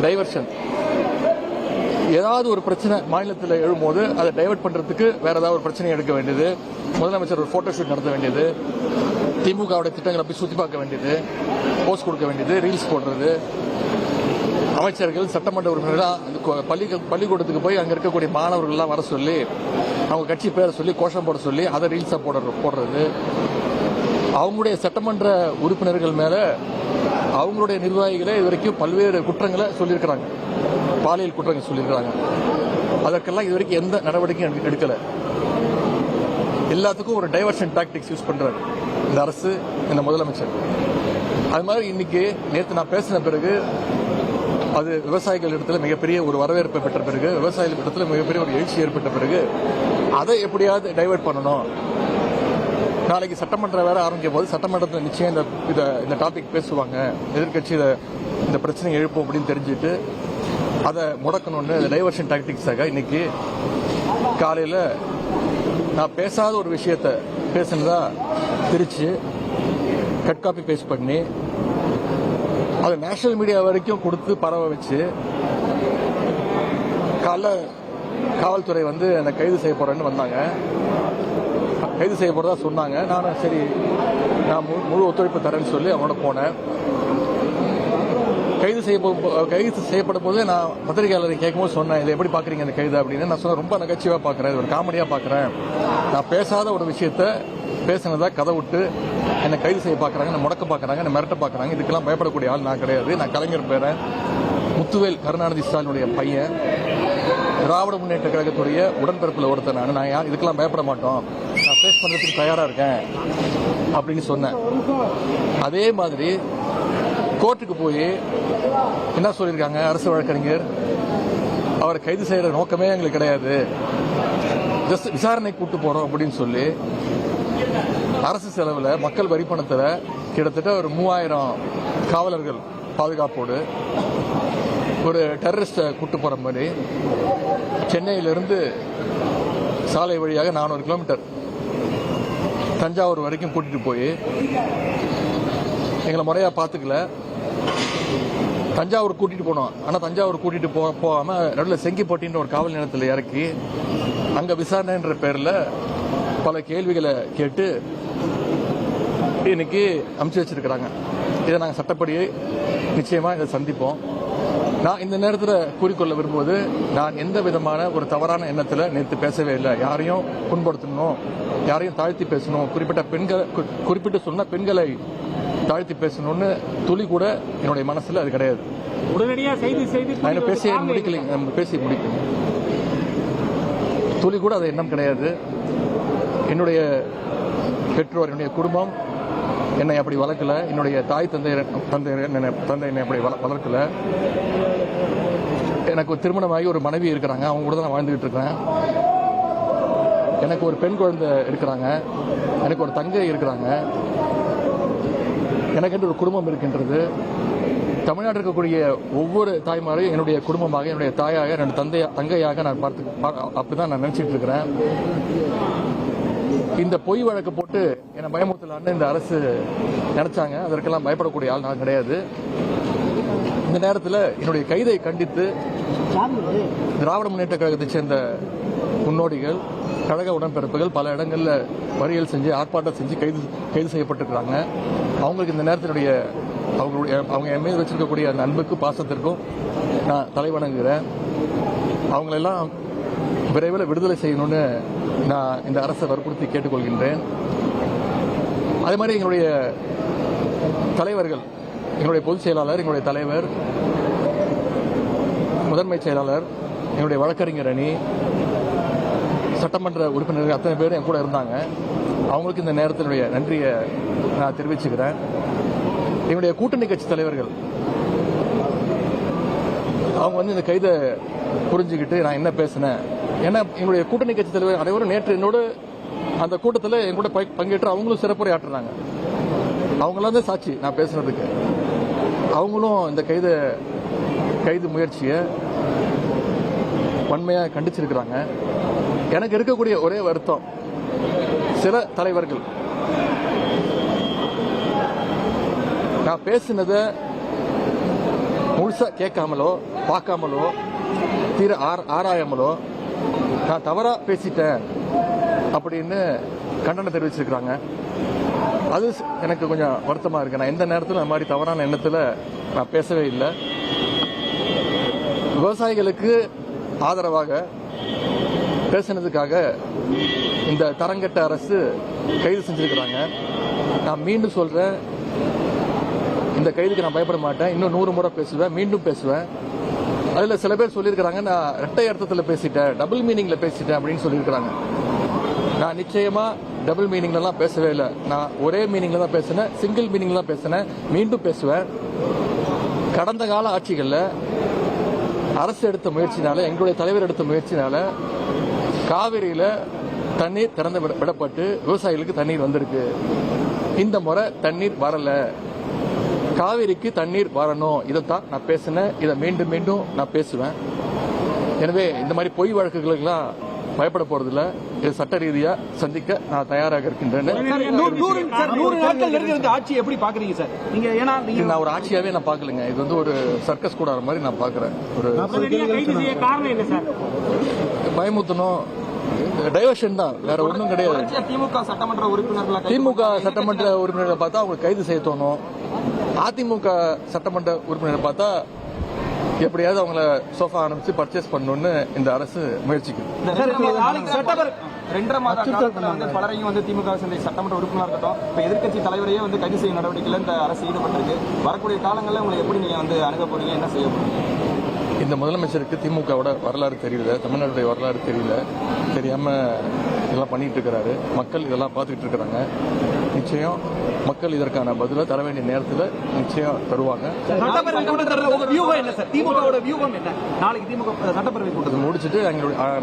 டைவர்ஷன். ஏதாவது ஒரு பிரச்சனை மாநிலத்தில் எழும்போது அதை டைவர்ட் பண்றதுக்கு வேற ஏதாவது ஒரு பிரச்சனை எடுக்க வேண்டியது, முதலமைச்சர் ஒரு போட்டோ ஷூட் நடத்த வேண்டியது, திமுகவுடைய திட்டங்களை போய் சுத்தி பார்க்க வேண்டியது, போஸ்ட் கொடுக்க வேண்டியது, ரீல்ஸ் போடுறது, அமைச்சர்கள் சட்டமன்ற உறுப்பினர்கள் பள்ளிக்கூடத்துக்கு போய் அங்க இருக்கக்கூடிய மாணவர்கள்லாம் வர சொல்லி அவங்க கட்சி பேரை சொல்லி கோஷம் போட சொல்லி அதை ரீல்ஸா போடுறது, அவங்களுடைய சட்டமன்ற உறுப்பினர்கள் மேல அவங்களுடைய நிர்வாகிகளே இதுவரைக்கும் பல்வேறு குற்றங்களை சொல்லியிருக்கிறாங்க, பாலியல் குற்றங்கள் சொல்லியிருக்கிறாங்க. அதற்கெல்லாம் இதுவரைக்கும் எந்த நடவடிக்கையும் எடுக்கல. எல்லாத்துக்கும் ஒரு டைவர்ஷன் டாக்டிக்ஸ் யூஸ் பண்றாரு இந்த அரசு, இந்த முதலமைச்சர். அது மாதிரி இன்னைக்கு நேற்று நான் பேசின பிறகு அது விவசாயிகள் இடத்துல மிகப்பெரிய ஒரு வரவேற்பை பெற்ற பிறகு, விவசாயிகள் இடத்துல மிகப்பெரிய ஒரு எழுச்சி ஏற்பட்ட பிறகு அதை எப்படியாவது டைவர்ட் பண்ணணும். நாளைக்கு சட்டமன்றம் வேற ஆரம்பிக்கும் போது சட்டமன்றத்தில் நிச்சயம் இந்த டாபிக் பேசுவாங்க, எதிர்கட்சி இந்த பிரச்சனை எழுப்போம் அப்படின்னு தெரிஞ்சுட்டு அதை முடக்கணும்னு டைவர்ஷன் டாக்டிக்ஸாக இன்னைக்கு காலையில் நான் பேசாத ஒரு விஷயத்த பேசினதா பிரிச்சு கட் காப்பி பேஸ்ட் பண்ணி அதை நேஷனல் மீடியா வரைக்கும் கொடுத்து பரவ வச்சு காலைல காவல்துறை வந்து என்னை கைது செய்ய போறேன்னு வந்தாங்க. கைது செய்ய போறதா சொன்னாங்க. நானும் சரி நான் முழு ஒத்துழைப்பு தரேன்னு சொல்லி அவனோட போனேன். கைது செய்யப்படும் போது நான் பத்திரிகையாளரை கேட்கும்போது சொன்னேன், இதை எப்படி பாக்குறீங்க இந்த கைது அப்படின்னு. நான் சொன்னேன், ரொம்ப நகைச்சுவா பாக்குறேன், இது ஒரு காமெடியா பாக்குறேன். நான் பேசாத ஒரு விஷயத்த பேசினதா கதை விட்டு என்னை கைது செய்ய பாக்குறாங்க, என்னை முடக்க பாக்குறாங்க, என்னை மிரட்ட பாக்குறாங்க. இதுக்கெல்லாம் பயப்படக்கூடிய ஆள் நான் கிடையாது. நான் கலைஞர் பேரன், முத்துவேல் கருணாநிதி ஸ்டாலினுடைய பையன், திராவிட முன்னேற்ற கழகத்துடைய உடன்பிறப்புல ஒருத்தர் நான் இதுக்கெல்லாம் பயப்பட மாட்டோம், நான் ஃபேஸ் பண்றதுக்கு தயாரா இருக்கேன் அப்படின்னு சொன்னேன். அதே மாதிரி கோர்ட்டுக்கு போய் என்ன சொல்லியிருக்காங்க அரசு வழக்கறிஞர், அவரை கைது செய்யற நோக்கமே எங்களுக்கு கிடையாது, ஜஸ்ட் விசாரணை கூட்டு போறோம் அப்படின்னு சொல்லி அரசு செலவுல மக்கள் வரி பணத்துல கிட்டத்தட்ட ஒரு 3000 காவலர்கள் பாதுகாப்போடு ஒரு டெரரிஸ்ட கூட்டு போற மாதிரி சென்னையிலிருந்து சாலை வழியாக 400 கிலோமீட்டர் தஞ்சாவூர் வரைக்கும் கூட்டிட்டு போய் எங்களை முறையா பாத்துக்கல. தஞ்சாவூர் கூட்டிட்டு போனோம், ஆனா தஞ்சாவூர் கூட்டிட்டு போகாம நடுவில் செங்கிப்பட்டின்ற ஒரு காவல் நிலையத்தில் இறக்கி அங்க விசாரணைன்ற பேர்ல பல கேள்விகளை கேட்டு இன்னைக்கு அனுப்பிச்சு வச்சிருக்கிறாங்க. இதை நாங்கள் சட்டப்படி நிச்சயமா இதை சந்திப்போம். நான் இந்த நேரத்தில் கூறிக்கொள்ள விரும்புவது, நான் எந்த விதமான ஒரு தவறான எண்ணத்தில் நேற்று பேசவே இல்லை. யாரையும் புண்படுத்தணும், யாரையும் தாழ்த்தி பேசணும், குறிப்பிட்டு சொன்ன பெண்களை தாழ்த்தி பேசணும்னு துளி கூட என்னுடைய மனசுல அது கிடையாது. உடனடியாக பேசி முடிக்கல, துளி கூட அது எண்ணம் கிடையாது. என்னுடைய பெற்றோர், என்னுடைய குடும்பம் என்னை அப்படி வளர்க்கல, என்னுடைய தாய் தந்தை என்னை அப்படி வளர்க்கல. எனக்கு ஒரு திருமணமாகி ஒரு மனைவி இருக்கிறாங்க, அவங்க கூட தான் நான் வாழ்ந்துகிட்டு இருக்கிறேன். எனக்கு ஒரு பெண் குழந்தை இருக்கிறாங்க, எனக்கு ஒரு தங்கை இருக்கிறாங்க, எனக்கு ஒரு குடும்பம் இருக்கின்றது. தமிழ்நாட்டில் இருக்கக்கூடிய ஒவ்வொரு தாய்மாரையும் என்னுடைய குடும்பமாக, என்னுடைய தாயாக, என்னுடைய தங்கையாக நான் அப்படிதான் நான் நினைச்சிட்டு இருக்கிறேன். இந்த பொய் வழக்கு போட்டு என்னை பயமுறுத்தலான்னு இந்த அரசு நினைச்சாங்க. அதற்கெல்லாம் பயப்படக்கூடிய ஆள் நான் கிடையாது. இந்த நேரத்தில் என்னுடைய கைதை கண்டித்து திராவிட முன்னேற்ற கழகத்தை சேர்ந்த முன்னோடிகள், கழக உடன்பிறப்புகள் பல இடங்களில் மறியல் செஞ்சு ஆர்ப்பாட்டம் செஞ்சு கைது செய்யப்பட்டிருக்கிறாங்க. அவங்களுக்கு இந்த நேரத்தினுடைய அவங்க என் மீது வச்சிருக்கக்கூடிய அந்த அன்புக்கு பாசத்திற்கும் நான் தலைவணங்குகிறேன். அவங்களெல்லாம் விரைவில் விடுதலை செய்யணும்னு நான் இந்த அரசை வற்புறுத்தி கேட்டுக்கொள்கின்றேன். அதே மாதிரி எங்களுடைய தலைவர்கள், எங்களுடைய பொதுச் செயலாளர், எங்களுடைய தலைவர், முதன்மை செயலாளர், எங்களுடைய வழக்கறிஞர் அணி, சட்டமன்ற உறுப்பினர்கள் அத்தனை பேரும் என் கூட இருந்தாங்க. அவங்களுக்கு இந்த நேரத்தினுடைய நன்றியை நான் தெரிவிச்சுக்கிறேன். எங்களுடைய கூட்டணி கட்சி தலைவர்கள் அவங்க வந்து இந்த கைதை புரிஞ்சுக்கிட்டு நான் என்ன பேசினேன், ஏன்னா எங்களுடைய கூட்டணி கட்சி தலைவர் அனைவரும் நேற்று என்னோட அந்த கூட்டத்தில் என் கூட பங்கேற்று அவங்களும் சிறப்புரை ஆற்றுறாங்க. அவங்களாம் தான் சாட்சி நான் பேசுனதுக்கு. அவங்களும் இந்த கைது முயற்சியை வன்மையாக கண்டிச்சிருக்கிறாங்க. எனக்கு இருக்கக்கூடிய ஒரே வருத்தம், சில தலைவர்கள் நான் பேசினதை முழுசா கேட்காமலோ பார்க்காமலோ தீர ஆராயாமலோ நான் தவறா பேசிட்டேன் அப்படின்னு கண்டனம் தெரிவிச்சிருக்கிறாங்க. அது எனக்கு கொஞ்சம் வருத்தமா இருக்கு. நான் எந்த நேரத்தில் அந்த மாதிரி தவறான எண்ணத்தில் நான் பேசவே இல்லை. விவசாயிகளுக்கு ஆதரவாக பேசினதுக்காக இந்த தரங்கட்ட அரசு கைது செஞ்சிருக்கிறாங்க. நான் மீண்டும் சொல்றேன், இந்த கைதுக்கு நான் பயப்பட மாட்டேன். இன்னும் 100 முறை பேசுவேன், மீண்டும் பேசுவேன். அதில் சில பேர் சொல்லியிருக்கிறாங்க நான் இரட்டை அர்த்தத்தில் பேசிட்டேன், டபுள் மீனிங்ல பேசிட்டேன் அப்படின்னு சொல்லியிருக்கிறாங்க. நான் நிச்சயமா டபுள் மீனிங்லாம் பேசவே இல்லை. நான் ஒரே மீனிங்ல தான் பேசினேன், சிங்கிள் மீனிங்ல தான் பேசினேன், மீண்டும் பேசுவேன். கடந்த கால ஆட்சிகளில் அரசு எடுத்த முயற்சினால, எங்களுடைய தலைவர் எடுத்த முயற்சினால காவிரியில தண்ணீர் திறந்து விடப்பட்டு விவசாயிகளுக்கு தண்ணீர் வந்திருக்கு. இந்த முறை தண்ணீர் வரல. காவிரிக்கு தண்ணீர் வரணும். இதைத்தான் நான் பேசினேன். இதை மீண்டும் மீண்டும் நான் பேசுவேன். எனவே இந்த மாதிரி பொய் வழக்குகளுக்கெல்லாம் பயப்பட போறதில்ல. இது சட்ட ரீதியா சந்திக்க நான் தயாராக இருக்கின்றேன். ஆட்சி எப்படி பாக்குறீங்க சார் நீங்க? ஏன்னா நான் ஒரு ஆட்சியாவே நான் பாக்கலங்க. இது வந்து ஒரு சர்க்கஸ் கூடார மாதிரி நான் பாக்குறேன். ஒரு காரணம் என்ன சார்? பயமுத்தணும், டைவர்ஷன் தான், வேற ஒன்றும் கிடையாது. திமுக சட்டமன்ற உறுப்பினர்களை பார்த்தா அவங்களுக்கு கைது செய்ய தோணும். அதிமுக சட்டமன்ற உறுப்பினரை பார்த்தா எப்படியாவது அவங்கள சோஃபா அனுப்பிச்சு பர்ச்சேஸ் பண்ணணும்னு இந்த அரசு முயற்சிக்குது. 2.5 மாத காலத்துல வந்து பலரையும் வந்து திமுக சேர்ந்த சட்டமன்ற உறுப்பினர் இருக்கட்டும், இப்ப எதிர்க்கட்சி தலைவரையே வந்து கைது செய்யும் நடவடிக்கையில இந்த அரசு ஈடுபட்டிருக்கு. வரக்கூடிய காலங்களில் உங்களை எப்படி நீங்க வந்து அணுக போறீங்க, என்ன செய்ய போறீங்க? இந்த முதலமைச்சருக்கு திமுகவோட வரலாறு தெரியல, தமிழ்நாட்டுடைய வரலாறு தெரியல, தெரியாம இதெல்லாம் பண்ணிட்டு இருக்கிறாரு. மக்கள் இதெல்லாம் பார்த்துட்டு இருக்கிறாங்க. நிச்சயம் மக்கள் இதற்கான பதில தர வேண்டிய நேரத்தில் நிச்சயம் தருவாங்க. முடிச்சுட்டு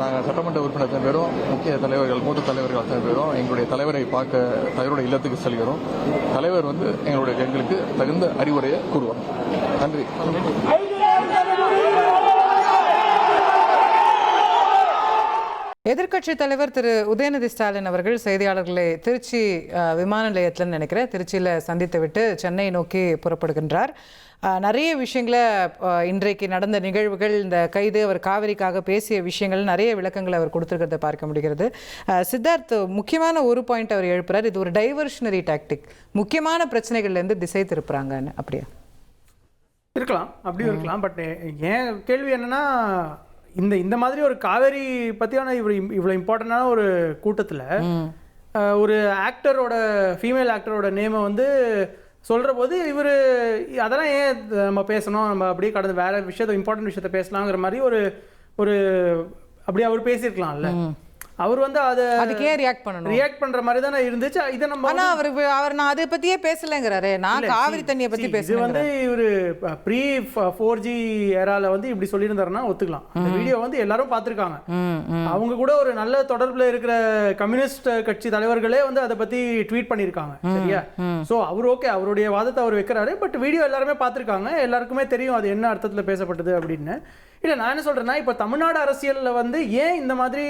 நாங்கள் சட்டமன்ற உறுப்பினர் அத்தனை பேரும், முக்கிய தலைவர்கள், மூத்த தலைவர்கள் அத்தனை பேரும் எங்களுடைய தலைவரை பார்க்க தலைவருடைய இல்லத்துக்கு செல்கிறோம். தலைவர் வந்து எங்களுக்கு தகுந்த அறிவுரையை கூறுவார். நன்றி. எதிர்க்கட்சித் தலைவர் திரு உதயநிதி ஸ்டாலின் அவர்கள் செய்தியாளர்களை திருச்சி விமான நிலையத்தில் நினைக்கிறேன் திருச்சியில் சந்தித்து விட்டு சென்னை நோக்கி புறப்படுகின்றார். நிறைய விஷயங்களை இன்றைக்கு நடந்த நிகழ்வுகள், இந்த கைது, அவர் காவிரிக்காக பேசிய விஷயங்கள், நிறைய விளக்கங்களை அவர் கொடுத்துருக்கிறத பார்க்க முடிகிறது. சித்தார்த் முக்கியமான ஒரு பாயிண்ட் அவர் எழுப்புறார், இது ஒரு டைவர்ஷனரி டாக்டிக், முக்கியமான பிரச்சனைகள்லேருந்து திசை திருப்புறாங்கன்னு. அப்படியா இருக்கலாம், அப்படியும் இருக்கலாம். பட் ஏன் கேள்வி என்னன்னா, இந்த மாதிரி ஒரு காவேரி பற்றியான இவ்வளோ இம்பார்ட்டண்டான ஒரு கூட்டத்தில் ஒரு ஆக்டரோட, ஃபீமேல் ஆக்டரோட நேமை வந்து சொல்கிற போது இவர் அதெல்லாம் ஏன் நம்ம பேசணும், நம்ம அப்படியே கடந்து வேறு விஷயத்த, இம்பார்ட்டன்ட் விஷயத்த பேசலாங்கிற மாதிரி ஒரு அப்படியே அவர் பேசியிருக்கலாம்ல. அவர் வந்து அதுக்கே ரியாக்ட் பண்ற மாதிரி தானே இருந்துச்சு. இதை நம்ம ஆனா அவர் நான் அதை பத்தியே பேசலங்கிறாரே, நான் காவிரி தண்ணியை பத்தி பேசுறேன். இது வந்து இவரு ப்ரீ 4G ஏரால வந்து இப்படி சொல்லியிருந்தாருன்னா ஒத்துக்கலாம். இந்த வீடியோ வந்து எல்லாரும் பார்த்திருக்காங்க. அவங்க கூட ஒரு நல்ல தொடர்புல இருக்கிற கம்யூனிஸ்ட் கட்சி தலைவர்களே வந்து அதை பத்தி ட்வீட் பண்ணியிருக்காங்க. சரியா? ஸோ அவர் ஓகே, அவருடைய வாதத்தை அவர் வைக்கிறாரு. பட் வீடியோ எல்லாருமே பார்த்திருக்காங்க, எல்லாருக்குமே தெரியும் அது என்ன அர்த்தத்தில் பேசப்பட்டது அப்படின்னு. இல்லை, நான் என்ன சொல்றேன்னா, இப்போ தமிழ்நாடு அரசியலில் வந்து ஏன் இந்த மாதிரி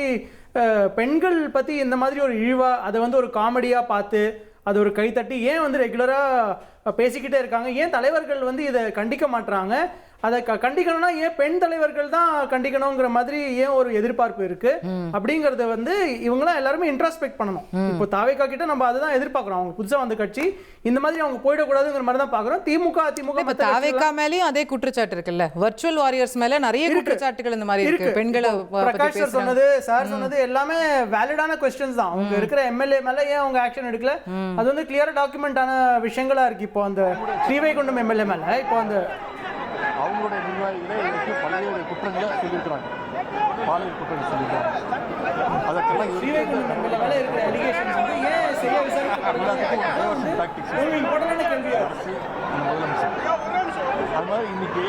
பெண்கள் பற்றி இந்த மாதிரி ஒரு இழிவா, அதை வந்து ஒரு காமெடியாக பார்த்து அது ஒரு கைத்தட்டி ஏன் வந்து ரெகுலராக பேசிக்கிட்டே இருக்காங்க? ஏன் தலைவர்கள் வந்து இதை கண்டிக்க மாட்டுறாங்க? அதை கண்டிக்கணும்னா ஏன் பெண் தலைவர்கள் தான் கண்டிக்கணுங்கிற மாதிரி ஏன் ஒரு எதிர்பார்ப்பு இருக்கு அப்படிங்கறத வந்து இவங்களாம் எல்லாருமே இன்ட்ராஸ்பெக்ட் பண்ணணும். இப்போ தாவேகா கிட்ட நம்ம அதுதான் எதிர்பார்க்கிறோம். அவங்க புதுசா வந்த கட்சி இந்த மாதிரி அவங்க போயிடக்கூடாதுங்கிற மாதிரி தான் பாக்குறோம். அதிமுக தாவேகா மேலேயும் அதே குற்றச்சாட்டு இருக்குல்ல, வர்ச்சுவல் வாரியர்ஸ் மேல நிறைய குற்றச்சாட்டுகள் இந்த மாதிரி இருக்கு. பெண்களை பிரகாஷ் சார் சொன்னது எல்லாமே வேலிடான क्वेश्चंस தான். அவங்க இருக்கிற எம்எல்ஏ மேல ஏன் அவங்க ஆக்ஷன் எடுக்கல, அது வந்து கிளியரா டாக்குமெண்ட் ஆன விஷயங்களா இருக்கு. இப்போ அந்த ஸ்ரீவைகுண்டம் எம்எல்ஏ மேல இப்போ அந்த அவங்களுடைய நிர்வாகிகளே இதற்கு பல்வேறு குற்றங்களை சொல்லியிருக்கிறாங்க, பாலியல் குற்றங்கள் சொல்லியிருக்கிறாங்க. அதற்கெல்லாம் இருக்கிற நாம இன்னைக்கு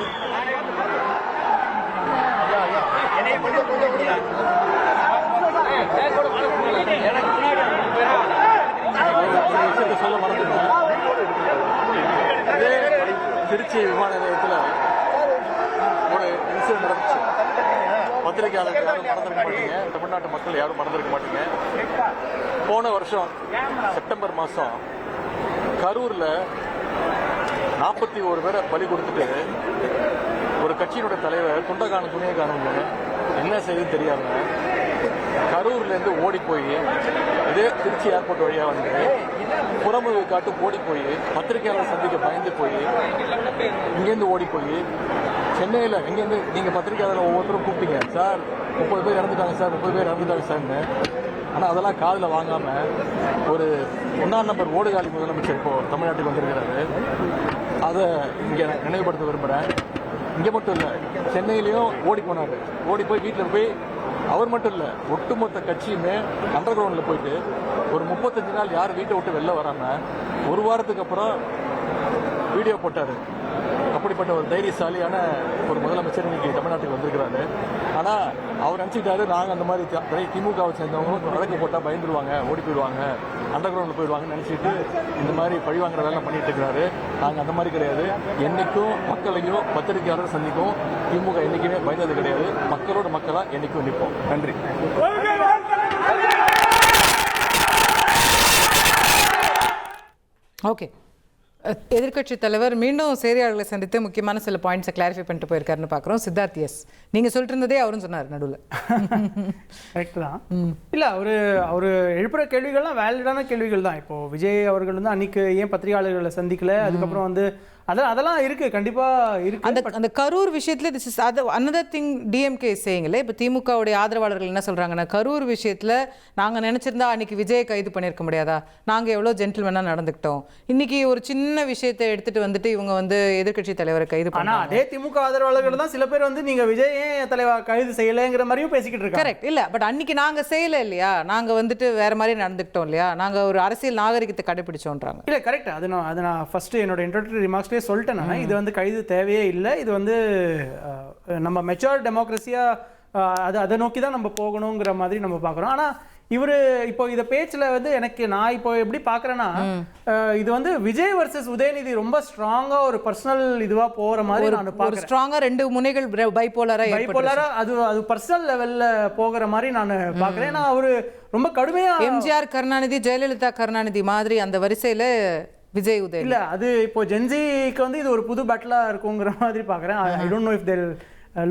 சொல்ல மறந்துட்டேன். அதே திருச்சி விமான நிலையத்தில் ஒரு இன்சிடென்ட் நடந்துச்சு. பத்திரிகையாளர்கள் யாரும் மறந்துருக்க மாட்டீங்க, தமிழ்நாட்டு மக்கள் யாரும் மறந்துருக்க மாட்டீங்க. போன வருஷம் செப்டம்பர் மாதம் கரூரில் 41 பேரை பலி கொடுத்துட்டு ஒரு கட்சியினுடைய தலைவர் துண்டை காணும் துணியை காணுங்க என்ன செய்யுதுன்னு தெரியாம கரூர்லேருந்து ஓடி போய் இதே திருச்சி ஏர்போர்ட் வழியாக வந்து புறமுதுகு காட்டு ஓடி போய் பத்திரிகையாளர் சந்திக்க பயந்து போய் இங்கேருந்து ஓடி போய் சென்னையில் இங்கேருந்து நீங்கள் பத்திரிகையாளர் ஒவ்வொருத்தரும் கூப்பிட்டீங்க, சார் 30 பேர் இறந்துட்டாங்க சார், 30 பேர் இறந்துட்டாங்க சார்னு. ஆனால் அதெல்லாம் காதில் வாங்காமல் ஒரு 1ஆம் நம்பர் ஓடுகாலி முதலமைச்சர் இப்போ தமிழ்நாட்டுக்கு வந்திருக்கிறாரு. அதை இங்கே நினைவுபடுத்த விரும்புகிறேன். இங்கே மட்டும் இல்லை, சென்னையிலையும் ஓடி போனார். ஓடி போய் வீட்டில் போய் அவர் மட்டும் இல்லை, ஒட்டுமொத்த கட்சியுமே அண்டர் கிரவுண்டில் போயிட்டு ஒரு 35 நாள் யார் வீட்டை விட்டு வெளில வராமல் ஒரு வாரத்துக்கு அப்புறம் வீடியோ போட்டார். அப்படிப்பட்ட ஒரு தைரியசாலியான ஒரு முதலமைச்சர் இன்னைக்கு தமிழ்நாட்டுக்கு வந்திருக்கிறாரு. ஆனால் அவர் நினச்சிக்கிட்டாரு நாங்கள் அந்த மாதிரி திமுகவை சேர்ந்தவங்க வழக்கு போட்டால் பயந்துருவாங்க, ஓடி போயிடுவாங்க, அண்டர் கிரவுண்டில் போயிடுவாங்கன்னு நினச்சிட்டு இந்த மாதிரி பழிவாங்கிற வேலை பண்ணிட்டு இருக்கிறாரு. நாங்கள் அந்த மாதிரி கிடையாது. என்னைக்கும் மக்களையும் பத்திரிகையாளர் சந்திக்கும் திமுக என்னைக்குமே பயந்தது கிடையாது. மக்களோட மக்களாக என்னைக்கும் நிற்போம். நன்றி. ஓகே, எதிர்க்கட்சி தலைவர் மீண்டும் செய்தியாளர்களை சந்தித்து முக்கியமான சில பாயிண்ட்ஸை கிளாரிஃபை பண்ணிட்டு போயிருக்காருன்னு பார்க்குறோம். சித்தார்த், எஸ், நீங்கள் சொல்லிட்டு இருந்ததே அவரும் சொன்னார் நடுவில். கரெக்ட் தான். இல்லை, அவர் எழுப்புற கேள்விகள்லாம் வேலிடான கேள்விகள் தான். இப்போ விஜய் அவர்கள் வந்து அன்னைக்கு ஏன் பத்திரிகையாளர்களை சந்திக்கல, அதுக்கப்புறம் வந்து அதெல்லாம் இருக்கு, கண்டிப்பா இருக்கு. அந்த கரூர் விஷயத்துல this is another thing DMK செய்யுங்களே. இப்போ திமுகவுடைய ஆதரவாளர்கள் என்ன சொல்றாங்கன்னா, கரூர் விஷயத்துல நாங்க நினைச்சிருந்தா அன்னைக்கு விஜயை கைது பண்ணியிருக்க முடியாதா, நாங்க எவ்வளவு ஜென்டில்மேனா நடந்துக்கிட்டோம், இன்னைக்கு ஒரு சின்ன விஷயத்தை எடுத்துட்டு வந்துட்டு இவங்க வந்து எதிர்க்கட்சி தலைவரை கைது பண்ணா. அதே திமுக ஆதரவாளர்கள் தான் சில பேர் வந்து நீங்க விஜய் ஏன் தலைவர் கைது செய்யலைங்கிற மாதிரியும் பேசிக்கிட்டு இருக்காங்க. கரெக்ட். இல்ல, பட் அன்னைக்கு நாங்க செய்யல இல்லையா, நாங்க வந்துட்டு வேற மாதிரி நடந்துக்கிட்டோம் இல்லையா, நாங்க ஒரு அரசியல் நாகரிகத்தை கடைபிடிச்சோன்றாங்க. இல்ல, கரெக்ட். அது நான் ஃபர்ஸ்ட் என்னோட இன்ட்ரோடக்டரி ரிமார்க்ஸ்லேயே சொல்லிட்டேன். இது வந்து கைது தேவையே இல்லை. இது வந்து நம்ம மெச்சூர் டெமோக்ரஸியா அதை நோக்கி தான் நம்ம போகணுங்கிற மாதிரி நம்ம பார்க்குறோம். ஆனா இவரு இப்போ இத பேச்சுல வந்து நான் இப்போ எப்படி பாக்குறேன்னா, இது வந்து விஜய் வர்சஸ் உதயநிதி ரொம்ப ஸ்ட்ராங்கா ஒரு பர்சனல் இதுவா போற மாதிரி நான் பாக்குறேன். ஸ்ட்ராங்கா ரெண்டு முனைகள் பைபோலரா அது பர்சனல் லெவல்ல போகிற மாதிரி நான் பாக்குறேன். ஏன்னா அவரு ரொம்ப கடுமையா எம்ஜிஆர் கருணாநிதி, ஜெயலலிதா கருணாநிதி மாதிரி அந்த வரிசையில விஜய் உதய் இல்ல, அது இப்போ ஜென்சிக்கு வந்து இது ஒரு புது பேட்டிலா இருக்குங்கிற மாதிரி பாக்குறேன். I don't know if they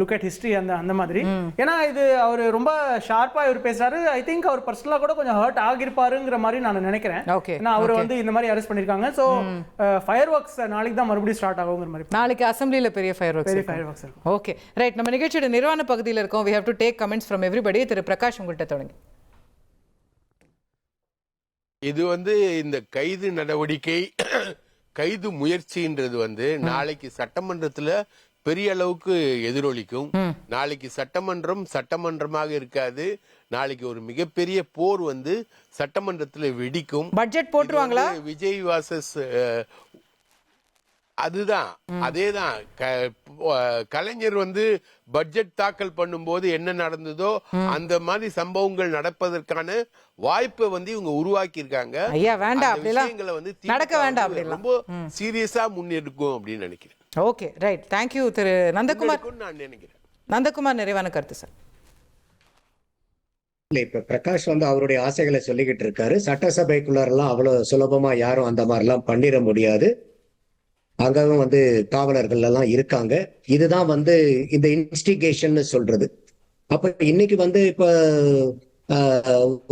look at history அந்த மாதிரி. ஏன்னா இது அவர் ரொம்ப ஷார்ப்பா இவர் பேசுறாரு. ஐ திங்க் அவர் பர்சனலா கூட கொஞ்சம் ஹர்ட் ஆகிருப்பாருங்கிற மாதிரி நான் நினைக்கிறேன். ஏன்னா அவர் வந்து இந்த மாதிரி அரெஸ்ட் பண்ணிருக்காங்க. ஸோ ஃபயர் ஒர்க்ஸ் நாளைக்கு தான் மறுபடியும் ஸ்டார்ட் ஆகுங்கிற மாதிரி. நாளைக்கு அசம்பிளில பெரிய ஃபயர் ஒர்க்ஸ். Okay, right. நம்ம நிகழ்ச்சியோட நிர்வாண பகுதியில் இருக்கோம். we have to take comments from everybody. திரு பிரகாஷ், உங்கள்கிட்ட தொடங்கி. இது வந்து இந்த கைது நடவடிக்கை, கைது முயற்சின்றது வந்து நாளைக்கு சட்டமன்றத்துல பெரிய அளவுக்கு எதிரொலிக்கும். நாளைக்கு சட்டமன்றமாக இருக்காது. நாளைக்கு ஒரு மிகப்பெரிய போர் வந்து சட்டமன்றத்துல வெடிக்கும். பட்ஜெட் போட்டுருவாங்களா? விஜய் வாசஸ் அதுதான், அதேதான். கலைஞர் வந்து பட்ஜெட் தாக்கல் பண்ணும்போது என்ன நடந்ததோ அந்த மாதிரி சம்பவங்கள் நடப்பதற்கான வாய்ப்பை வந்து இவங்க உருவாக்கி இருக்காங்க. நடக்க வேண்டாம், ரொம்ப சீரியஸா முன்னெடுக்கும் அப்படின்னு நினைக்கிறேன். Okay, right. தேங்க்யூ திரு நந்தகுமார். நான் நினைக்கிறேன் நந்தகுமார், நிறைவான கருத்து சார். இல்ல, இப்ப பிரகாஷ் வந்து அவருடைய ஆசைகளை சொல்லிக்கிட்டு இருக்காரு. சட்டசபைக்குள்ளாரெல்லாம் அவ்வளவு சுலபமா யாரும் அந்த மாதிரிலாம் பண்ணிட முடியாது. அங்கவும் வந்து காவலர்கள் எல்லாம் இருக்காங்க. இதுதான் வந்து இந்த இன்ஸ்டிகேஷன் சொல்றது. அப்ப இன்னைக்கு வந்து இப்ப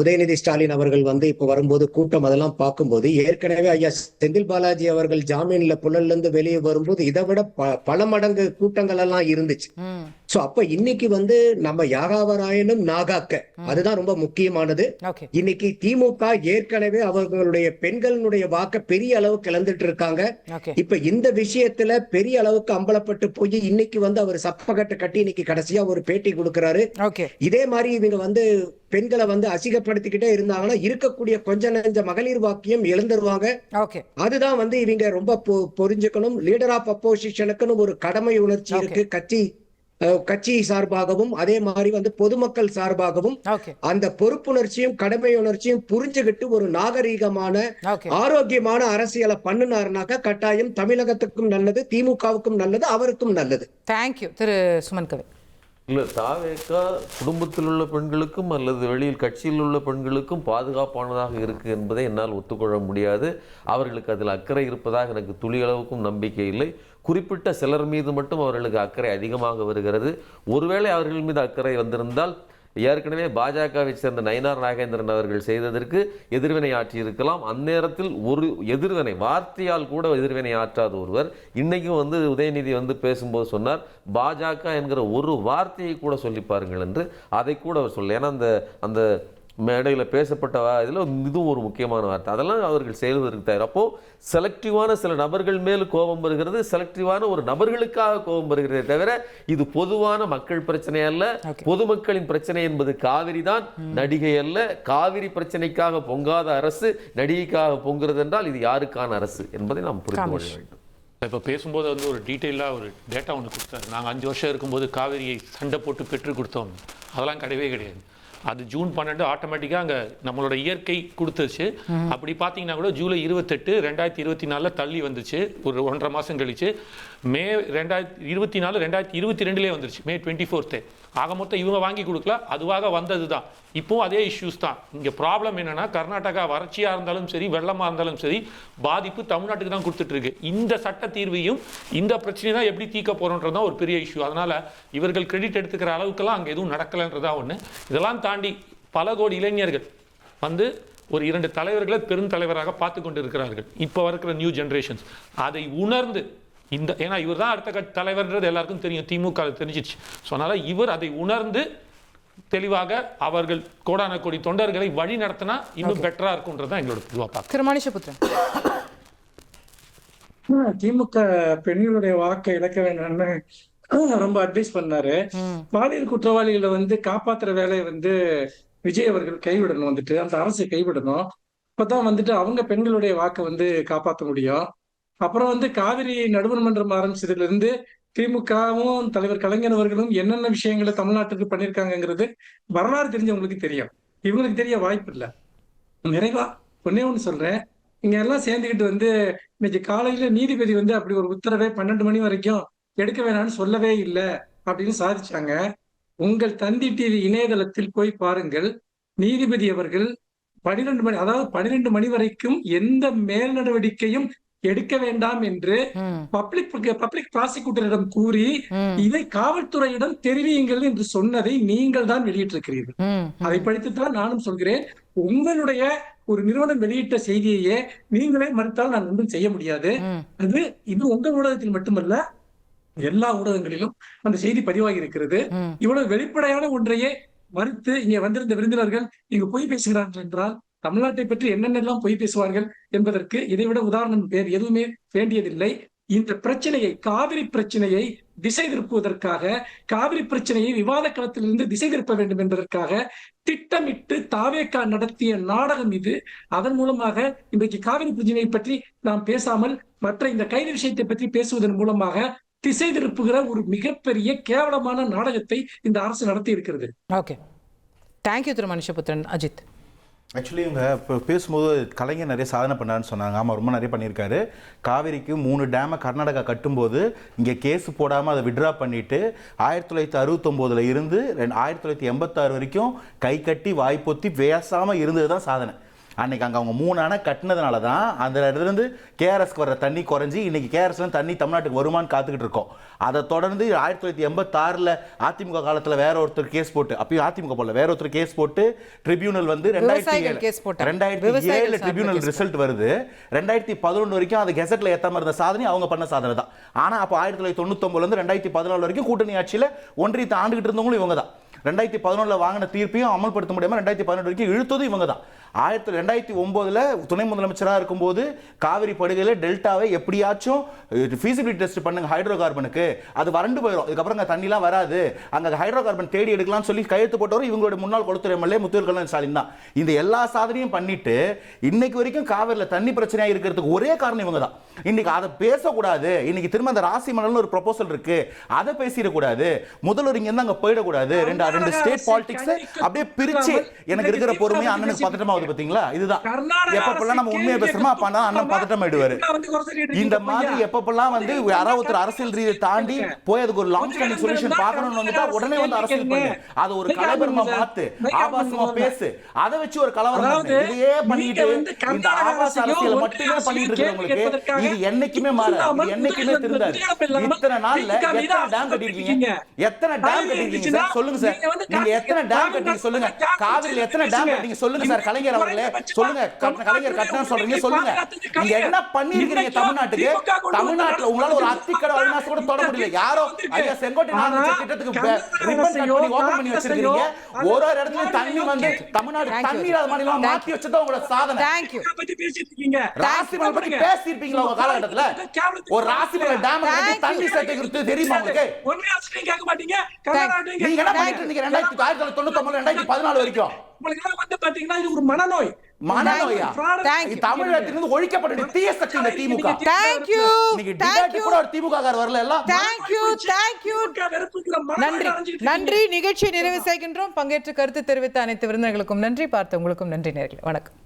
உதயநிதி ஸ்டாலின் அவர்கள் வந்து இப்ப வரும்போது கூட்டம் அதெல்லாம் பார்க்கும்போது, ஏற்கனவே ஐயா செந்தில் பாலாஜி அவர்கள் ஜாமீன்ல புழல்ல இருந்து வெளியே வரும்போது இதை விட பல மடங்கு கூட்டங்கள் எல்லாம் இருந்துச்சு. சோ அப்ப இன்னைக்கு வந்து நம்ம யாகாவராயனும் நாகாக்க, அதுதான் ரொம்ப முக்கியமானது. இன்னைக்கு திமுக ஏற்கனவே அவர்களுடைய பெண்களுடைய வாக்க பெரிய அளவு கிளந்துட்டு இருக்காங்க. இப்ப இந்த விஷயத்துல பெரிய அளவுக்கு அம்பலப்பட்டு போய் இன்னைக்கு வந்து அவர் சப்பகட்டை கட்டி இன்னைக்கு கடைசியா ஒரு பேட்டி கொடுக்கிறாரு. இதே மாதிரி இவங்க வந்து பெண்களை வந்து அசிங்கப்படுத்திக்கிட்டே இருந்தாங்கன்னா இருக்கக்கூடிய கொஞ்ச நெஞ்ச மகளிர் வாக்கியம் இழந்துருவாங்க. ஓகே, அதுதான் வந்து இவங்க ரொம்ப புரிஞ்சுக்கணும். லீடர் ஆஃப் அப்போசிஷனுக்குன்னு ஒரு கடமை உணர்ச்சி இருக்கு, கட்சி சார்பாகவும் அதே மாதிரி வந்து பொதுமக்கள் சார்பாகவும். ஓகே, அந்த பொறுப்புணர்ச்சியும் கடமை உணர்ச்சியும் புரிஞ்சுகிட்டு ஒரு நாகரீகமான ஓகே. ஆரோக்கியமான அரசியலை பண்ணினாருனாக்கா கட்டாயம் தமிழகத்துக்கும் நல்லது, திமுகவுக்கும் நல்லது, அவருக்கும் நல்லது. தேங்க்யூ திரு சுமன் கவி. இல்லை, தாவேக்கா குடும்பத்தில் உள்ள பெண்களுக்கும் அல்லது வெளியில் கட்சியில் உள்ள பெண்களுக்கும் பாதுகாப்பானதாக இருக்குது என்பதை என்னால் ஒத்துக்கொள்ள முடியாது. அவர்களுக்கு அதில் அக்கறை இருப்பதாக எனக்கு துளியளவுக்கும் நம்பிக்கை இல்லை. குறிப்பிட்ட சிலர் மீது மட்டும் அவர்களுக்கு அக்கறை அதிகமாக வருகிறது. ஒருவேளை அவர்கள் மீது அக்கறை வந்திருந்தால் ஏற்கனவே பாஜகவை சேர்ந்த நயினார் நாகேந்திரன் அவர்கள் செய்ததற்கு எதிர்வினை ஆற்றியிருக்கலாம். அந்நேரத்தில் ஒரு எதிர்வினை வார்த்தையால் கூட எதிர்வினை ஆற்றாத ஒருவர் இன்னைக்கும் வந்து உதயநிதி வந்து பேசும்போது சொன்னார், பாஜக என்கிற ஒரு வார்த்தையை கூட சொல்லி பாருங்கள் என்று. அதை கூட அவர் சொல்ல, ஏன்னா அந்த மேடையில் பேசப்பட்ட இதில் இதுவும் ஒரு முக்கியமான வார்த்தை. அதெல்லாம் அவர்கள் செய்வதற்கு தயார். அப்போது செலக்டிவான சில நபர்கள் மேல் கோபம் வருகிறது, செலக்டிவான ஒரு நபர்களுக்காக கோபம் வருகிறதே தவிர இது பொதுவான மக்கள் பிரச்சனை அல்ல. பொதுமக்களின் பிரச்சனை என்பது காவிரி தான், நடிகை அல்ல. காவிரி பிரச்சனைக்காக பொங்காத அரசு நடிகைக்காக பொங்குறது என்றால் இது யாருக்கான அரசு என்பதை நாம் புரிந்து கொள்ள வேண்டும். இப்போ பேசும்போது வந்து ஒரு டீட்டெயிலாக ஒரு டேட்டா ஒன்று கொடுத்தாரு. நாங்கள் 5 வருஷம் இருக்கும்போது காவிரியை சண்டை போட்டு பெற்று கொடுத்தோம். அதெல்லாம் கிடையவே கிடையாது. அது ஜூன் 12 ஆட்டோமேட்டிக்காக அங்கே நம்மளோட இயற்கை கொடுத்துச்சு. அப்படி பார்த்தீங்கன்னா கூட ஜூலை 28 2024 தள்ளி வந்துச்சு. ஒரு 1.5 மாதம் கழிச்சு மே 2024 2022 வந்துருச்சு, மே 24. ஆக மொத்தம் இவங்க வாங்கி கொடுக்கல, அதுவாக வந்தது தான். இப்போவும் அதே இஷ்யூஸ் தான். இங்கே ப்ராப்ளம் என்னன்னா, கர்நாடகா வறட்சியாக இருந்தாலும் சரி, வெள்ளமாக இருந்தாலும் சரி, பாதிப்பு தமிழ்நாட்டுக்கு தான் கொடுத்துட்டு இருக்கு. இந்த சட்ட தீர்வையும் இந்த பிரச்சனை தான் எப்படி தீர்க்க போறோன்றது தான் ஒரு பெரிய இஷ்யூ. அதனால இவர்கள் கிரெடிட் எடுத்துக்கிற அளவுக்குலாம் அங்கே எதுவும் நடக்கலைன்றதா ஒன்று. இதெல்லாம் தாண்டி பல கோடி இளைஞர்கள் வந்து ஒரு 2 தலைவர்களை பெருந்தலைவராக பார்த்து கொண்டு இருக்கிறார்கள். இப்போ இருக்கிற நியூ ஜென்ரேஷன்ஸ் அதை உணர்ந்து ஏன்னா இவர் தான் அடுத்த தலைவர்ன்றது எல்லாருக்கும் தெரியும், திமுக தெரிஞ்சிச்சு. ஸோ அதனால இவர் அதை உணர்ந்து தெளிவாக அவர்கள் கோடான கோடி தொண்டர்களை வழி நடத்தினா இன்னும் பெட்டரா இருக்கும்ன்றதான் எங்களோட இதுவாக. திரு மணிஷபுத்திரன், திமுக பெண்களுடைய வாக்கை இழக்க வேண்டாம்னு ரொம்ப அட்வைஸ் பண்ணாரு. பாலியல் குற்றவாளிகளை வந்து காப்பாத்துற வேலையை வந்து விஜய் அவர்கள் கைவிடணும், வந்துட்டு அந்த அரசு கைவிடணும். அப்பதான் வந்துட்டு அவங்க பெண்களுடைய வாக்கை வந்து காப்பாற்ற முடியும். அப்புறம் வந்து காவிரி நடுவர் மன்றம் ஆரம்பிச்சதுல இருந்து திமுகவும் தலைவர் கலைஞர் அவர்களும் என்னென்ன விஷயங்களை தமிழ்நாட்டுக்கு பண்ணியிருக்காங்கிறது வரலாறு தெரிஞ்சவங்களுக்கு தெரியும். இவங்களுக்கு தெரிய வாய்ப்பு இல்லை. நிறைவா ஒன்னே ஒண்ணு சொல்றேன், இங்க எல்லாம் சேர்ந்துக்கிட்டு வந்து இன்னைக்கு காலையில நீதிபதி வந்து அப்படி ஒரு உத்தரவை 12 மணி வரைக்கும் எடுக்க வேணாம்னு சொல்லவே இல்லை அப்படின்னு சாதிச்சாங்க. உங்கள் தந்தி டிவி இணையதளத்தில் போய் பாருங்கள். நீதிபதி அவர்கள் 12 மணி, அதாவது 12 மணி வரைக்கும் எந்த மேல் நடவடிக்கையும் எடுக்க வேண்டாம் என்று பப்ளிக் ப்ராசிக்யூட்டரிடம் கூறி இதை காவல்துறையிடம் தெரிவியுங்கள் என்று சொன்னதை நீங்கள் தான் வெளியிட்டிருக்கிறீர்கள். அதை படித்துத்தான் நானும் சொல்கிறேன். உங்களுடைய ஒரு நிறுவனம் வெளியிட்ட செய்தியையே நீங்களே மறுத்தால் நான் ஒன்றும் செய்ய முடியாது. இது உங்கள் ஊடகத்தில் மட்டுமல்ல, எல்லா ஊடகங்களிலும் அந்த செய்தி பதிவாகி இருக்கிறது. இவ்வளவு வெளிப்படையான ஒன்றையே மறுத்து இங்கே வந்திருந்த விருந்தினர்கள் இங்கு பொய் பேசுகிறார்கள் என்றால் தமிழ்நாட்டை பற்றி என்னென்னலாம் பொய் பேசுவார்கள் என்பதற்கு இதைவிட உதாரணம் வேறு எதுவுமே வேண்டியதில்லை. இந்த பிரச்சனையை, காவிரி பிரச்சனையை திசை திருப்புவதற்காக, காவிரி பிரச்சனையை விவாத களத்திலிருந்து திசை திருப்ப வேண்டும் என்பதற்காக திட்டமிட்டு தாவேகா நடத்திய நாடகம் இது. அதன் மூலமாக இன்றைக்கு காவிரி பிரச்சனையை பற்றி நாம் பேசாமல் மற்ற இந்த கைது விஷயத்தை பற்றி பேசுவதன் மூலமாக திசை திருப்புகிற ஒரு மிகப்பெரிய கேவலமான நாடகத்தை இந்த அரசு நடத்தி இருக்கிறது. ஓகே, தேங்க்யூ திரு மணிஷபுத்திரன். அஜித், ஆக்சுவலி இவங்க இப்போ பேசும்போது கலைஞர் நிறைய சாதனை பண்ணான்னு சொன்னாங்க. ஆமாம், ரொம்ப நிறைய பண்ணியிருக்காரு. காவிரிக்கு 3 டேமை கர்நாடகா கட்டும்போது இங்கே கேஸ் போடாமல் அதை விட்ரா பண்ணிவிட்டு 1969 இருந்து 1986 வரைக்கும் கை கட்டி வாய்ப்பொத்தி பேசாமல் இருந்தது தான் சாதனை. அன்னைக்கு அங்கே அவங்க 3 அணை கட்டினதுனால தான் அந்த இடத்துலேருந்து கேஆர்எஸ்க்கு வர தண்ணி குறைஞ்சி இன்னைக்கு கேஆர்எஸ்லாம் தண்ணி தமிழ்நாட்டுக்கு வருமானு காத்துக்கிட்டு இருக்கோம். அதை தொடர்ந்து 1986 அதிமுக காலத்தில் வேற ஒருத்தர் கேஸ் போட்டு, அப்பயும் அதிமுக போல வேற ஒருத்தர் கேஸ் போட்டு ட்ரிபியூனல் வந்து 2007 ட்ரிபியூனல் ரிசல்ட் வருது. 2011 வரைக்கும் அது கெசட்ல ஏத்தாம இருந்த சாதனை அவங்க பண்ண சாதனை தான். ஆனா அப்போ 1999 2014 வரைக்கும் கூட்டணி ஆட்சியில் ஒன்றியத்தை ஆண்டுகிட்டு இருந்தவங்களும் இவங்க தான். 2011 வாங்கின தீர்ப்பையும் அமல்படுத்த முடியாமல் 2018 வரைக்கும் இழுத்ததும் இவங்க தான். 2009 துணை முதலமைச்சராக இருக்கும்போது காவிரி படுகையில் டெல்டாவை எப்படியாச்சும் ஃபீசிபிலிட்டி டெஸ்ட் பண்ணுங்க ஹைட்ரோ கார்பனுக்கு, அது வறண்டு போயிடும், இதுக்கப்புறம் அங்கே தண்ணிலாம் வராது, அங்கே ஹைட்ரோ கார்பன் தேடி எடுக்கலாம்னு சொல்லி கையெழுத்து போட்டவர் இவங்களுடைய முன்னாள் கொளுத்துறை எம்எல்ஏ முத்துவேல் கருணாநிதி ஸ்டாலின் தான். இந்த எல்லா சாதனையும் பண்ணிட்டு இன்னைக்கு வரைக்கும் காவிரியில் தண்ணி பிரச்சனையாக இருக்கிறதுக்கு ஒரே காரணம் இவங்க தான். இன்னைக்கு அதை பேசக்கூடாது, இன்னைக்கு திரும்ப அந்த ராசி மணல்னு ஒரு ப்ரொபோசல் இருக்கு, அதை பேசிடக்கூடாது, முதல்வர் இங்க இருந்து அங்க போயிடக்கூடாது, ரெண்டு ஸ்டேட் பாலிடிக்ஸ் அப்படியே பிரிச்சு எனக்கு இருக்கிற பொறுமையை அண்ணனுக்கு பதட்டமா வருது பாத்தீங்களா? இதுதான் எப்பப்பெல்லாம் நம்ம உண்மையை பேசுறோமோ அப்ப அண்ணன் பதட்டம் ஆயிடுவாரு. இந்த மாதிரி எப்பப்பெல்லாம் வந்து யாராவது அரசியல் ரீதியை தாண்டி போய் அதுக்கு ஒரு லாங் ஸ்டாண்டிங் சொல்யூஷன் பார்க்கணும்னு வந்துட்டா உடனே வந்து அரசியல் பண்ணு, அது ஒரு கலவரமா மாத்து, ஆபாசமா பேசு, அதை வச்சு ஒரு கலவரம் இதையே பண்ணிட்டு இந்த ஆபாச அரசியல் மட்டுமே பண்ணிட்டு இருக்கிறவங்களுக்கு இது என்னைக்குமே மாறாது, என்னைக்குமே திருந்தாது. இத்தனை நாள்ல எத்தனை டேம் கட்டிருக்கீங்க, எத்தனை டேம் கட்டிருக்கீங்க சார் சொல்லுங்க சார், நீங்க எத்தனை டேம் கட்டிங்க சொல்லுங்க, காவிரியில் எத்தனை டேம் கட்டிங்க சொல்லுங்க சார், கலைஞர் அவர்களே சொல்லுங்க, கலைஞர் கட்டினா சொல்றீங்க சொல்லுங்க, நீங்க என்ன பண்ணிருக்கீங்க தமிழ்நாட்டுக்கு? தமிழ்நாட்டுல உங்களால ஒரு அத்திக்கடை அவிநாசி கூட தொட முடியல. யாரோ ஐயா செங்கோட்டை திட்டத்துக்கு ரிப்பன் கட் பண்ணி ஓபன் பண்ணி வச்சிருக்கீங்க, ஒரு ஒரு இடத்துல தண்ணி வந்து தமிழ்நாடு தண்ணி இல்லாத மாநிலமா மாத்தி வச்சது உங்களோட சாதனை. ராசிமலை பத்தி பேசிருப்பீங்களா உங்க காலகட்டத்துல? ஒரு ராசிமலை டேம் கட்டி தண்ணி சேர்த்து தெரியுமா உங்களுக்கு? நீங்க என்ன பண்ணிட்டு இருந்தீங்க 1999 2014 வரைக்கும்? மனநோயா தமிழகத்திலிருந்து ஒழிக்கப்பட்ட தீய சக்தி இந்த திமுக. கூட ஒரு திமுக வரல எல்லாம். நன்றி. நிகழ்ச்சியை நிறைவு செய்கின்றோம். பங்கேற்று கருத்து தெரிவித்த அனைத்து விருந்தினர்களுக்கும் நன்றி, பார்த்தவங்களுக்கும் நன்றி நேயர்களே. வணக்கம்.